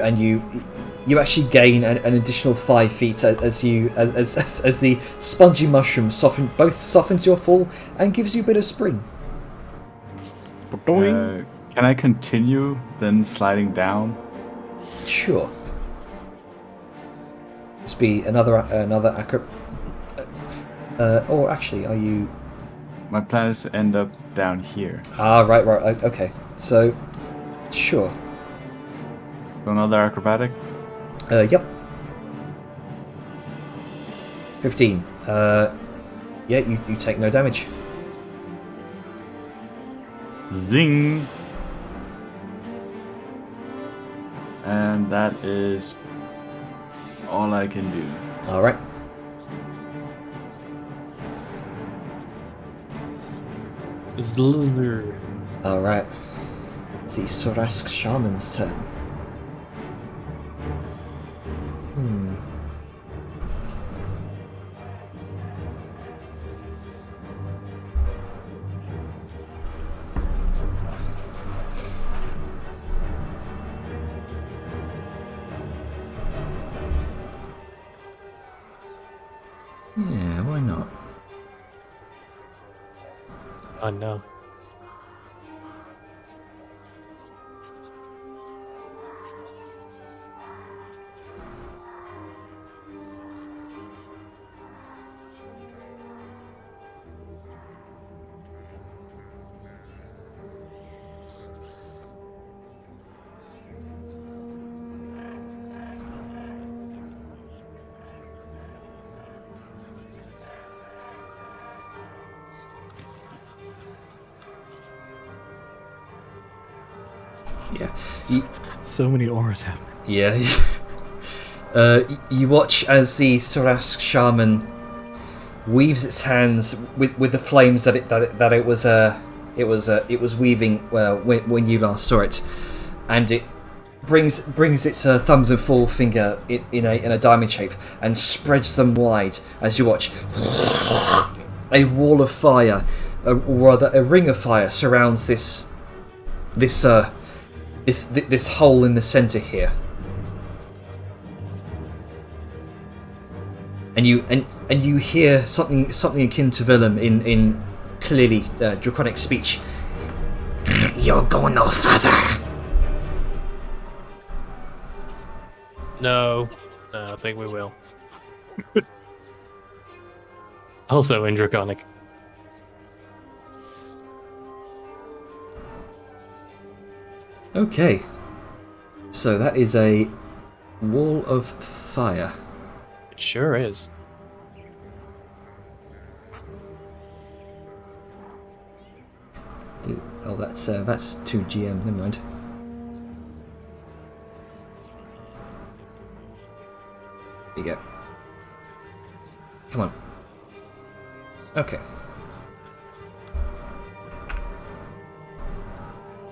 actually gain an additional 5 feet as the spongy mushroom softens your fall and gives you a bit of spring. Can I continue then sliding down? Sure. This be another acro. Or actually, are you? My plan is to end up down here. Ah, right. Okay. So, sure. So another acrobatic? Yep. 15. Yeah, you take no damage. Zing! And that is all I can do. All right. Zlzr. All right. It's the Sorask Shaman's turn. Yeah, why not? Oh no. Yeah. So many auras happening. Yeah. You watch as the Sorask Shaman weaves its hands with the flames that it was weaving when you last saw it, and it brings its thumbs and forefinger in a diamond shape and spreads them wide as you watch. A wall of fire, or rather a ring of fire, surrounds this hole in the center here. And you hear something akin to Willem in clearly draconic speech. You're going no further. No, I think we will. Also in draconic. Okay, so that is a wall of fire. It sure is. Oh, that's 2 GM. Never mind. There you go. Come on. Okay.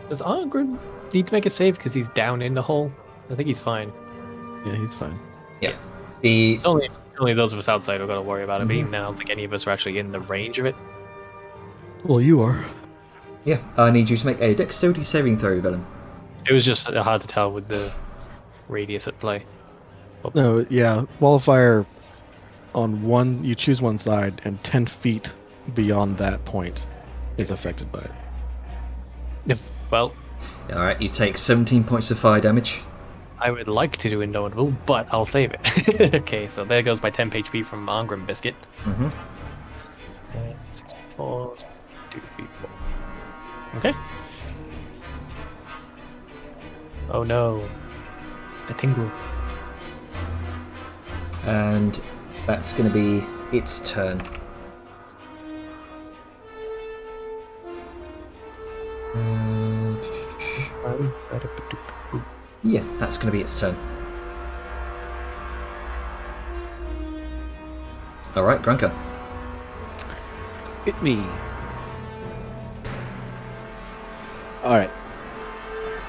Does Arngrim need to make a save because he's down in the hole? I think he's fine. Yeah, he's fine. Yeah. It's only those of us outside who got to worry about it. But even now, I don't think any of us are actually in the range of it. Well, you are. Yeah, I need you to make a dexterity saving throw, Willem. It was just hard to tell with the radius at play. No, yeah. Wall of fire on one, you choose one side, and 10 feet beyond that point is affected by it. Well, Alright, you take 17 points of fire damage. I would like to do Indomitable, but I'll save it. Okay, so there goes my 10 HP from Arngrim Biscuit. 10, 6, 4, 2, 3, 4. Okay. Oh no. A tingle. And that's going to be its turn. Yeah, that's going to be its turn. Alright, Grunka. Hit me. Alright.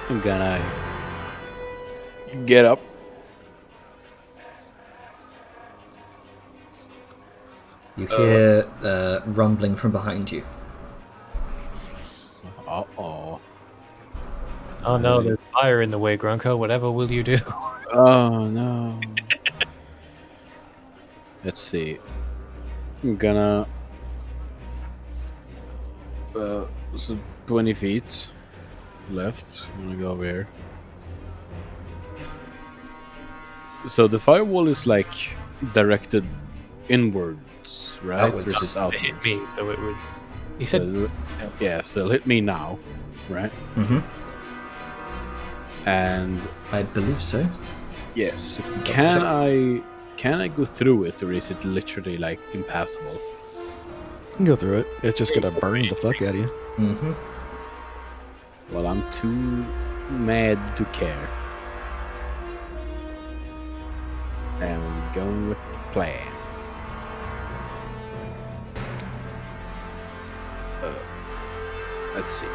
I'm gonna get up. You hear rumbling from behind you. Uh-oh. Oh no, there's fire in the way, Grunko. Whatever will you do? Oh no. Let's see. I'm gonna... so 20 feet left. I'm gonna go over here. So the firewall is like directed inwards, right? Outwards. Or is it It outwards? hit me, so it would. He said, So, yeah, so it'll hit me now, right? Mm-hmm. And I believe so. yes, check. can I go through it, or is it literally like impassable? You can go through it. It's just gonna burn the fuck out of you. Mm-hmm. Well, I'm too mad to care. Going with the plan. Let's see.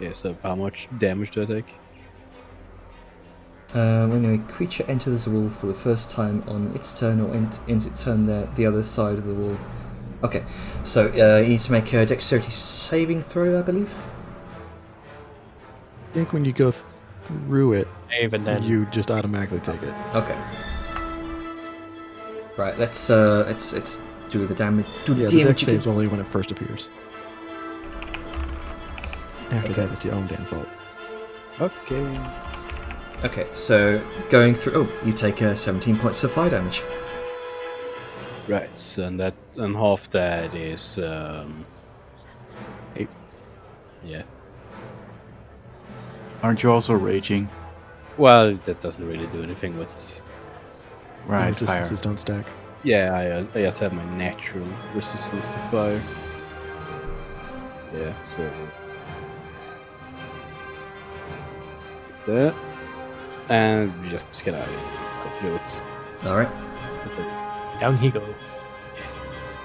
Yeah, so how much damage do I take? When a creature enters the wall for the first time on its turn or ends its turn the other side of the wall. Okay, so you need to make a dexterity saving throw, I believe. I think when you go through it, Even then, you just automatically take it. Okay. Right, let's do the damage. Do the Yeah, the dex damage saves again. only when it first appears. After that, it's your own damn fault. Okay. Okay, so going through. Oh, you take 17 points of fire damage. Right, so and half that is 8. Yeah. Aren't you also raging? Well, that doesn't really do anything with. Right, fire. Resistances don't stack. Yeah, I have to have my natural resistance to fire. Yeah, so that, and we just gonna go through it. All right. down he go.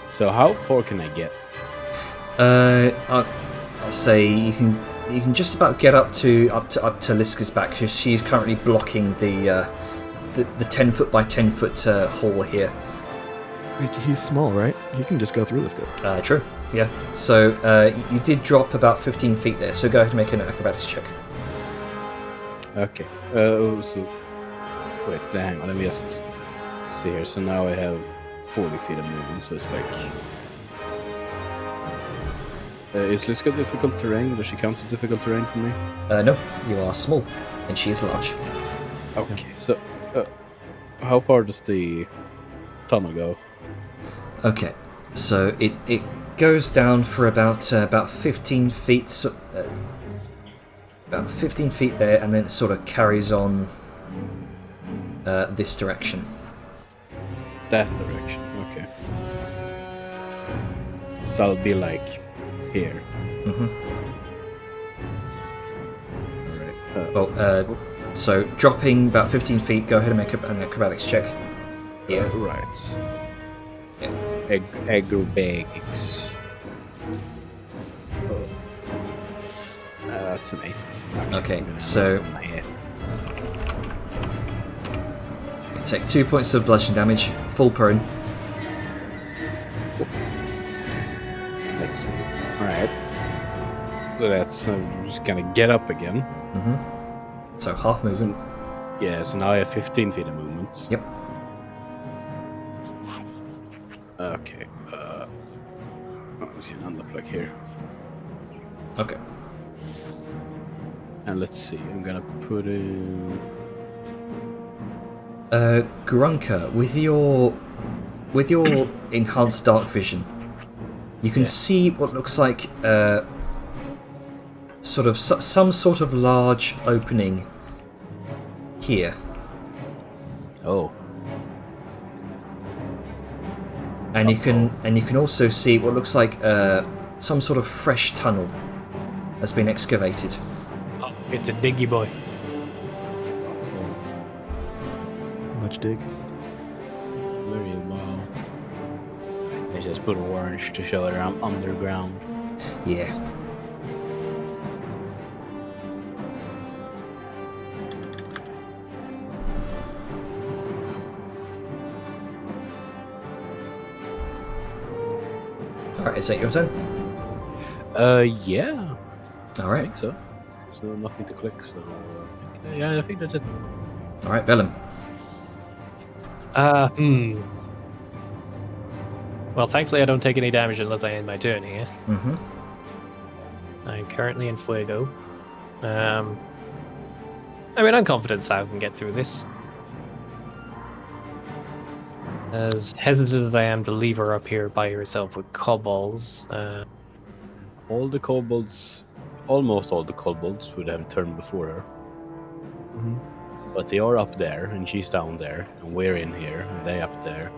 So how far can I get? I'll say you can just about get up to Liska's back. She's currently blocking the 10 foot by 10 foot hole here. He's small, right? He can just go through this guy. True. Yeah. So you did drop about 15 feet there. So go ahead and make an acrobatics check. Okay. So wait, hang on. Let me just see here. So now I have 40 feet of movement. So it's like. Is Liska difficult terrain? Does she count as difficult terrain for me? No, you are small, and she is large. Okay. So how far does the tunnel go? Okay, so it goes down for about 15 feet, about 15 feet there, and then it sort of carries on this direction. That direction. Okay. So I'll be like here. Mm-hmm. All right. Well, so dropping about 15 feet. Go ahead and make an acrobatics check. Yeah. Right. Yeah. Acrobatics. That's an 8. Okay, so Yes. you take 2 points of bludgeoning damage, full prone. Let's see. Alright. So that's just gonna get up again. Mm-hmm. So half movement. Yeah, so now I have 15 feet of movement. Yep. Okay. Let's see, end up like here. Okay. And let's see, I'm gonna put in. Grunka, with your enhanced dark vision, you can see what looks like sort of some sort of large opening here, Oh. and you can also see what looks like some sort of fresh tunnel has been excavated. Oh, it's a diggy boy. Much dig. Very well. I just put orange to show that I'm underground. Yeah. Alright, is that your turn? Yeah. I Alright. think so. So nothing to click, so yeah, I think that's it. Alright, Vellum. Well, thankfully I don't take any damage unless I end my turn here. Mm-hmm. I'm currently in Fuego. I mean, I'm confident Sal can get through this. As hesitant as I am to leave her up here by herself with kobolds, All the kobolds, almost all the kobolds would have turned before her. Mm-hmm. But they are up there, and she's down there, and we're in here, and they up there.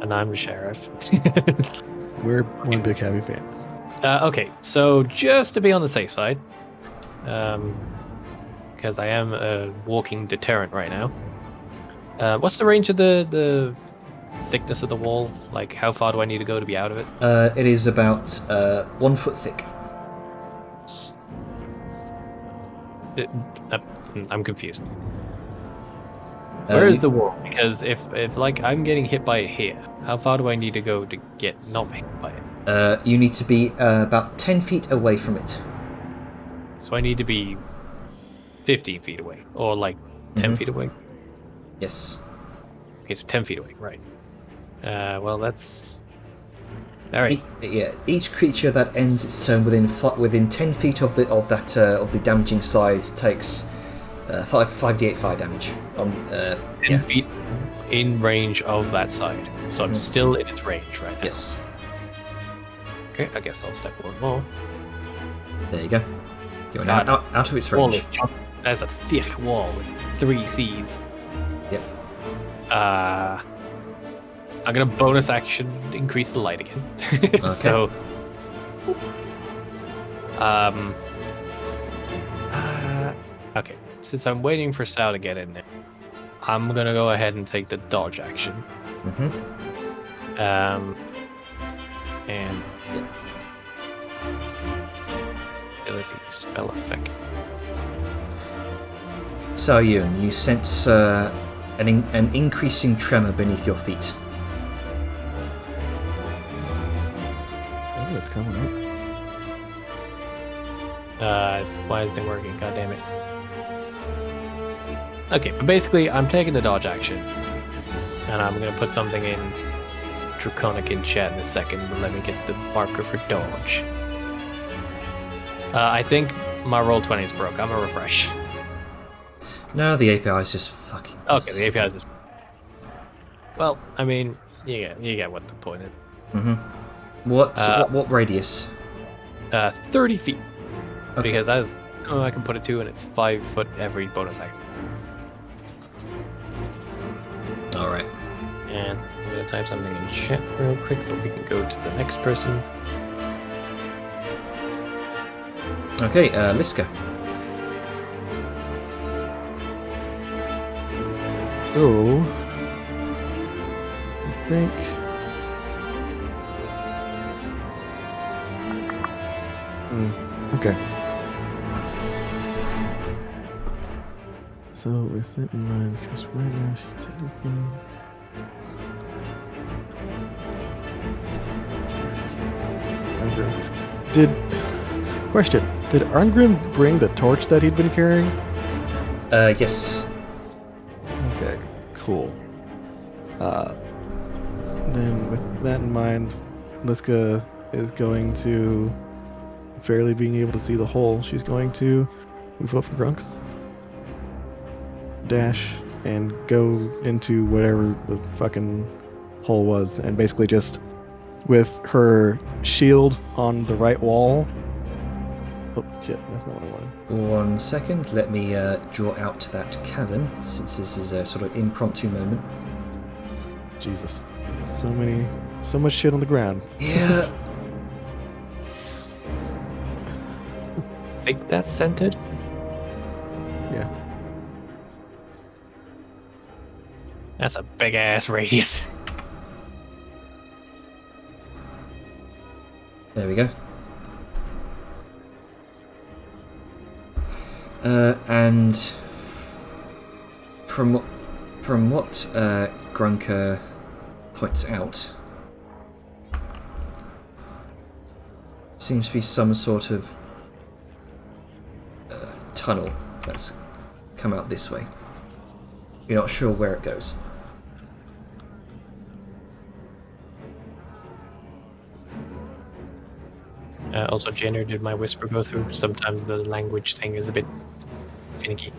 and I'm the sheriff. We're one big happy family. Okay, so just to be on the safe side, because because I am a walking deterrent right now. What's the range of the thickness of the wall? Like, how far do I need to go to be out of it? It is about 1 foot thick. I'm confused. Where is the wall? Because if like I'm getting hit by it here, how far do I need to go to get not hit by it? You need to be about 10 feet away from it. So I need to be 15 feet away, or like 10 feet away. Yes. Okay, so 10 feet away, right? Well, that's all right. Each creature that ends its turn within 10 feet of the damaging side takes 5d8 fire damage. 10 feet in range of that side, so I'm still in its range right now. Yes. Okay, I guess I'll step one more. There you go. You're now out of its range. That's a thick wall with 3 Cs. Yep. I'm gonna bonus action increase the light again. Okay. So, okay. Since I'm waiting for Sal to get in there, I'm gonna go ahead and take the dodge action. And ability spell effect. Scion, you sense an increasing tremor beneath your feet. Oh, it's coming up. Why isn't it working? God damn it. Okay, but basically, I'm taking the dodge action, and I'm gonna put something in Draconic in chat in a second, but let me get the marker for dodge. I think my roll 20 is broke. I'm gonna refresh. No, the API is just fucking... Okay, the API is just... Well, I mean, you get what the point is. What radius? 30 feet. Okay. Because I can put it to, and it's 5 foot every bonus action. Alright. And I'm gonna type something in chat real quick, but we can go to the next person. Okay, Liska. So, I think... okay. So, with that in mind, because right now she's technically... Did Arngrim bring the torch that he'd been carrying? Yes. Okay, cool. Then with that in mind, Liska is going to, barely being able to see the hole, she's going to move up for Grunks, dash, and go into whatever the fucking hole was, and basically just with her shield on the right wall. Oh shit, that's not what I wanted. 1 second, let me draw out that cavern, since this is a sort of impromptu moment. Jesus. So much shit on the ground. Yeah. Think that's centered? Yeah. That's a big ass radius. There we go. And from what Grunker points out, seems to be some sort of tunnel that's come out this way. You're not sure where it goes. Also, Jenner, did my whisper go through? Sometimes the language thing is a bit finicky.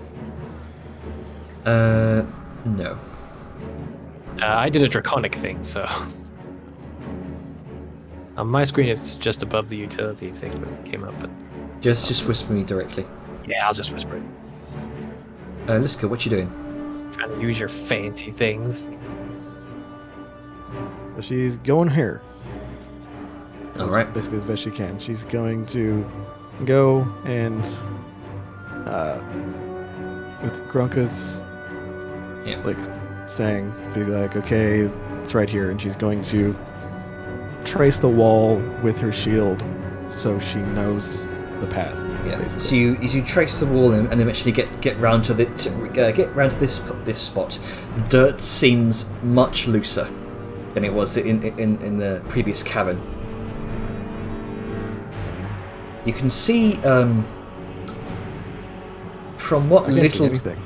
No. I did a draconic thing, so... On my screen, it's just above the utility thing that came up, but... Just whisper me directly. Yeah, I'll just whisper it. Liska, what you doing? Trying to use your fancy things. So she's going here. Alright. Basically as best she can. She's going to go and Gronka's Yeah. like saying, be like, okay, it's right here, and she's going to trace the wall with her shield so she knows the path. Yeah. basically. So you trace the wall and eventually get round to this spot. The dirt seems much looser than it was in the previous cavern. You can see from what I can't see little. anything.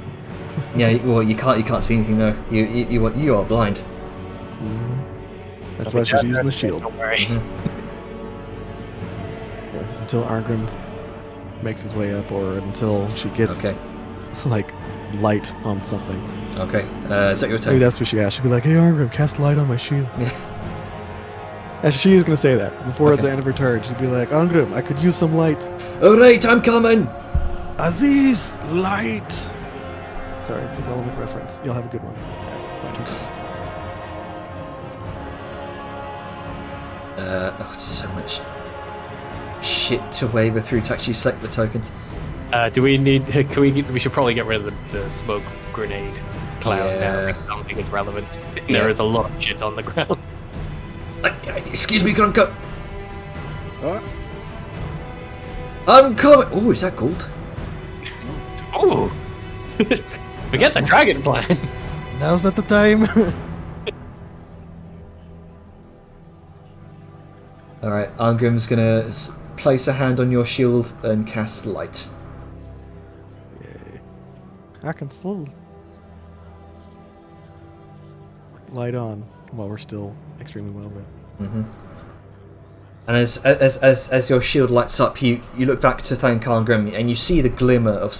Yeah. Well, you can't see anything though. You are blind. That's why she's using the shield. Don't worry. Yeah, until Arngrim makes his way up, or until she gets Okay. like light on something. Okay. Is that your Maybe turn? that's what she asked. She'd be like, "Hey Arngrim, cast light on my shield." Actually, she is gonna say that before Okay. at the end of her turn. She'd be like, "Arngrim, I could use some light." All right, I'm coming. Aziz, light. Sorry for the Element reference. You'll have a good one. So much shit to waver through to actually select the token. Do we need? We should probably get rid of the smoke grenade cloud now. Yeah. I don't think it's relevant. Yeah. There is a lot of shit on the ground. Excuse me, Grunka. What? I'm coming. Oh, is that gold? Ooh. Forget the dragon plan. Now's not the time. All right, Arngrim's gonna place a hand on your shield and cast light. Yay. I can full light on while we're still extremely well lit. And as your shield lights up, you look back to thank Arngrim, and you see the glimmer of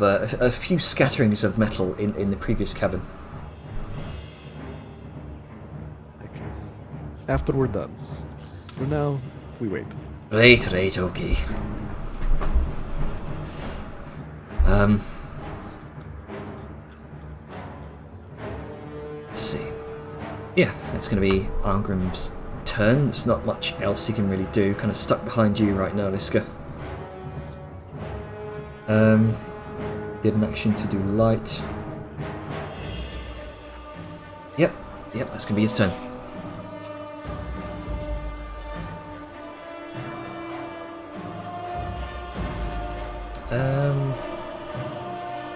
a few scatterings of metal in the previous cavern. After we're done. For now, we wait. Right, okay. Let's see. Yeah, it's going to be Arngrim's turn. There's not much else he can really do. Kind of stuck behind you right now, Liska. Did an action to do light. Yep, that's going to be his turn.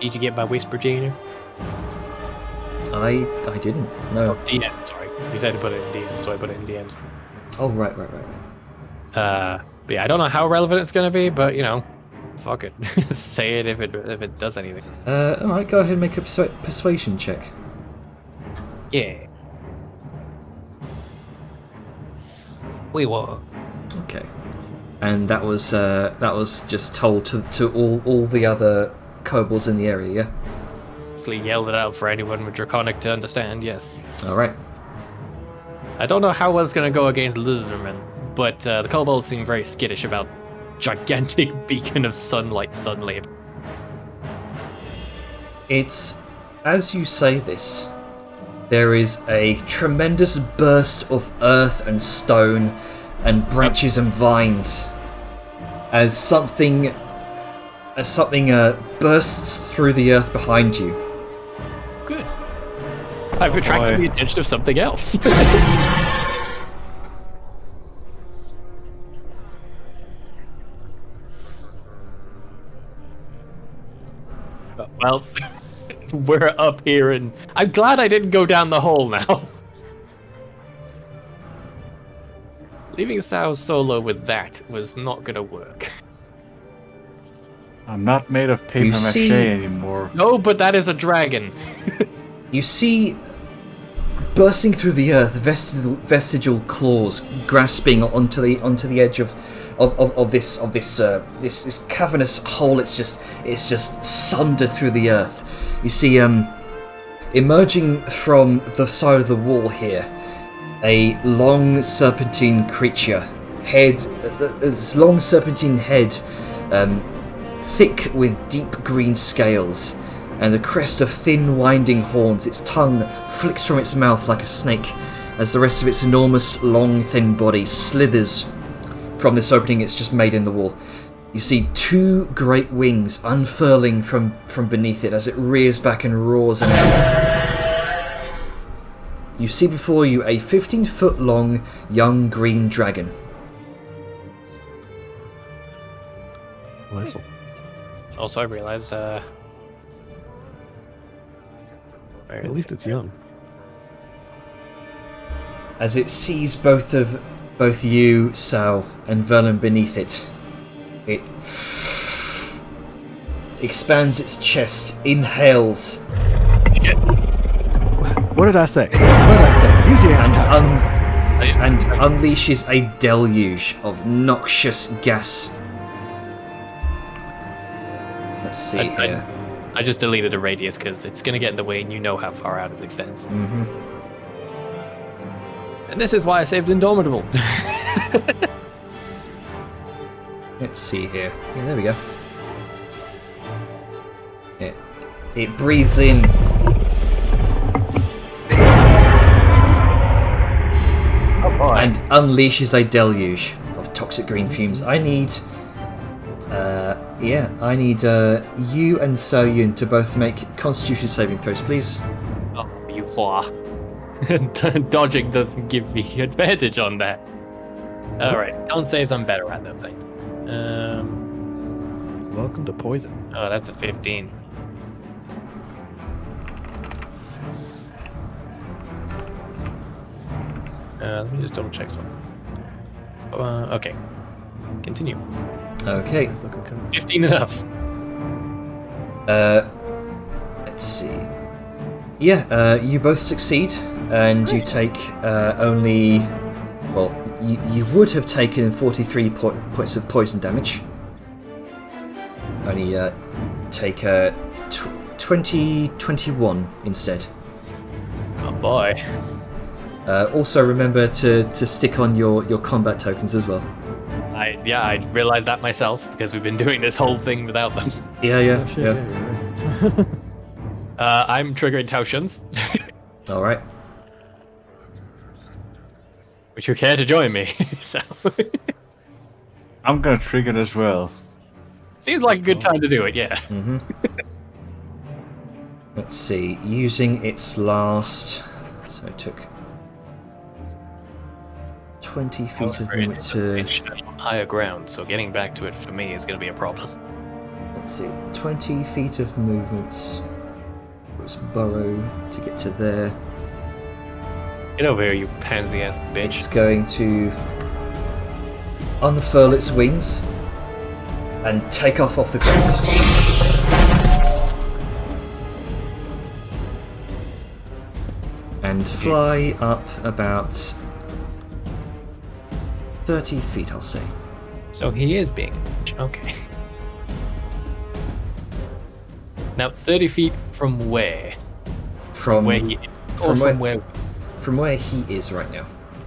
Did you get my whisper, Jainer? I didn't. No. DM, sorry. You said to put it in DMs, so I put it in DMs. Oh, right. But yeah, I don't know how relevant it's gonna be, but you know, fuck it. Say it if it does anything. Alright, go ahead and make a persuasion check. Yeah. We won. Okay. And that was just told to all the other kobolds in the area, yeah? Basically yelled it out for anyone with Draconic to understand, yes. Alright. I don't know how well it's going to go against Lizardmen, but the kobolds seem very skittish about gigantic beacon of sunlight suddenly. It's, as you say this, there is a tremendous burst of earth and stone and branches and vines as something bursts through the earth behind you. Good. I've attracted the attention of something else. Well, we're up here, and I'm glad I didn't go down the hole now. Leaving Sao solo with that was not gonna work. I'm not made of paper mache anymore. No, but that is a dragon. You see, bursting through the earth, vestigial claws grasping onto the edge of this cavernous hole. It's just sundered through the earth. You see, emerging from the side of the wall here, a long serpentine creature, this long serpentine head, thick with deep green scales, and a crest of thin winding horns. Its tongue flicks from its mouth like a snake, as the rest of its enormous, long, thin body slithers from this opening it's just made in the wall. You see two great wings unfurling from beneath it as it rears back and roars an hour. You see before you a 15-foot long young green dragon. Wonderful. Also, I realized. At least it's young. As it sees both you, Sal, and Verlin beneath it, it expands its chest, inhales, What did I say? What did I say? Use your antitoxins. and unleashes a deluge of noxious gas. Let's see here. I just deleted a radius because it's going to get in the way and you know how far out it extends. Mm-hmm. And this is why I saved Indomitable. Let's see here. Yeah, there we go. It breathes in. Oh boy. And unleashes a deluge of toxic green fumes. I need you and Scion to both make Constitution saving throws, please. Oh, you whore. Dodging doesn't give me advantage on that. Alright, con saves I'm better at, though, thanks. Welcome to poison. Oh, that's a 15. Let me just double check something. Okay. Continue. Okay. Nice looking cone. 15 enough. Let's see. Yeah, you both succeed, and you take only. Well, you would have taken 43 points of poison damage. Only take 21 instead. Oh boy. Also, remember to stick on your combat tokens as well. I realized that myself because we've been doing this whole thing without them. Yeah. Oh, shit, Yeah. you're right. I'm triggering Tauschans. All right. Would you care to join me? So I'm gonna trigger it as well. seems like a good time to do it. Yeah. Mm-hmm. Let's see. Using its last, so it took 20 feet of movement to. It's on higher ground, so getting back to it for me is going to be a problem. Let's see. 20 feet of movement. Was burrow to get to there. Get over here, you pansy ass bitch. It's going to unfurl its wings and take off the ground. And fly up about 30 feet, I'll say. So he is being a bitch. Okay. Now, 30 feet from where? From Where he or from where? From where he is right now,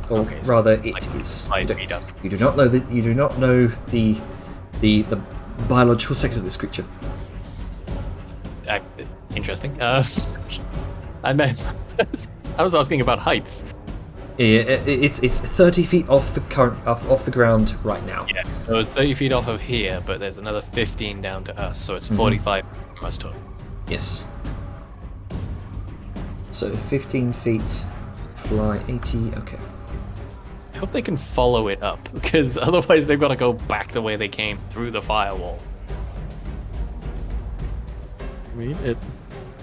or Okay, so rather, it like is. 5 feet up. You do not know that. You do not know the biological sex of this creature. Interesting. I meant I was asking about heights. Yeah, it's 30 feet off the ground right now. Yeah. So it's 30 feet off of here, but there's another 15 down to us, so it's 45 from us total. Yes. So 15 feet, fly 80. Okay. I hope they can follow it up, because otherwise they've got to go back the way they came through the firewall. I mean, it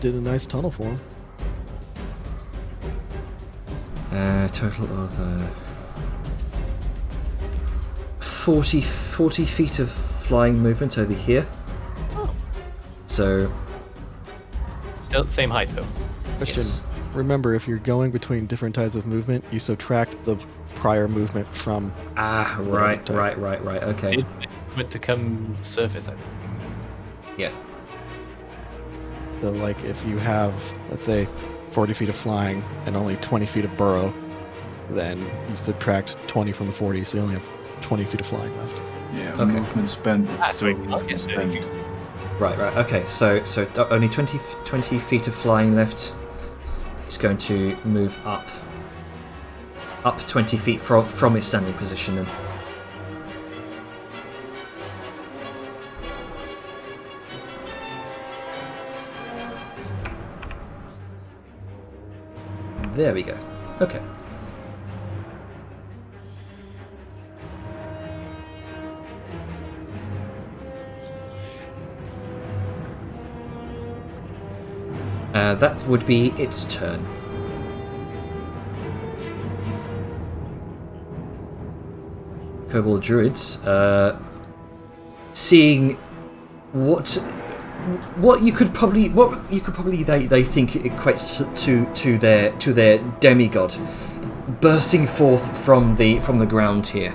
did a nice tunnel for him. Total of 40 feet of flying movement over here. Oh. So Still same height though. Question. Yes. Remember, if you're going between different types of movement, you subtract the prior movement from... right. Okay. It went to come surface, I think. Yeah. So, like, if you have, let's say, 40 feet of flying and only 20 feet of burrow, then you subtract 20 from the 40, so you only have 20 feet of flying left. Yeah, Okay. movement spent. So we can movement get spent. 30 feet. Right. Okay. So only 20 feet of flying left. It's going to move up 20 feet from its standing position then. There we go. Okay. That would be its turn. Kobold druids, seeing what you could probably they think equates to their demigod bursting forth from the ground here.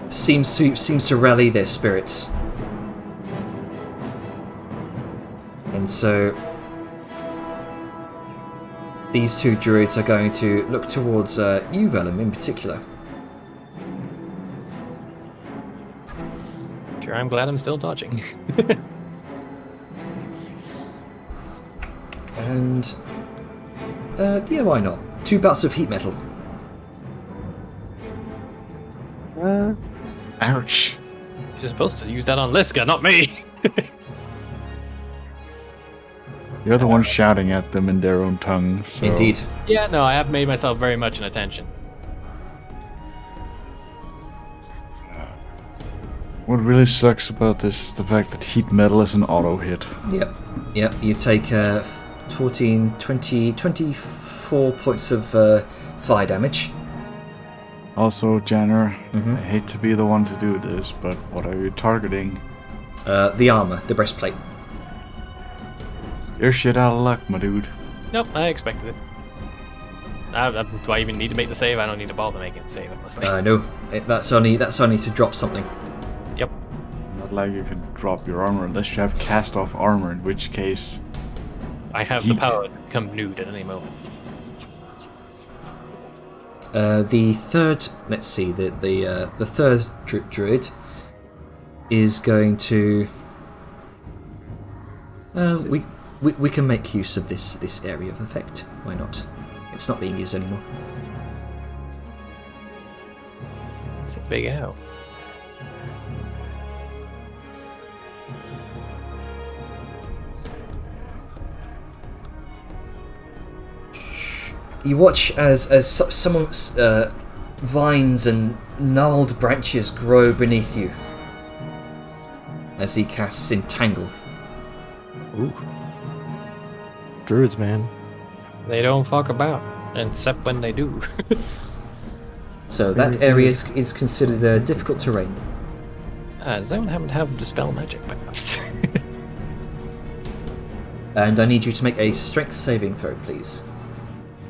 Seems to rally their spirits. And so these two druids are going to look towards you, Vellum, in particular. Sure, I'm glad I'm still dodging. And yeah, why not? 2 bouts of heat metal. Ouch. You're supposed to use that on Liska, not me. You're the one shouting at them in their own tongue. So. Indeed. Yeah, no, I have made myself very much an attention. What really sucks about this is the fact that heat metal is an auto hit. Yep. You take 14, 20, 24 points of fire damage. Also, Janner, I hate to be the one to do this, but what are you targeting? The armor, the breastplate. You're shit out of luck, my dude. Nope, I expected it. Do I even need to make the save? I don't need a ball to make it save, honestly. No, that's only to drop something. Yep. Not like you can drop your armor unless you have cast off armor, in which case... I have the power to become nude at any moment. The third, let's see, the third druid is going to. We can make use of this area of effect. Why not? It's not being used anymore. It's a big owl. You watch as someone's vines and gnarled branches grow beneath you as he casts Entangle. Ooh. Druids, man. They don't fuck about, except when they do. So that area is considered difficult terrain. Does anyone happen to have Dispel Magic, perhaps? And I need you to make a strength saving throw, please.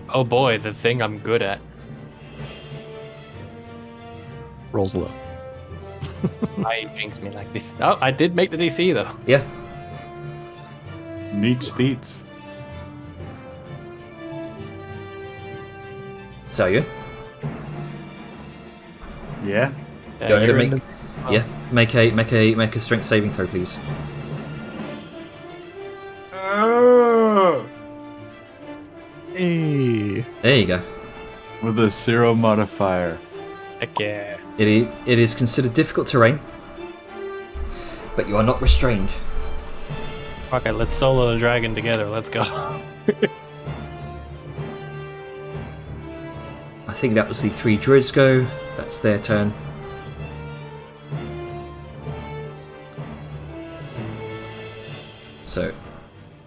Oh boy, the thing I'm good at. Rolls low. Why jinx me like this? Oh, I did make the DC though. Yeah. Neat speeds. Scion. Yeah? Go ahead and you're in make. Make a strength saving throw, please. Hey. There you go. With a 0 modifier. Heck yeah. It is considered difficult terrain, but you are not restrained. Okay, let's solo the dragon together. Let's go. I think that was the 3 druids go. That's their turn. So,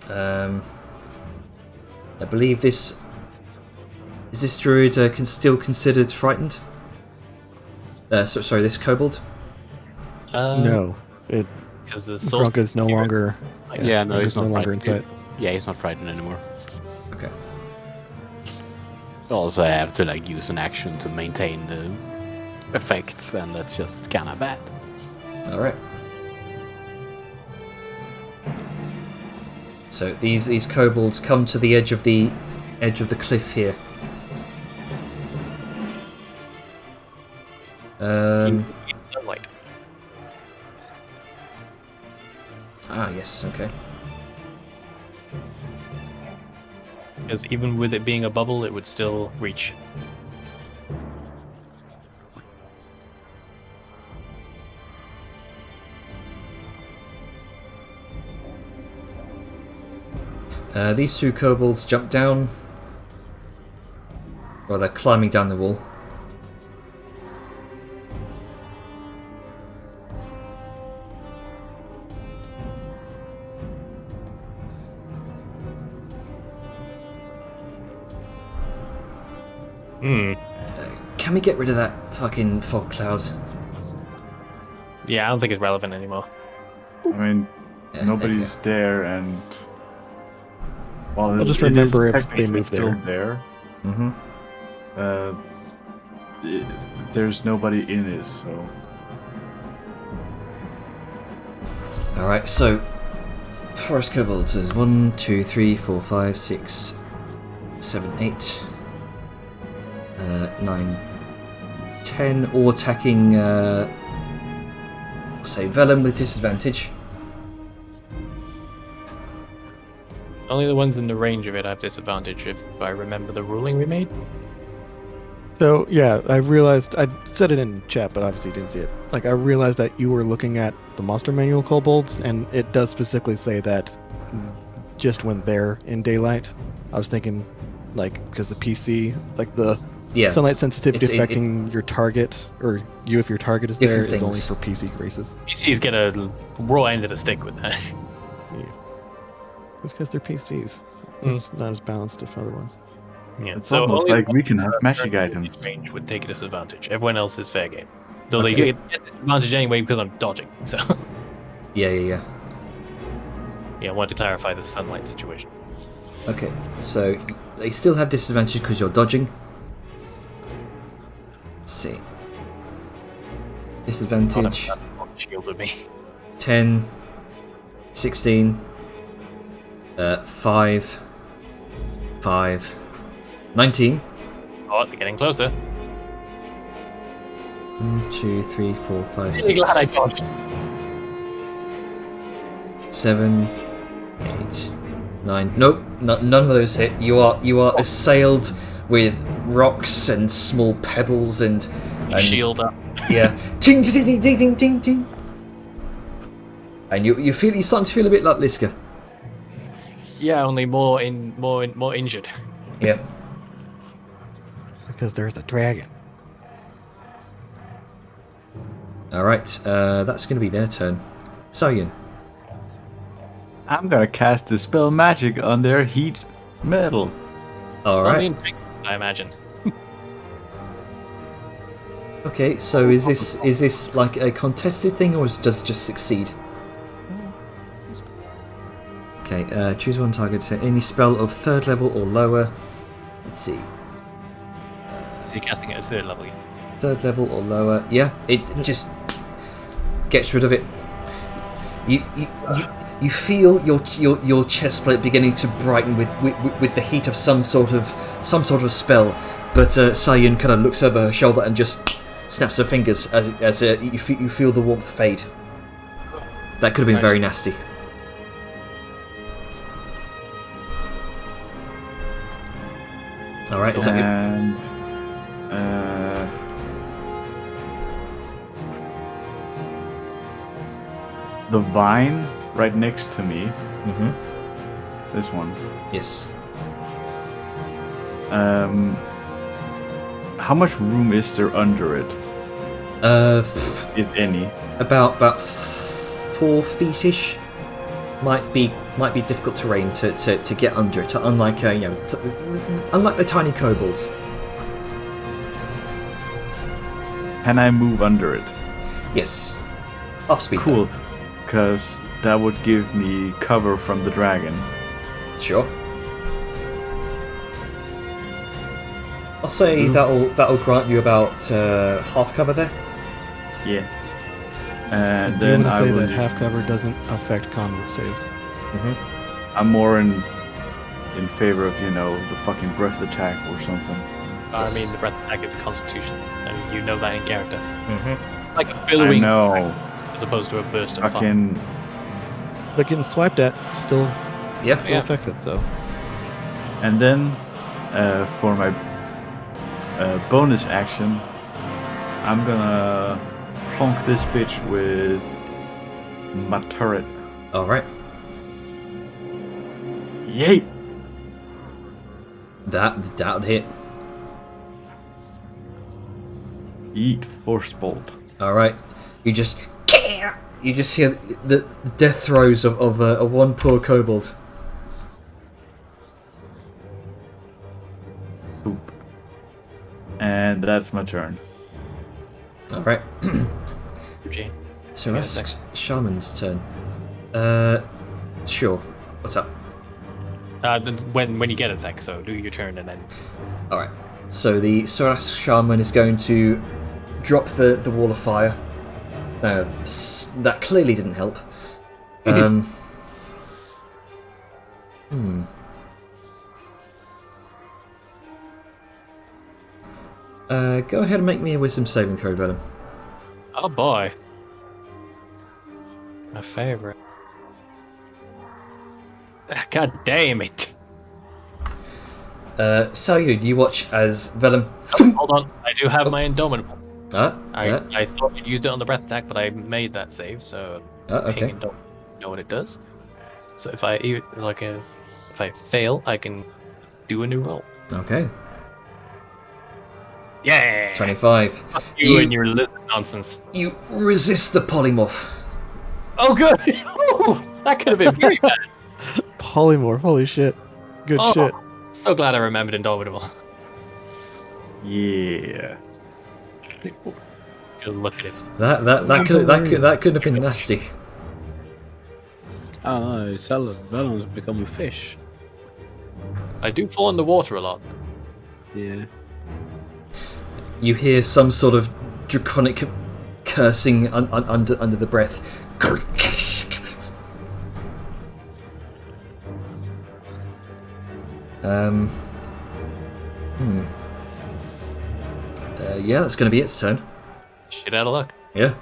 I believe this druid still considered frightened. Sorry, this kobold. No, it. Because the soul Grunk is no longer. Yeah, no, he's no not longer frightened. inside. Yeah, he's not frightened anymore. Okay. Also, I have to like use an action to maintain the effects, and that's just kind of bad. All right. So these kobolds come to the edge of the cliff here. Sunlight. Yes, okay. Because even with it being a bubble, it would still reach. These 2 kobolds jump down Well, they're climbing down the wall. Can we get rid of that fucking fog cloud? Yeah, I don't think it's relevant anymore. I mean, Yeah, nobody's there, and well, I'll just it is remember if they technically move still there. there. There's nobody in it, so Alright, so forest kobolds is 1, 2, 3, 4, 5, 6, 7, 8, 9, 10, all attacking say Vellum with disadvantage. Only the ones in the range of it have disadvantage if I remember the ruling we made. So yeah, I realized I said it in chat, but obviously you didn't see it. Like I realized that you were looking at the monster manual kobolds, and it does specifically say that just when they're in daylight. I was thinking, like, because the PC, like the sunlight sensitivity affecting your target, or you if your target is there, is only for PC races. PC's get a raw end of the stick with that. Yeah. It's because they're PCs. It's not as balanced as other ones. Yeah, it's almost like we can have magic items. Range would take a disadvantage. Everyone else is fair game. Though they get disadvantage anyway because I'm dodging. So Yeah. I wanted to clarify the sunlight situation. Okay, so they still have disadvantage because you're dodging. Let's see. Disadvantage. Shield with me. 10, 16, 5, 19. Oh, they're getting closer. 1, 2, 3, 4, 5, 6. Really glad I dodged. 7, 8, 9. Nope, none of those hit. You are assailed with rocks and small pebbles and Shield up. yeah. Ting ting ting ting ting ting ting. And you're starting to feel a bit like Liska. Yeah, only more injured. Yeah. Because there's a dragon. Alright, that's going to be their turn. Scion. I'm gonna cast Dispel Magic on their heat metal. Alright. I imagine. Okay, so is this like a contested thing, or does it just succeed? Okay, choose one target to any spell of 3rd level or lower. Let's see. So you're casting it at 3rd level. 3rd level or lower. Yeah, it just gets rid of it. You feel your chest plate beginning to brighten with the heat of some sort of spell, but Scion kind of looks over her shoulder and just snaps her fingers as you feel the warmth fade. That could have been very nasty. All right, is that And the vine right next to me. Mm-hmm. This one. Yes. How much room is there under it? If any. About 4 feet-ish. Might be difficult terrain to get under it. Unlike unlike the tiny kobolds. Can I move under it? Yes. Off speed. Cool. Because that would give me cover from the dragon. Sure. I'll say that'll grant you about half cover there. Yeah. And Do you then want to I say will. that half cover doesn't affect con saves? Mm-hmm. I'm more in favor of the fucking breath attack or something. Yes. I mean, the breath attack is a constitution, and you know that in character. Mm-hmm. Like a billowing I know. as opposed to a burst of fire. Fucking. But getting swiped at still Yeah. affects it. So And then for my bonus action, I'm gonna plonk this bitch with my turret. All right. Yay! That would hit. Eat Force Bolt. All right. You just hear the death throes of one poor kobold. Oop. And that's my turn. All right. Eugene. So Yeah, that's Shaman's turn. Sure. What's up? When you get a sec, so do your turn and then. All right. So the Soras Shaman is going to drop the wall of fire. That clearly didn't help. Go ahead and make me a wisdom saving throw, Verdant. Oh boy. My favorite. God damn it. Scion, you watch as Vellum. Hold on, I do have my Indomitable. Yeah. I thought you'd used it on the breath attack, but I made that save, so Okay. Ping don't know what it does. So if I fail, I can do a new roll. Okay. Yeah. 25. Fuck you and your lizard nonsense. You resist the polymorph. Oh, good. That could have been very bad. Polymorph, holy shit. Good shit. So glad I remembered Indomitable. Yeah. Good look at it. That could have been nasty. Oh no, Vellum's become a fish. I do fall in the water a lot. Yeah. You hear some sort of draconic cursing under the breath. Yeah, that's going to be its turn. Shit out of luck. Yeah.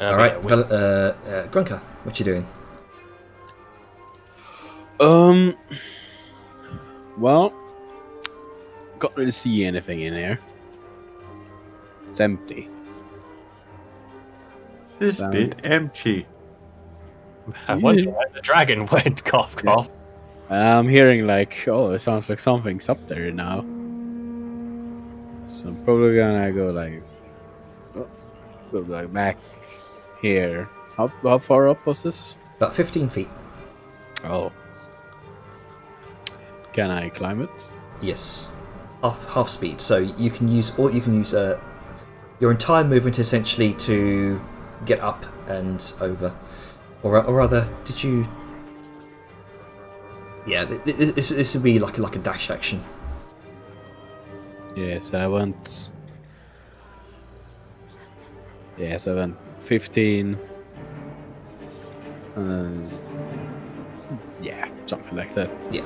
All right, yeah, Grunka, what you doing? Well, can't really see anything in here. It's empty. This bit empty. I wonder why the dragon went cough cough. I'm hearing like, oh, it sounds like something's up there now. So I'm probably gonna go like back here. How far up was this? About 15 feet. Oh. Can I climb it? Yes. Half speed. So you can use your entire movement essentially to get up and over, or rather, did you? Yeah, this would be like a dash action. Yes, I went. Yes, I went 15. Yeah, something like that. Yeah.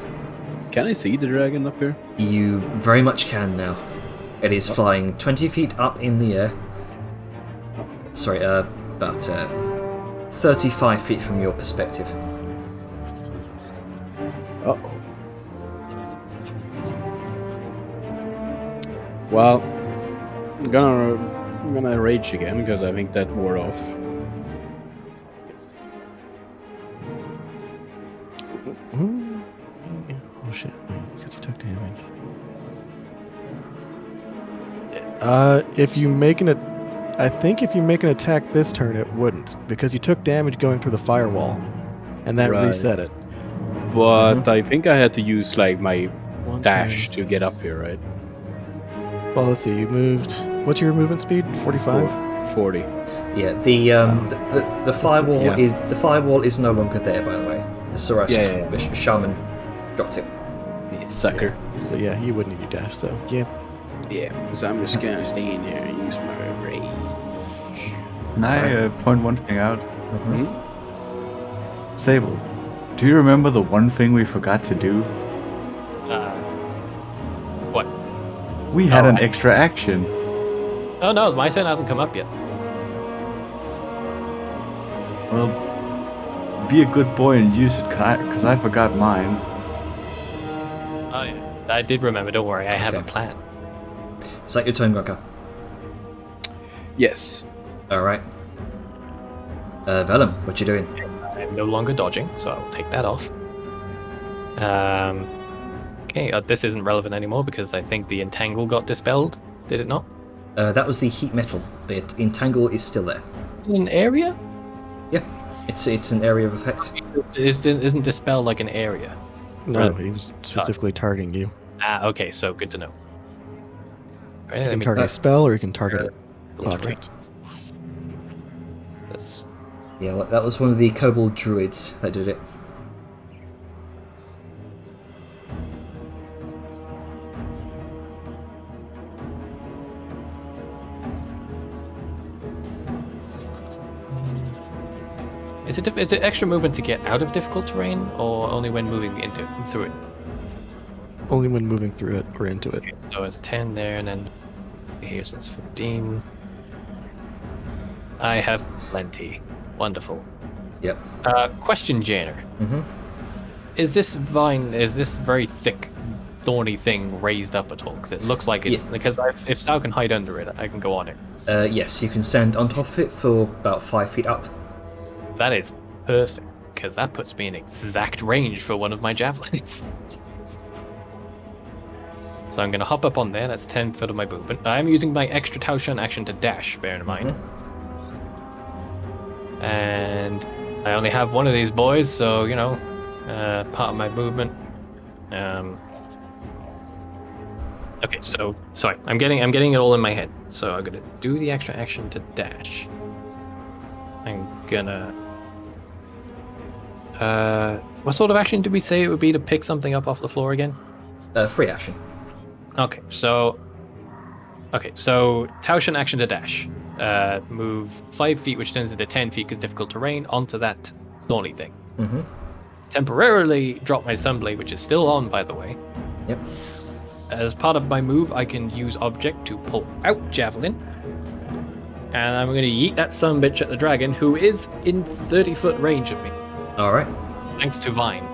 Can I see the dragon up here? You very much can now. It is flying 20 feet up in the air. Sorry, about 35 feet from your perspective. Uh-oh. Well, I'm gonna rage again because I think that wore off. Oh shit, wait, because you took damage. If you make I think if you make an attack this turn, it wouldn't, because you took damage going through the firewall, and that Right. reset it. But I think I had to use like my One dash turn. to get up here, right? Well, let's see. You moved. What's your movement speed? 45. 40. Yeah, the firewall is no longer there, by the way. The Soras shaman dropped it. You sucker. So yeah, you wouldn't need your dash. So yeah. Yeah, because I'm just gonna stay in here and use my rage. Can I point one thing out? Mm-hmm. Sable, do you remember the one thing we forgot to do? What? We had an extra action. Oh no, my turn hasn't come up yet. Well, be a good boy and use it, because I forgot mine. Oh yeah, I did remember. Don't worry, I have a plan. Is that your turn, Grunka? Yes. Alright. Vellum, what you doing? I'm no longer dodging, so I'll take that off. Okay, this isn't relevant anymore because I think the entangle got dispelled. Did it not? That was the heat metal. The entangle is still there. An area? Yeah, it's an area of effect. Isn't dispel like an area? No, he was specifically targeting you. Ah, okay, so good to know. Right, You can target a spell, or you can target an filter object. That's Yeah, that was one of the kobold druids that did it. Is it extra movement to get out of difficult terrain, or only when moving through it? Only when moving through it or into it. Okay, so it's 10 there, and then here's that's 15. I have plenty. Wonderful. Yep. Question, Janer. Mm-hmm. Is this very thick, thorny thing raised up at all? Because it looks like it. Yeah. Because if Sal can hide under it, I can go on it. Yes, you can stand on top of it for about 5 feet up. That is perfect, because that puts me in exact range for one of my javelins. So I'm going to hop up on there. That's 10 foot of my movement. I'm using my extra Taoshan action to dash, bear in mind. And I only have one of these boys, so, part of my movement. Okay, so, sorry. I'm getting it all in my head. So I'm going to do the extra action to dash. I'm gonna... what sort of action did we say it would be to pick something up off the floor again? Free action. Okay, so Taoshan action to dash. Move 5 feet, which turns into 10 feet because difficult terrain, onto that thorny thing. Mm-hmm. Temporarily drop my sunblade, which is still on, by the way. Yep. As part of my move, I can use object to pull out javelin. And I'm going to yeet that sumbitch at the dragon, who is in 30-foot range of me. Alright. Thanks to Vine.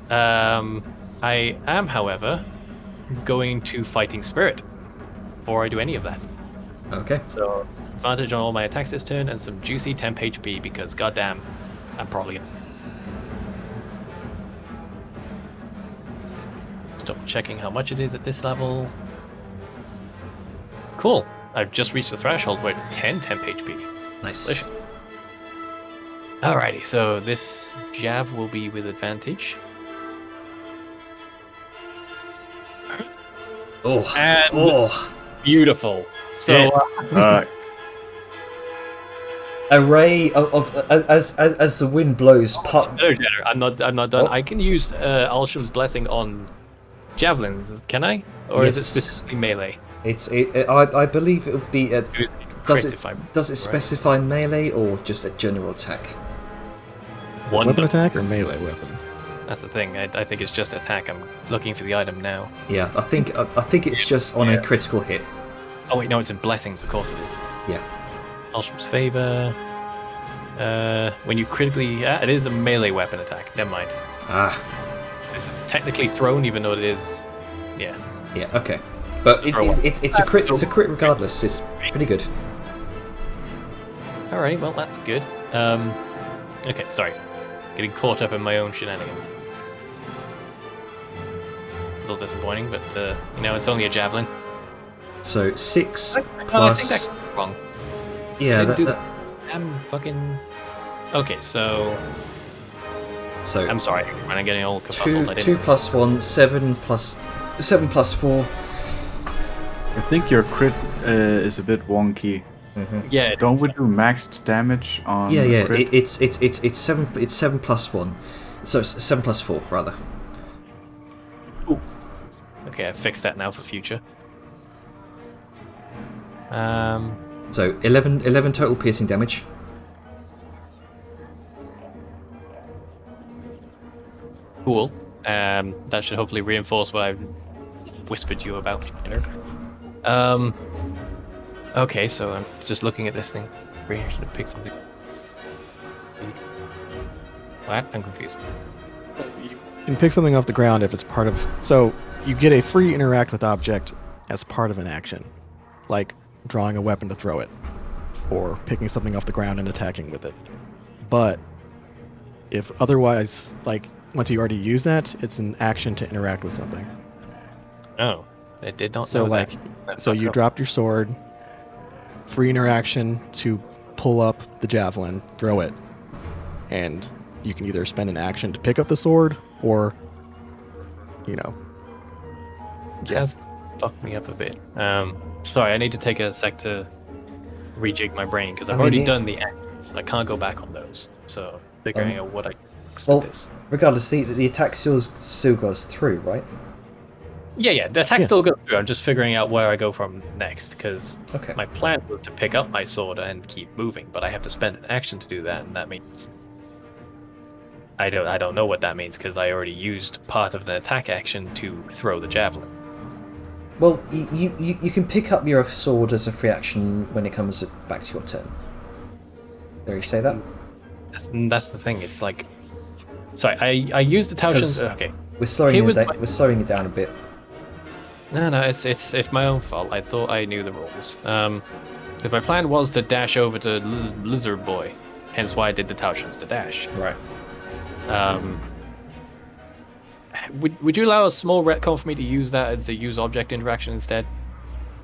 I am, however, going to Fighting Spirit before I do any of that. Okay. So, advantage on all my attacks this turn and some juicy temp HP because, goddamn, I'm probably gonna... Stop checking how much it is at this level. Cool. I've just reached the threshold where it's 10 temp HP. Nice. Delicious. Alrighty, so this jav will be with advantage. Oh. And Oh. beautiful. So A ray of as the wind blows. I'm not done. Oh. I can use Alsham's blessing on javelins, can I? Or is it Yes. specifically melee? I believe it would be. Does Does it specify melee or just a general attack? one? Weapon attack or melee weapon? That's the thing. I think it's just attack. I'm looking for the item now. Yeah, I think it's just on a critical hit. Oh wait, no, it's in blessings. Of course it is. Yeah. Alsham's favor. When you critically, it is a melee weapon attack. Never mind. Ah. This is technically thrown, even though it is. Yeah. Yeah. Okay. But it's a crit. It's a crit regardless. It's pretty good. Alright, well that's good. Okay, sorry. Getting caught up in my own shenanigans. A little disappointing, but it's only a javelin. So 6 I think plus. that's wrong. Yeah. I'm fucking. Okay, so So I'm sorry when I'm getting all kerfuffled. 2 plus 1, 7 plus 4. I think your crit is a bit wonky. Yeah. Don't we do maxed damage on Yeah. crit? It's 7. It's 7 plus 1. So 7 plus 4 rather. Okay, I fixed that now for future. So 11 total piercing damage. Cool. That should hopefully reinforce what I've whispered to you about. Okay, so I'm just looking at this thing. Reaction to pick something. What? I'm confused. You can pick something off the ground if it's part of... So, you get a free interact with object as part of an action. Like drawing a weapon to throw it. Or picking something off the ground and attacking with it. But, if otherwise, like, once you already use that, it's an action to interact with something. Oh. It did not. So know like, that. so you dropped your sword, free interaction to pull up the javelin, throw it, and you can either spend an action to pick up the sword, or, you know. Has fucked me up a bit. Sorry, I need to take a sec to rejig my brain because I've already done the actions. I can't go back on those. So figuring out what I expect this. Regardless, the attack still goes through, right? Yeah, the attack still goes through. I'm just figuring out where I go from next because my plan was to pick up my sword and keep moving, but I have to spend an action to do that, and that means I don't know what that means because I already used part of the attack action to throw the javelin. Well, you can pick up your sword as a free action when it comes back to your turn. There, you say that? That's the thing. It's like, sorry, I used the Tauschans. Okay, we're slowing it down a bit. No, it's my own fault. I thought I knew the rules. Because my plan was to dash over to Lizard Boy, hence why I did the Tauschans to dash. Right. Would you allow a small retcon for me to use that as a use object interaction instead?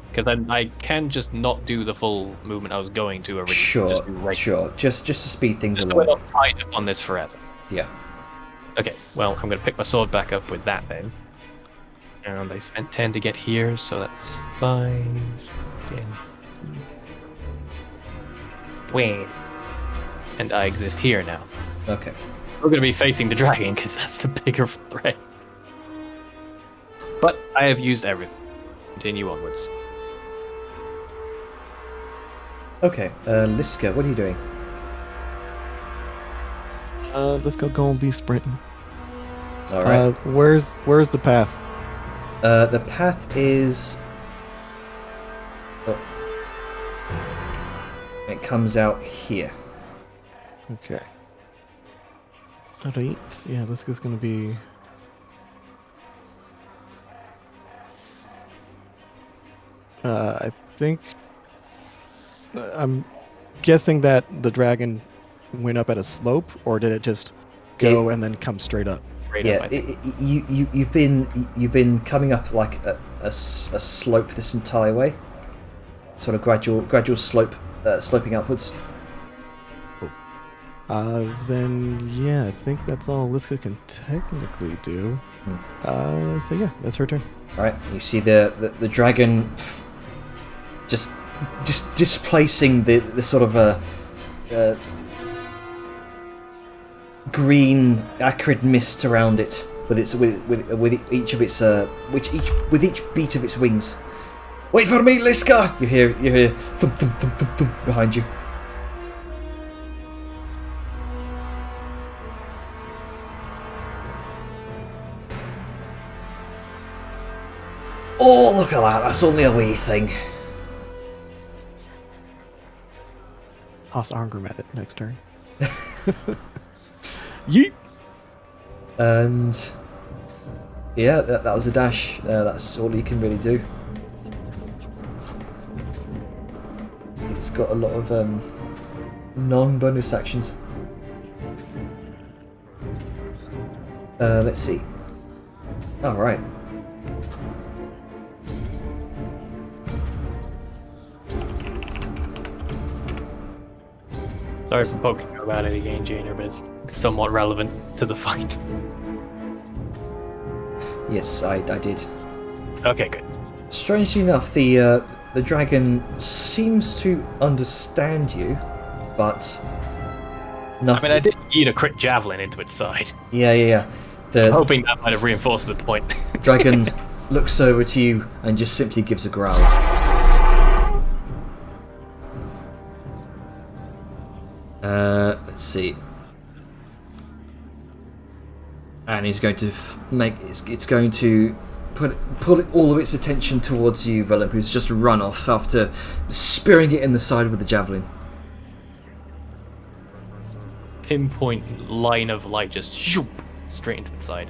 Because I can just not do the full movement I was going to originally. Sure. Just to speed things along. We're not tied up on this forever. Yeah. Okay, well, I'm going to pick my sword back up with that then. And I spent 10 to get here, so that's 5, 10, 20. And I exist here now. Okay. We're going to be facing the dragon, because that's the bigger threat. But I have used everything. Continue onwards. Okay, Liska, what are you doing? Let's go and be sprinting. All right. Where's the path? The path is. It comes out here. Okay. Alright, yeah, this is gonna be. I think. I'm guessing that the dragon went up at a slope, or did it just go and then come straight up? You've been coming up like a slope this entire way, sort of gradual slope, sloping upwards. Then yeah, I think that's all Liska can technically do. So yeah, that's her turn. All right, you see the dragon just displacing the sort of green acrid mist around it with each beat of its wings. Wait for me, Liska! You hear thump thump thump thump thump behind you. Oh, look at that! That's only a wee thing. Toss Arngrim at it next turn. Yeet! And yeah, that was a dash. That's all you can really do. It's got a lot of non-bonus actions. Let's see. All right. Sorry for poking you about it again, Junior, but it's somewhat relevant to the fight. Yes, I did. Okay, good. Strangely enough, the dragon seems to understand you, but nothing. I mean, I did eat a crit javelin into its side. Yeah. I'm hoping that might have reinforced the point. Dragon looks over to you and just simply gives a growl. Let's see. And he's going to it's going to pull all of its attention towards you, Vellum, who's just run off after spearing it in the side with the javelin. Pinpoint line of light, just shoop, straight into the side.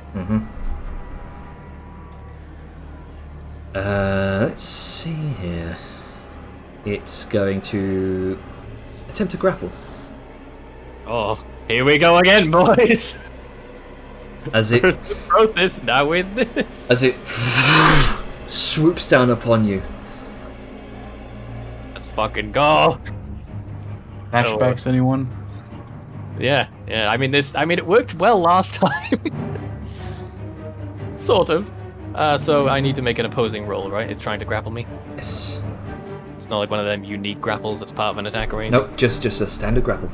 Let's see here. It's going to attempt to grapple. Oh, here we go again, boys. As it First with this, now with this. As it swoops down upon you. Let's fucking go. Hatchbacks, anyone? Yeah. I mean, it worked well last time. Sort of. So I need to make an opposing roll, right? It's trying to grapple me. Yes. It's not like one of them unique grapples that's part of an attack range. Nope, just a standard grapple.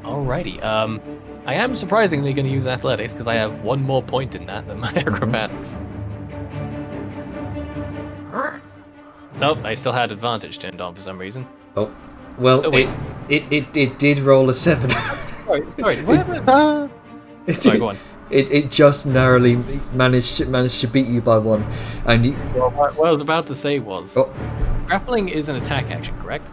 Alrighty. I am surprisingly going to use athletics because I have one more point in that than my acrobatics. Nope, I still had advantage turned on for some reason. Oh, well, wait. It did roll a 7. Sorry, what happened? Sorry, go on. It just narrowly managed to beat you by 1, and you, Well, what I was about to say was, oh, grappling is an attack action, correct?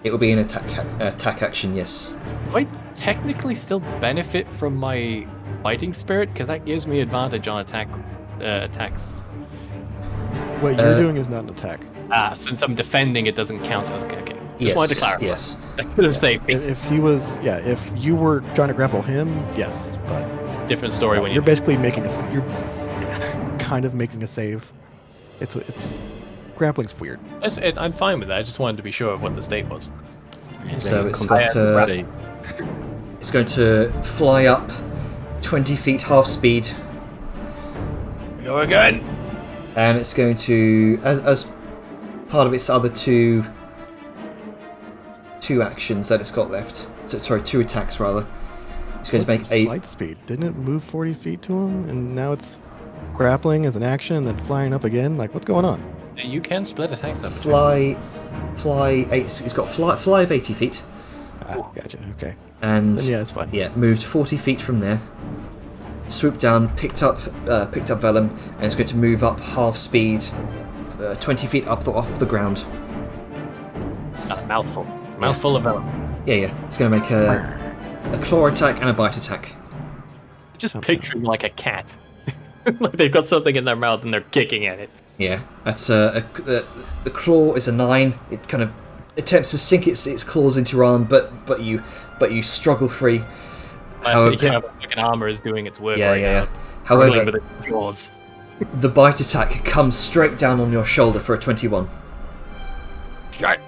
it will be an attack action, yes. Do I technically still benefit from my fighting spirit? Because that gives me advantage on attacks. What you're doing is not an attack. Since I'm defending, it doesn't count as okay. Just Yes, wanted to clarify. yes. That could have saved me. If he was, if you were trying to grapple him, yes, but Different story when you're basically making you're kind of making a save. It's grappling's weird. I'm fine with that. I just wanted to be sure of what the state was. So it's going to fly up 20 feet half speed, Go again. and it's going to, as part of its other two actions that it's got left. Sorry, 2 attacks rather. It's going to make a flight speed. Didn't it move 40 feet to him, and now it's grappling as an action, and then flying up again? Like, what's going on? You can split attacks up. fly 8. It's got fly of 80 feet, Gotcha. Okay. and Then yeah, it's fine. yeah, moved 40 feet from there. Swooped down, picked up Vellum, and it's going to move up half speed, 20 feet up off the ground. Mouthful of vellum. Yeah. It's going to make a claw attack and a bite attack. Just Okay. picturing like a cat. Like they've got something in their mouth and they're kicking at it. Yeah, that's the claw is a 9. It kind of attempts to sink its claws into your arm, but you struggle free. However, Like an armor is doing its work yeah. right now. However, Struggling with its jaws. the bite attack comes straight down on your shoulder for a 21. Right.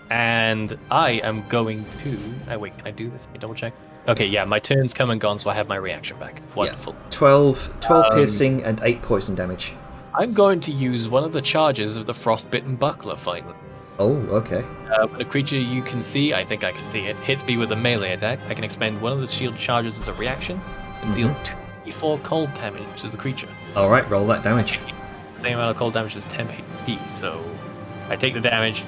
And I am going to... Oh, wait, can I do this? Double check. Okay, yeah, my turn's come and gone, so I have my reaction back. Wonderful. Yeah. 12 piercing and 8 poison damage. I'm going to use one of the charges of the Frostbitten Buckler, finally. Oh, okay. When a creature you can see, I think I can see it, hits me with a melee attack, I can expend one of the shield charges as a reaction and deal 2d4 cold damage to the creature. Alright, roll that damage. Same amount of cold damage as 10 HP, so I take the damage.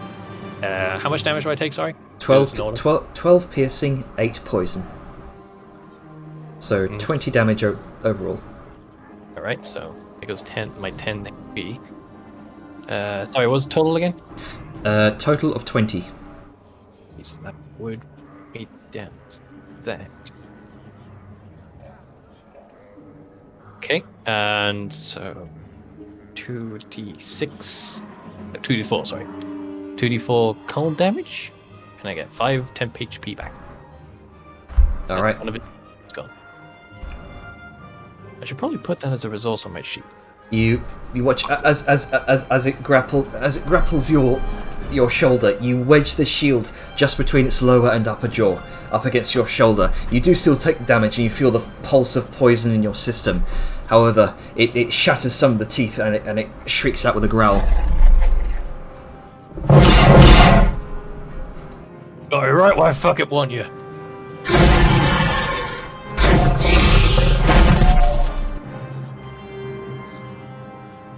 How much damage do I take, sorry? 12 piercing, 8 poison. So 20 damage overall. Alright, so it goes 10, my 10 HP. Sorry, what was the total again? Total of 20. Yes, that would be down to that. Okay, and so 2d6, 2d4, sorry. 2d4 cold damage, and I get 5 temp HP back. Alright. One of it's gone. I should probably put that as a resource on my sheet. You watch as it grapples your shoulder. You wedge the shield just between its lower and upper jaw, up against your shoulder. You do still take damage, and you feel the pulse of poison in your system. However, it shatters some of the teeth, and it shrieks out with a growl. Oh, you're right. Why fuck it, want you?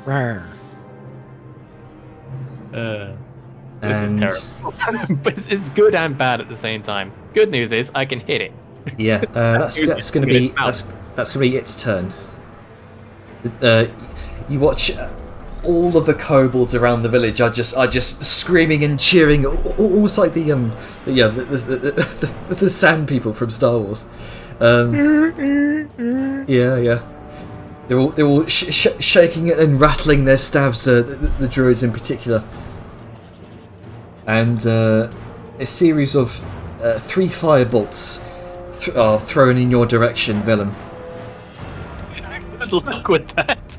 Rawr. This is terrible. But it's good and bad at the same time. Good news is I can hit it. Yeah, that's going to be that's going to be its turn. You watch all of the kobolds around the village are just screaming and cheering, almost like the sand people from Star Wars. Yeah. They're all shaking and rattling their staves, the druids in particular. And a series of 3 firebolts are thrown in your direction, Vellum. Good luck with that.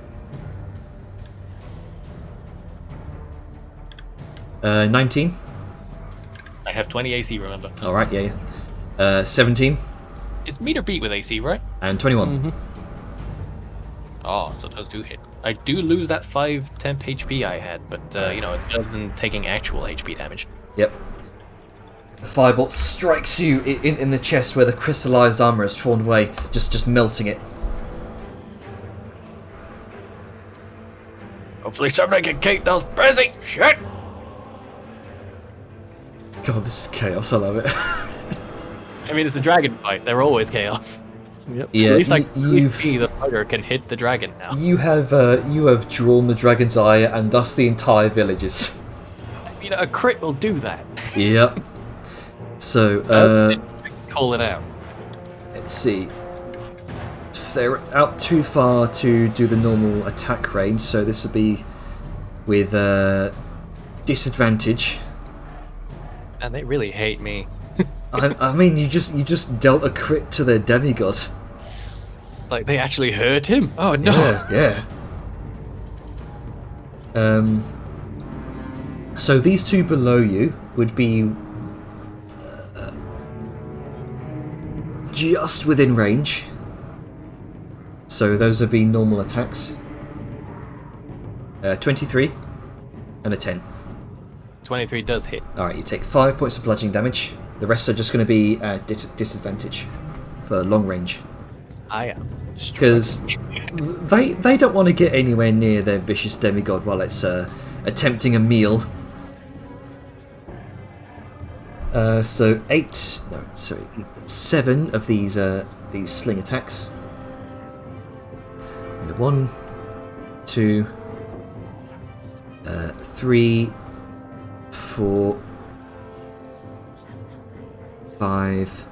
19. I have 20 AC, remember. Alright, yeah. 17. It's meter beat with AC, right? And 21. Mm-hmm. Oh, so those do hit. I do lose that 5 temp HP I had, but, it doesn't taking actual HP damage. Yep. The firebolt strikes you in the chest where the crystallized armor has fallen away, just melting it. Hopefully somebody can keep those busy! Shit! God, this is chaos. I love it. I mean, it's a dragon fight. They're always chaos. Yep. Yeah, At least, you've the fighter can hit the dragon now. you have drawn the dragon's eye, and thus the entire villages. I mean, a crit will do that. Yep. So, Call it out. let's see. They're out too far to do the normal attack range, so this would be with disadvantage. And they really hate me. I mean, you just dealt a crit to their demigod. It's like, they actually hurt him? Oh, no! Yeah. So these two below you would be just within range. So those would be normal attacks. 23 and a 10. 23 does hit. Alright, you take 5 points of bludgeoning damage. The rest are just going to be disadvantage for long range. I am. Because they don't want to get anywhere near their vicious demigod while it's attempting a meal. So 7 of these sling attacks. 1, 2, 3, 4, 5,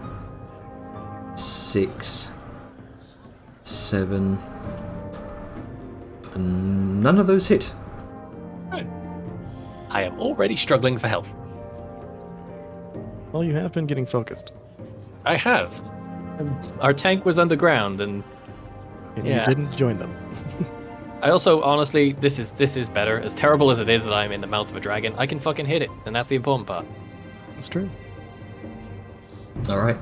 6, 7, and none of those hit. Right. I am already struggling for health. Well, you have been getting focused. I have. Our tank was underground, and And Yeah. you didn't join them. I also, honestly, this is better. As terrible as it is that I'm in the mouth of a dragon, I can fucking hit it, and that's the important part. That's true. Alright,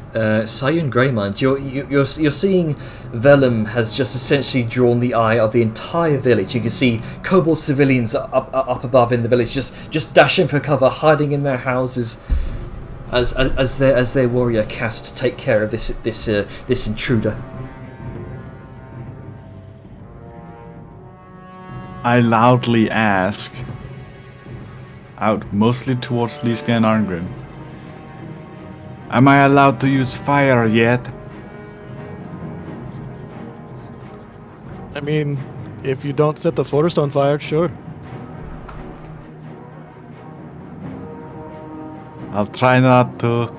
Scion Greymind, you're seeing Vellum has just essentially drawn the eye of the entire village. You can see kobold civilians up above in the village, just dashing for cover, hiding in their houses, as their warrior cast to take care of this intruder. I loudly ask, out mostly towards Liska and Arngrim, am I allowed to use fire yet? I mean, if you don't set the forest on fire, sure. I'll try not to.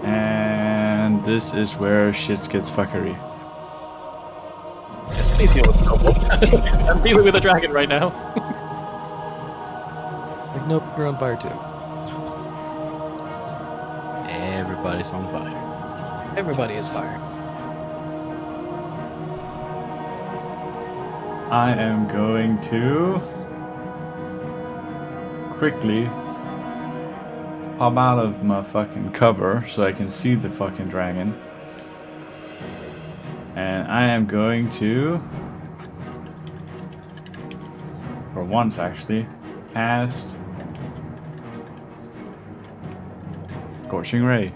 And this is where shit gets fuckery. Yes, please deal with the kobold. I'm dealing with a dragon right now. Like, nope, you're on fire too. Everybody's on fire. Everybody is fired. I am going to quickly pop out of my fucking cover so I can see the fucking dragon. And I am going to, for once actually, cast Scorching Ray.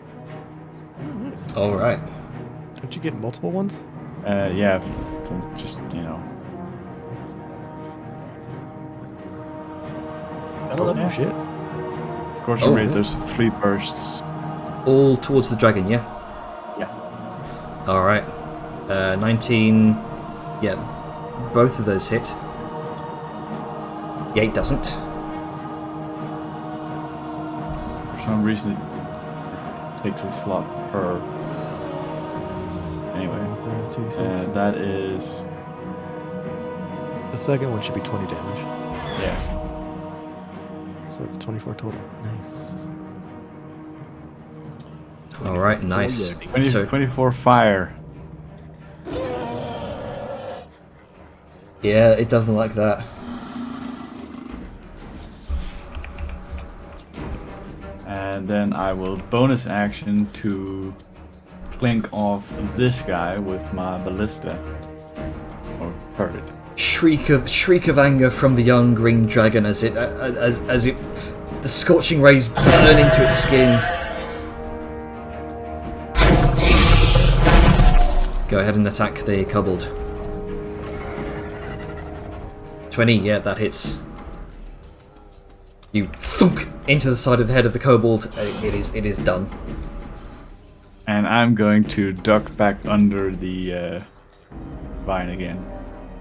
Nice. Alright. Don't you get multiple ones? Yeah, just, you know. Oh, shit. Scorching Ray, Oh. there's 3 bursts. All towards the dragon, yeah? Yeah. Alright. 19. Yeah. Both of those hit. Yeah, it doesn't. For some reason, it takes a slot per. Anyway, that is. The second one should be 20 damage. Yeah. So it's 24 total. Nice. Alright, nice. 24 fire. Yeah, it doesn't like that. And then I will bonus action to clink off this guy with my ballista. Or turret. Shriek of anger from the young green dragon as it the scorching rays burn into its skin. Go ahead and attack the kobold. 20, yeah, that hits. You thunk into the side of the head of the kobold. It is done. And I'm going to duck back under the vine again.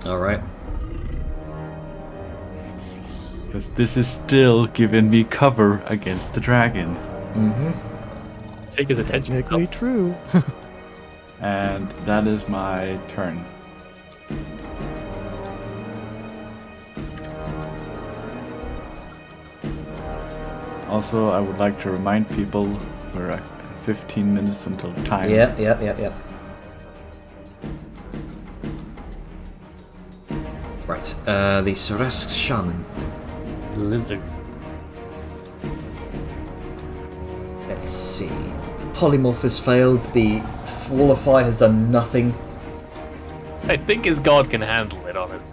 Alright. Because this is still giving me cover against the dragon. Take his attention. Technically true. And that is my turn. Also, I would like to remind people we're at 15 minutes until time. Yeah. Right, the Surask Shaman. Lizard. Let's see. The polymorph has failed. The Wall of Fire has done nothing. I think his god can handle it, honestly.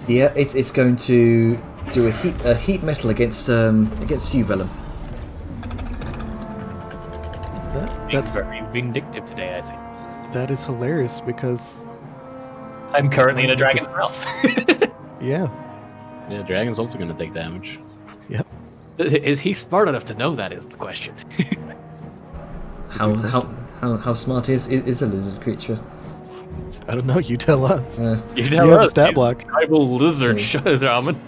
Yeah, it's going to do a heat metal against you, Vellum. That's very vindictive today, I see. That is hilarious because I'm currently in a dragon's mouth. yeah. Yeah, dragon's also gonna take damage. Yep. Is he smart enough to know that is the question. How smart is a lizard creature? I don't know. You tell us. You You tell have a us, stat you block. tribal lizard So- shaman.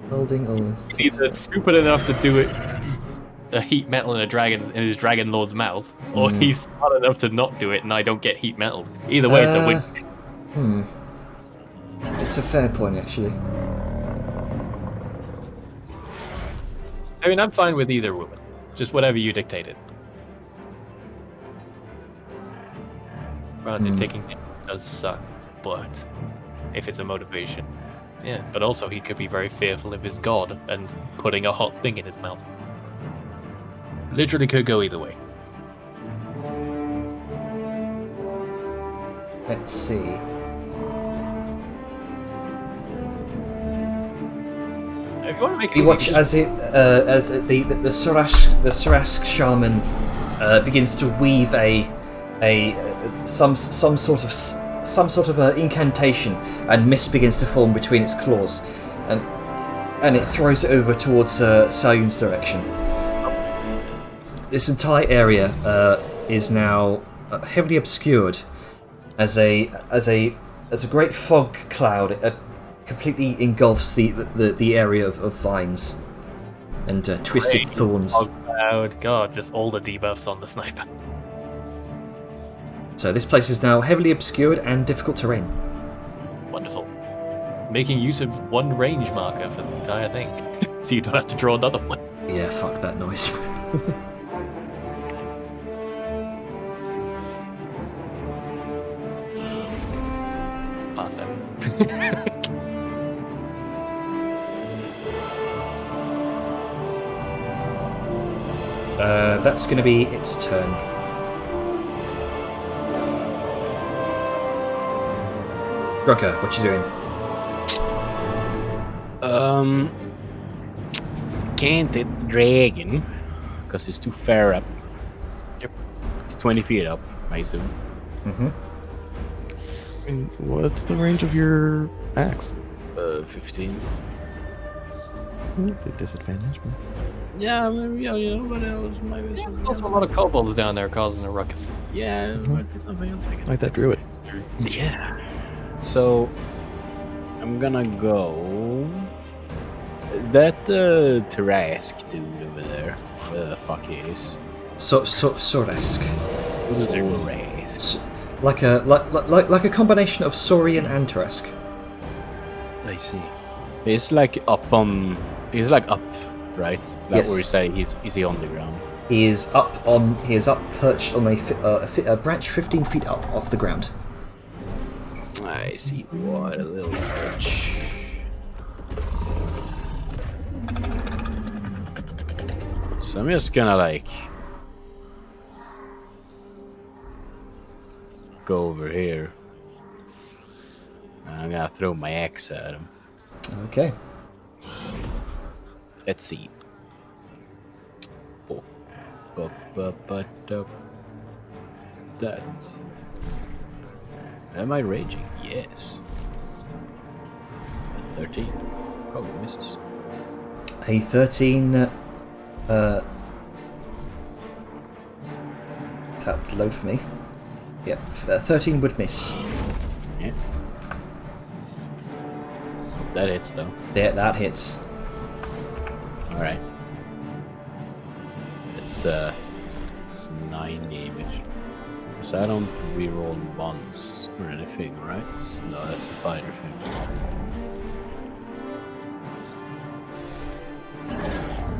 Holding all. He's stupid enough to do it. A heat metal in his dragon lord's mouth, or he's smart enough to not do it, and I don't get heat metal. Either way, it's a win. It's a fair point, actually. I mean, I'm fine with either woman. Just whatever you dictated. Granted, taking it does suck, but if it's a motivation, yeah. But also, he could be very fearful of his god and putting a hot thing in his mouth. Literally could go either way. Let's see. If you want to make it You easy, watch just- as the Surask shaman begins to weave some sort of incantation, and mist begins to form between its claws, and it throws it over towards Scion's direction. This entire area is now heavily obscured as a great fog cloud completely engulfs the area of vines and twisted Great. thorns. Oh, cloud. God, just all the debuffs on the sniper. So this place is now heavily obscured and difficult terrain. Wonderful. Making use of one range marker for the entire thing, so you don't have to draw another one. Yeah, fuck that noise. Pass out. That's going to be its turn. Grunker, what you doing? Can't hit the dragon because it's too far up. Yep. It's 20 feet up, I assume. And what's the range of your axe? 15. It's a disadvantage. But... Yeah, maybe, you know what else might be There's something also a else. lot of kobolds down there causing a ruckus. Yeah, it might be something else I can Like that druid. Yeah. So I'm gonna go. That Tarask dude over there, where the fuck he is. Sorask. Tarask. Like a combination of Saurian and Tarask. I see. He's like up on. He's like up right? That's Yes. where you say is he on the ground? He is up perched on a branch 15 feet up off the ground. I see. What a little bitch. So I'm just gonna like go over here. I'm gonna throw my axe at him. Okay. Let's see. That. Am I raging? Yes. A 13. Probably misses. A 13. That would load for me. Yep, 13 would miss. Yeah. That hits though. Yeah, that hits. Alright. It's 9 damage. So I don't reroll once or anything, right? No, that's a fighter thing.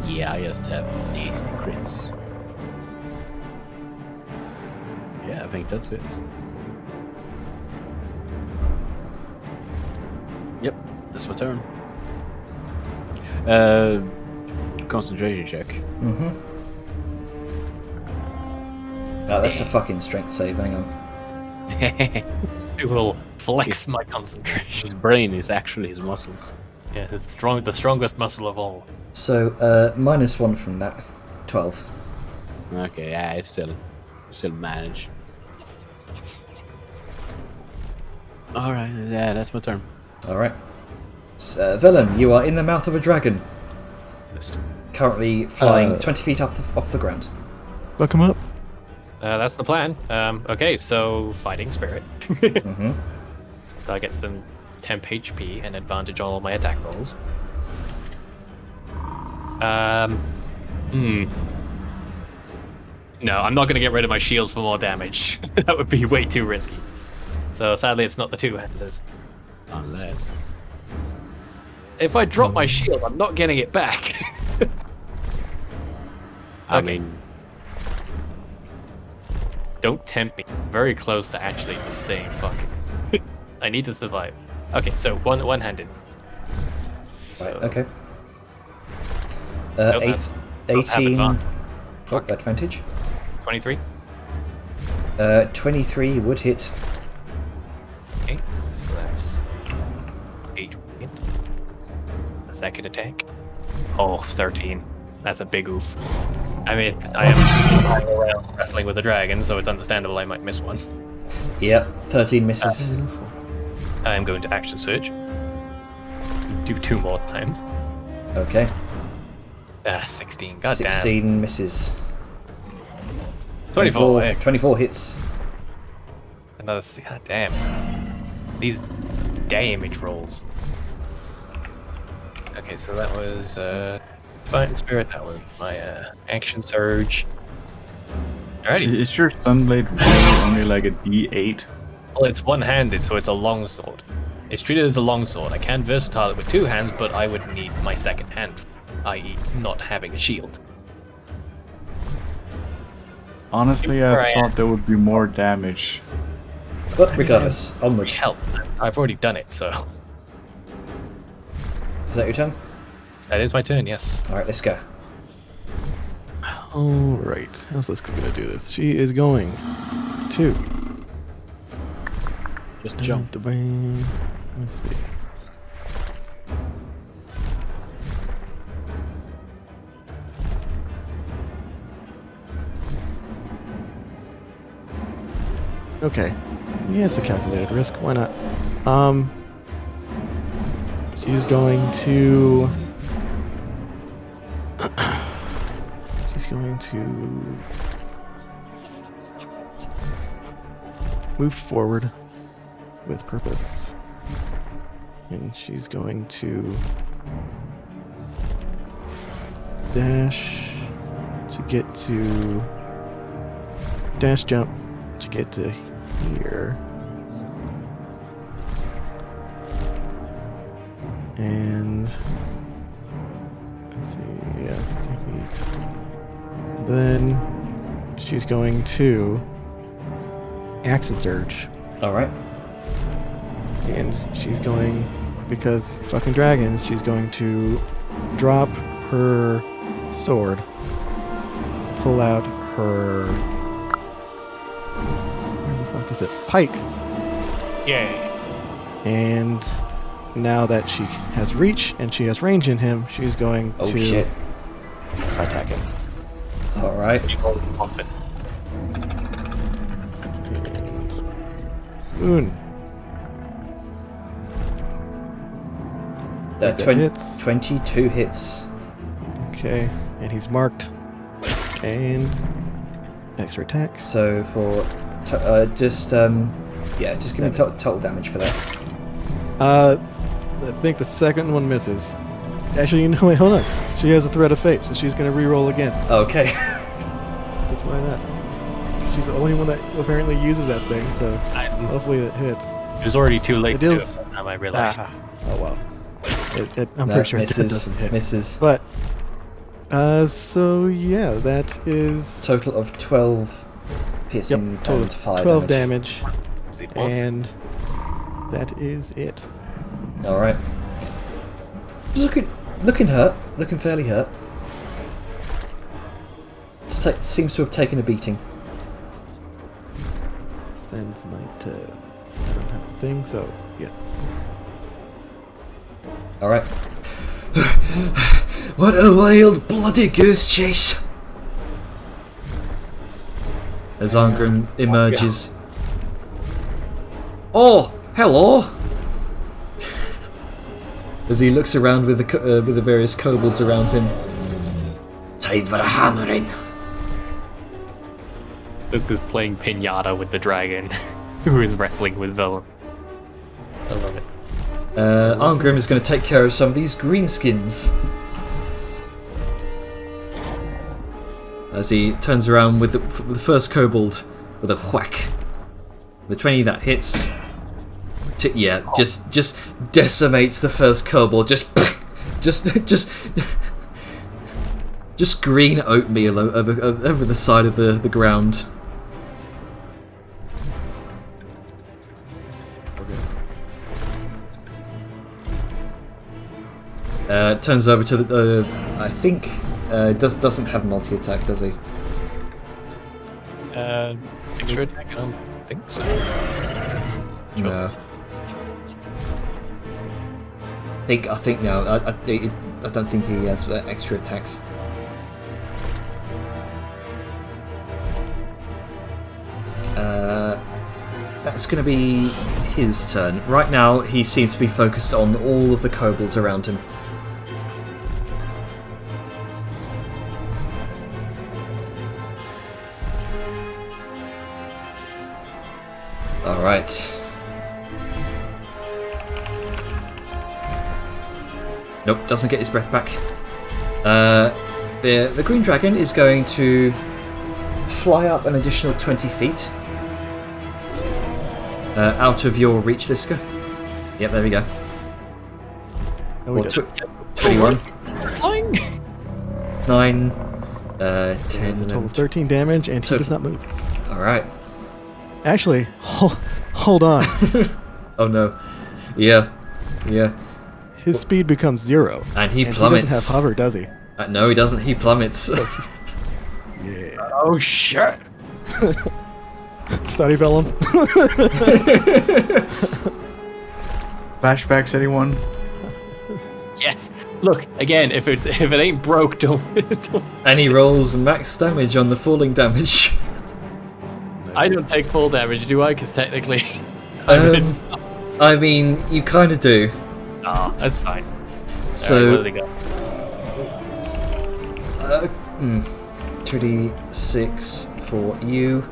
Yeah, I just have nasty crits. Yeah, I think that's it. Yep, that's my turn. Concentration check. Mm-hmm. Oh, that's a fucking strength save, hang on. It will flex my concentration. His brain is actually his muscles. Yeah, it's the strongest muscle of all. So, -1 from that. 12. Okay, yeah, I still manage. Alright, yeah, that's my turn. Alright. Velen, you are in the mouth of a dragon. Currently flying 20 feet up off the ground. Buck him up. That's the plan. Okay, so fighting spirit. Mm-hmm. So I get some temp HP and advantage on all my attack rolls. No, I'm not going to get rid of my shield for more damage. That would be way too risky. So sadly, it's not the two-handers. Unless... If I drop my shield, I'm not getting it back. I Okay. mean... Don't tempt me. Very close to actually just staying fucking. I need to survive. Okay, so one-handed. So, Right, okay. Nope, 18. Fuck. Advantage. 23. 23 would hit. Okay, so that's 8. A second attack. Oh, 13. That's a big oof. I mean, I am flying around wrestling with a dragon, so it's understandable I might miss one. Yep, 13 misses. I am going to action surge. Do 2 more times. Okay. 16. God 16 misses. 24. Hey. 24 hits. Another. God damn. These damage rolls. Okay, so that was Fighting Spirit. That was my action surge. Alrighty. Is your Sunblade really only like a D8? Well, it's one-handed, so it's a longsword. It's treated as a longsword. I can versatile it with 2 hands, but I would need my second hand, i.e., not having a shield. Honestly, I thought there would be more damage. But regardless, onward. Help! I've already done it, so Is that your turn? that is my turn. Yes. Alright, let's go. Alright, how's this gonna do this? She is going to... Just jump. Let's see. Okay. Yeah, it's a calculated risk. Why not? She's going to... She's going to... move forward with purpose. And she's going to... dash to get to... dash jump to get to here. And let's see, yeah, 15 feet. Then she's going to Action Surge. Alright. And she's going, because fucking dragons, she's going to drop her sword, pull out her, where the fuck is it? Pike. Yay. And now that she has reach and she has range in him, she's going Oh to shit. attack him. Alright. Pump it. And Boon. That hits. 22 hits. Okay, and he's marked. And extra attack. So for just give me total damage for that. I think the second one misses. Actually, you know, wait, hold on. She has a threat of fate, so she's gonna re-roll again. Okay. That's why not. She's the only one that apparently uses that thing, so hopefully it hits. It was already too late It to do is. it by the time I realized. Oh wow. I'm No, pretty sure misses, it doesn't hit. Misses. But so yeah, that is Total of 12 piercing total and 5 12 damage. damage, and that is it. Alright. Looking hurt. Looking fairly hurt. Seems to have taken a beating. Sends my turn. I don't have a thing, so yes. Alright. What a wild, bloody goose chase! As Arngrim emerges. Oh, hello! As he looks around with the various kobolds around him. Time for a hammering. This is playing pinata with the dragon, who is wrestling with villain. I love it. Arngrim is going to take care of some of these greenskins. As he turns around with the first kobold with a whack. The 20 that hits. Just decimates the first kobold. Just green oatmeal over the side of the ground. Turns over to the. I think doesn't have multi-attack, does he? Extra attack? I don't think so. No. I think no. I don't think he has extra attacks. That's going to be his turn. Right now, he seems to be focused on all of the kobolds around him. Alright. Nope, doesn't get his breath back. The green dragon is going to fly up an additional 20 feet. Out of your reach, Liska. Yep, there we go. Oh, we Or did. 21. Flying? 9, So 10, it's a total 11. of 13 damage, and he So- does not move. Alright. Actually, hold on. Oh no. Yeah. His speed becomes 0. And he and plummets. he doesn't have hover, does he? No, he doesn't. He plummets. Yeah. Oh shit! Study vellum. Flashbacks, anyone? Yes. Look again. If it ain't broke, don't. And he rolls max damage on the falling damage. I don't take full damage, do I? Because technically, I mean, you kind of do. Ah, that's fine. So, Alright, what do they got? 2d6 for you.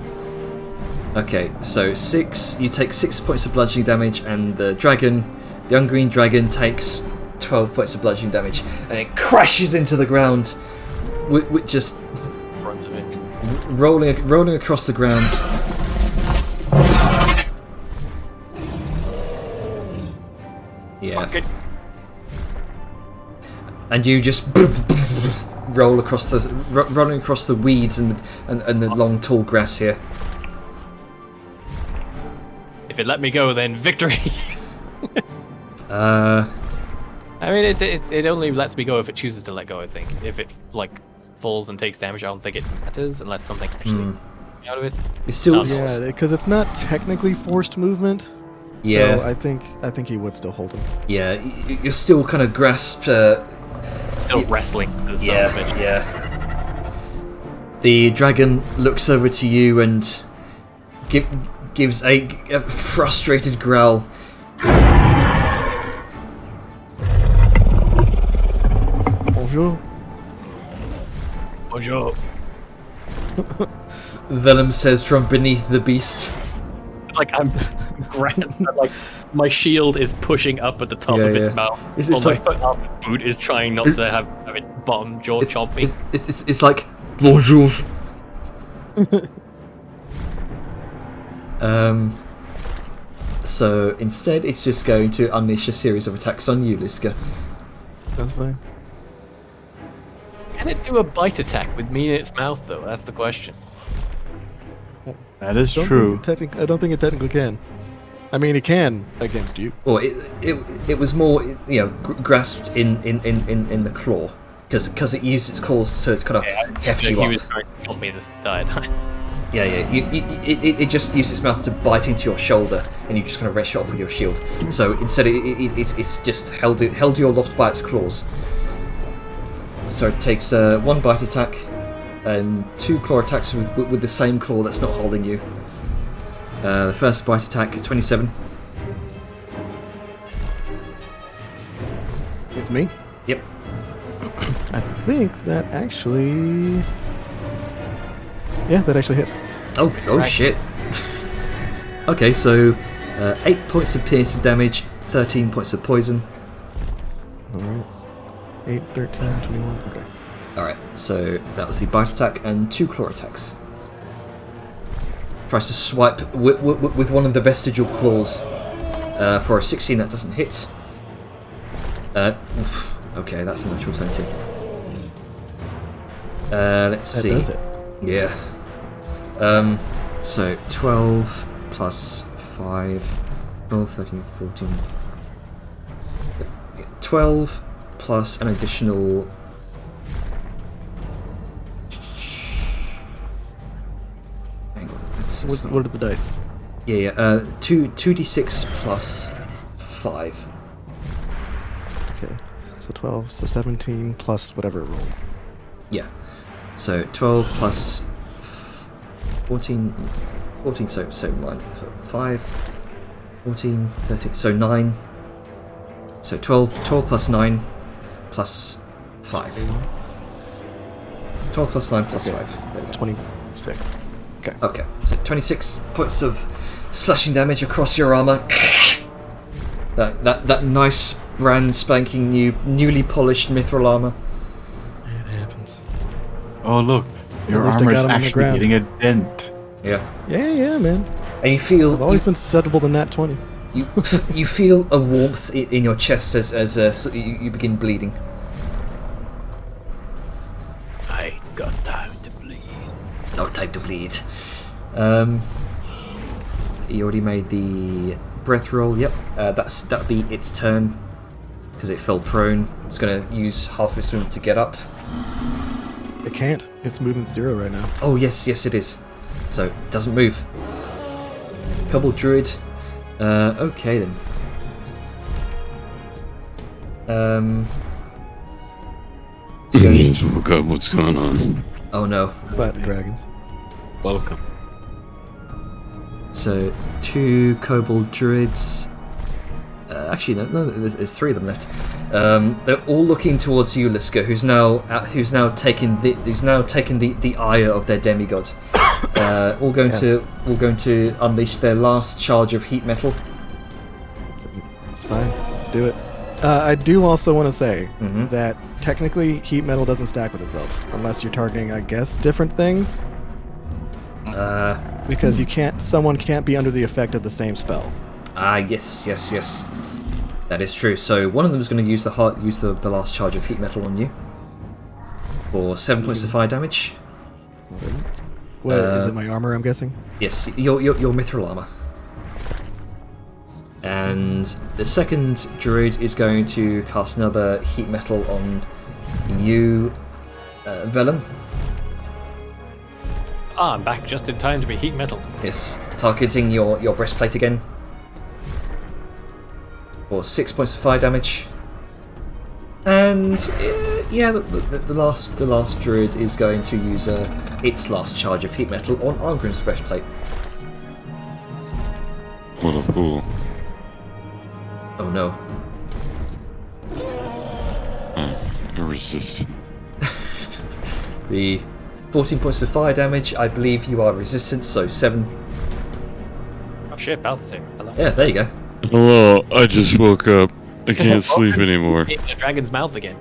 Okay, so 6. You take 6 points of bludgeoning damage, and the ungreen dragon, takes 12 points of bludgeoning damage, and it crashes into the ground, with just Front of it. rolling across the ground. Yeah. Fuck it. and you just rolling across the weeds and the long tall grass here. If it let me go, then victory. Uh, I mean, it only lets me go if it chooses to let go. I think if it like falls and takes damage, I don't think it matters unless something actually out of it. it's still Yeah, because it's not technically forced movement. yeah. So I think he would still hold him. Yeah, you're still kind of grasped. Still wrestling the son of a bitch. Yeah. The dragon looks over to you and gives a frustrated growl. Bonjour. Bonjour. Venom says from beneath the beast. Like I'm like my shield is pushing up at the top Yeah, of its yeah. mouth. It's While like- my boot is trying not to have it bottom jaw chomp me. It's like bonjour. So instead, it's just going to unleash a series of attacks on you, Liska. That's fine. Can it do a bite attack with me in its mouth though? That's the question. That is Don't true. think I don't think it technically can. I mean, it can against you. Well, it was more grasped in the claw because it used its claws to kind of heft you He up. was trying to chomp me this entire time. Yeah. It just used its mouth to bite into your shoulder, and you just kind of wrench it off with your shield. So instead, it's just held you aloft by its claws. So it takes 1 bite attack and 2 claw attacks with the same claw that's not holding you. The first bite attack, 27. It's me. Yep. I think that actually. Yeah, that actually hits. Oh shit. Okay, so 8 points of piercing damage, 13 points of poison. Alright. 8, 13, 21. Okay. Alright, so that was the bite attack and 2 claw attacks. Tries to swipe with one of the vestigial claws for a 16. That doesn't hit. Okay, that's a natural 20. Let's see. That does it. Yeah. So 12 plus 5, 12, 13, 14. 12 plus an additional. Hang on, that's What are the dice? Yeah. 2d6 plus 5. Okay. So 12, so 17 plus whatever it rolled. Yeah. So 12 plus 14, so 9, so 5, 14, 13, so 9. So 12 plus 9 plus 5. 12 plus 9 plus Okay. 5. There we go. 26. Okay. Okay, so 26 points of slashing damage across your armor. That nice brand spanking newly polished mithril armor. It happens. Oh look, your At least I armor is got him on the actually ground. getting a dent. Yeah, Yeah, man. and you feel I've always been susceptible to nat 20s. you feel a warmth in your chest as you begin bleeding. I got time to bleed. No time to bleed. You already made the breath roll. Yep, that'll be its turn because it fell prone. It's gonna use half its movement to get up. It can't. It's movement 0 right now. Oh yes, it is. So it doesn't move. Kobold druid. Okay then. It's going- Oh god, what's going on? oh no. Fighting dragons. Welcome. So 2 kobold druids. Actually, no, there's 3 of them left. They're all looking towards you, Liska, who's now taken the ire of their demigod. All going to unleash their last charge of heat metal. It's fine. Do it. I do also want to say Mhm. that technically heat metal doesn't stack with itself unless you're targeting, I guess, different things. Because someone can't be under the effect of the same spell. Yes. That is true. So one of them is going to use the last charge of heat metal on you for 7 points of fire damage. What is it? My armor, I'm guessing. Yes, your mithril armor. And the second druid is going to cast another heat metal on you, Vellum. I'm back just in time to be heat metal. Yes, targeting your breastplate again for 6 points of fire damage. And the last druid is going to use its last charge of heat metal on Arngrim's breastplate. What a fool. Oh no. I'm resistant. The 14 points of fire damage, I believe you are resistant, so 7. Oh shit, Balthazar. Hello. Yeah, there you go. Hello, I just woke up. I can't sleep anymore. In the dragon's mouth again.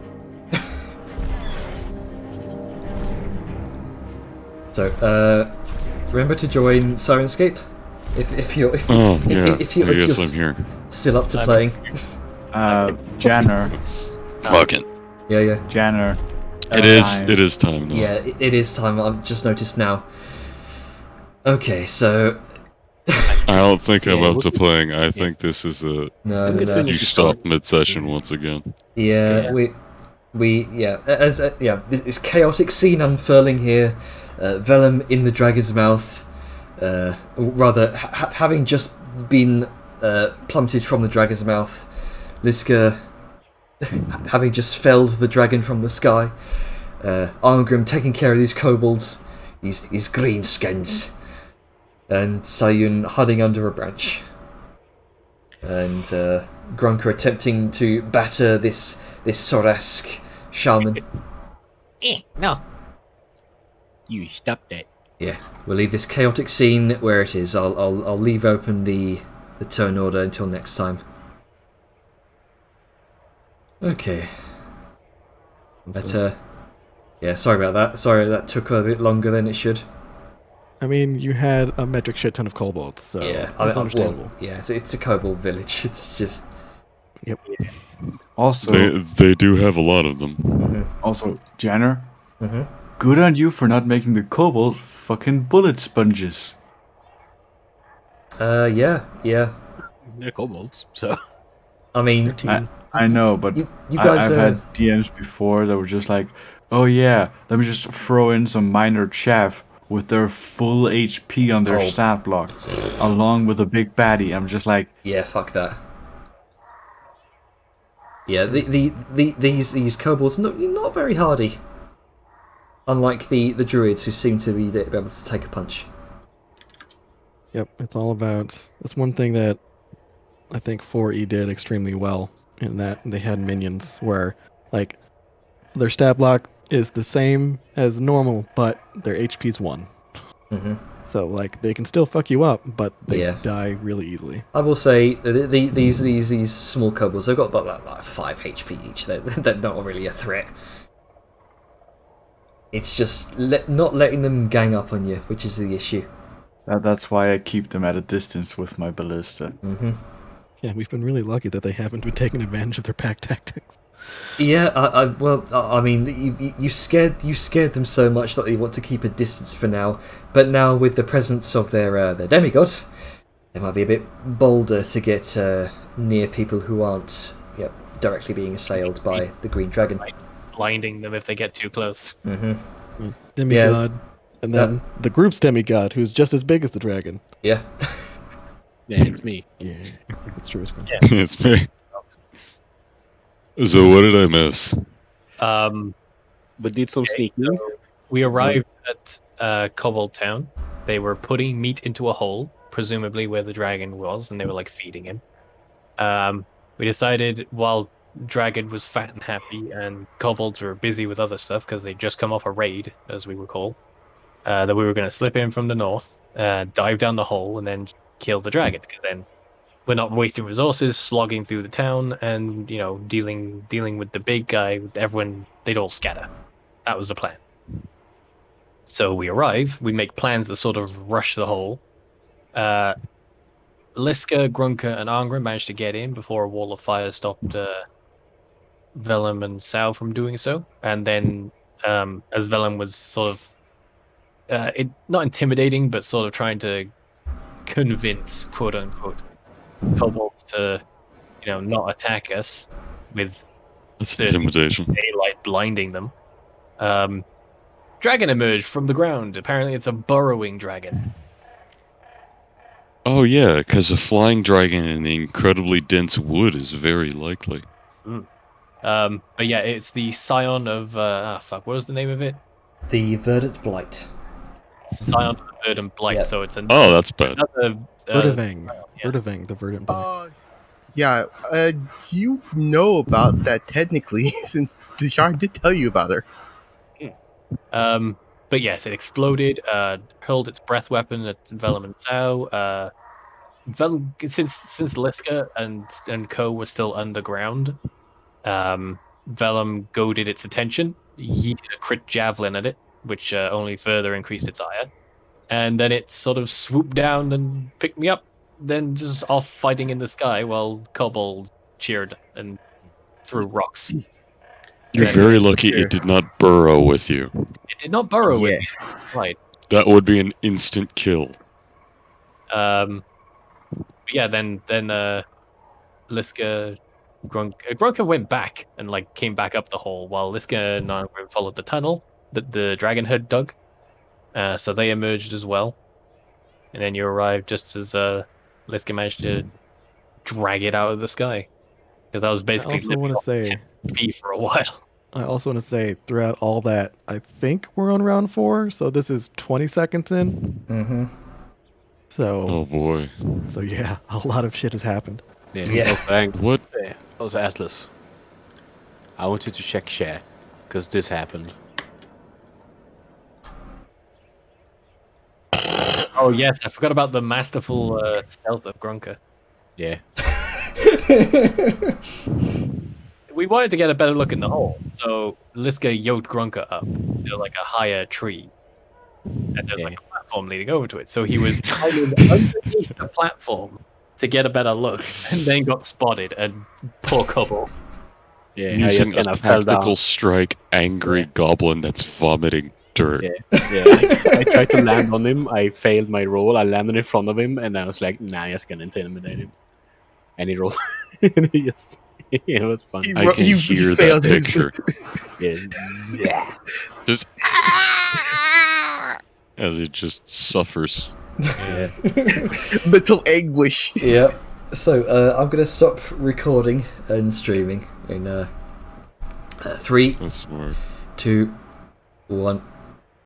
So, remember to join Sirenscape if you're Oh, yeah. if you're I guess I'm here. still up to playing. Janner. Fucking. Yeah. Janner. It is time now. Yeah, it is time. I've just noticed now. Okay, so I don't think I'm up to playing. I think this is a... no. You stop mid-session once again. Yeah, this chaotic scene unfurling here. Vellum in the dragon's mouth, having just been plummeted from the dragon's mouth. Liska having just felled the dragon from the sky. Arngrim taking care of these kobolds, these green-skins, and Scion hiding under a branch. And Grunker attempting to batter this Sorask shaman. No. You stop that. Yeah, we'll leave this chaotic scene where it is. I'll leave open the turn order until next time. Okay. But yeah, sorry about that. Sorry that took a bit longer than it should. I mean, you had a metric shit ton of kobolds, so Yeah, that's understandable. Well, yeah, it's a kobold village. It's just Yep. Also, They do have a lot of them. also, Janner. Mhm. Good on you for not making the kobolds fucking bullet sponges. yeah. They're kobolds, so... I mean, I know, but you guys I've had DMs before that were just like, oh yeah, let me just throw in some minor chaff with their full HP on their stat block, along with a big baddie. I'm just like, yeah, fuck that. Yeah, these kobolds not very hardy. Unlike the druids who seem to be able to take a punch. Yep, it's all about... That's one thing that I think 4E did extremely well, in that they had minions where, like, their stat block is the same as normal, but their HP's 1. Mm-hmm. So, like, they can still fuck you up, but they Yeah. die really easily. I will say these small kobolds, they've got about like 5 HP each. They're not really a threat. It's just not letting them gang up on you, which is the issue. that's why I keep them at a distance with my ballista. Mm-hmm. Yeah, we've been really lucky that they haven't been taking advantage of their pack tactics. Yeah, I mean, you scared them so much that they want to keep a distance for now. But now with the presence of their demigod, they might be a bit bolder to get near people who aren't directly being assailed by the green dragon. Blinding them if they get too close. Mm-hmm. Demigod, and then the group's demigod, who's just as big as the dragon. Yeah. Yeah, it's me. Yeah, that's true. Yeah. It's me. So what did I miss? But did some sneaking. So we arrived at Kobold Town. They were putting meat into a hole, presumably where the dragon was, and they were like feeding him. We decided while Dragon was fat and happy, and kobolds were busy with other stuff because they'd just come off a raid, as we recall, that we were going to slip in from the north, dive down the hole, and then kill the dragon. Because then we're not wasting resources slogging through the town, and dealing with the big guy. Everyone, they'd all scatter. That was the plan. So we arrive. We make plans to sort of rush the hole. Liska, Grunka, and Angra managed to get in before a wall of fire stopped Vellum and Sao from doing so. And then, as Vellum was sort of not intimidating, but sort of trying to convince, quote unquote, kobolds to, not attack us with That's the intimidation. daylight blinding them. Dragon emerged from the ground. Apparently, it's a burrowing dragon. Oh yeah, because a flying dragon in the incredibly dense wood is very likely. But yeah, it's the Scion of what was the name of it? The Verdant Blight. Scion of the Verdant Blight. Yep. So it's Oh, that's bad. another Verdivang. yeah. Verdivang, the Verdant Blight. Yeah, you know about that technically, since Dishar did tell you about her. But yes, it exploded, hurled its breath weapon at Vellum and Zhao. Since Liska and Co were still underground, Vellum goaded its attention, yeeted a crit javelin at it, which only further increased its ire. And then it sort of swooped down and picked me up, then just off fighting in the sky while Kobold cheered and threw rocks. You're very lucky it did not burrow with you. It did not burrow with me. Right. That would be an instant kill. Yeah, then Liska, Grunka went back and came back up the hole while Liska and Angra followed the tunnel that the dragon had dug. So they emerged as well. And then you arrived just as Liska managed to drag it out of the sky. Because I was basically living off 10p for a while. I also want to say, throughout all that, I think we're on round 4, so this is 20 seconds in. Mm-hmm. So. Oh boy. So yeah, a lot of shit has happened. Yeah. Oh, thank. What? Also, Atlas. I want you to check share, because this happened. Oh yes, I forgot about the masterful stealth of Grunka. Yeah. We wanted to get a better look in the hole, so Liska yoked Grunka up to a higher tree. And there's a platform leading over to it. So he was climbing underneath the platform to get a better look, and then got spotted, and poor Kobold. Yeah, Using a tactical strike angry goblin that's vomiting dirt. I tried to land on him, I failed my roll, I landed in front of him, and I was like, nah, I'm just gonna intimidate him. And he rolled. And he just... it was fun. I can hear that picture. Yeah. Just as it just suffers. Yeah. Mental anguish. Yeah. So I'm going to stop recording and streaming in 3, That's smart. 2, 1.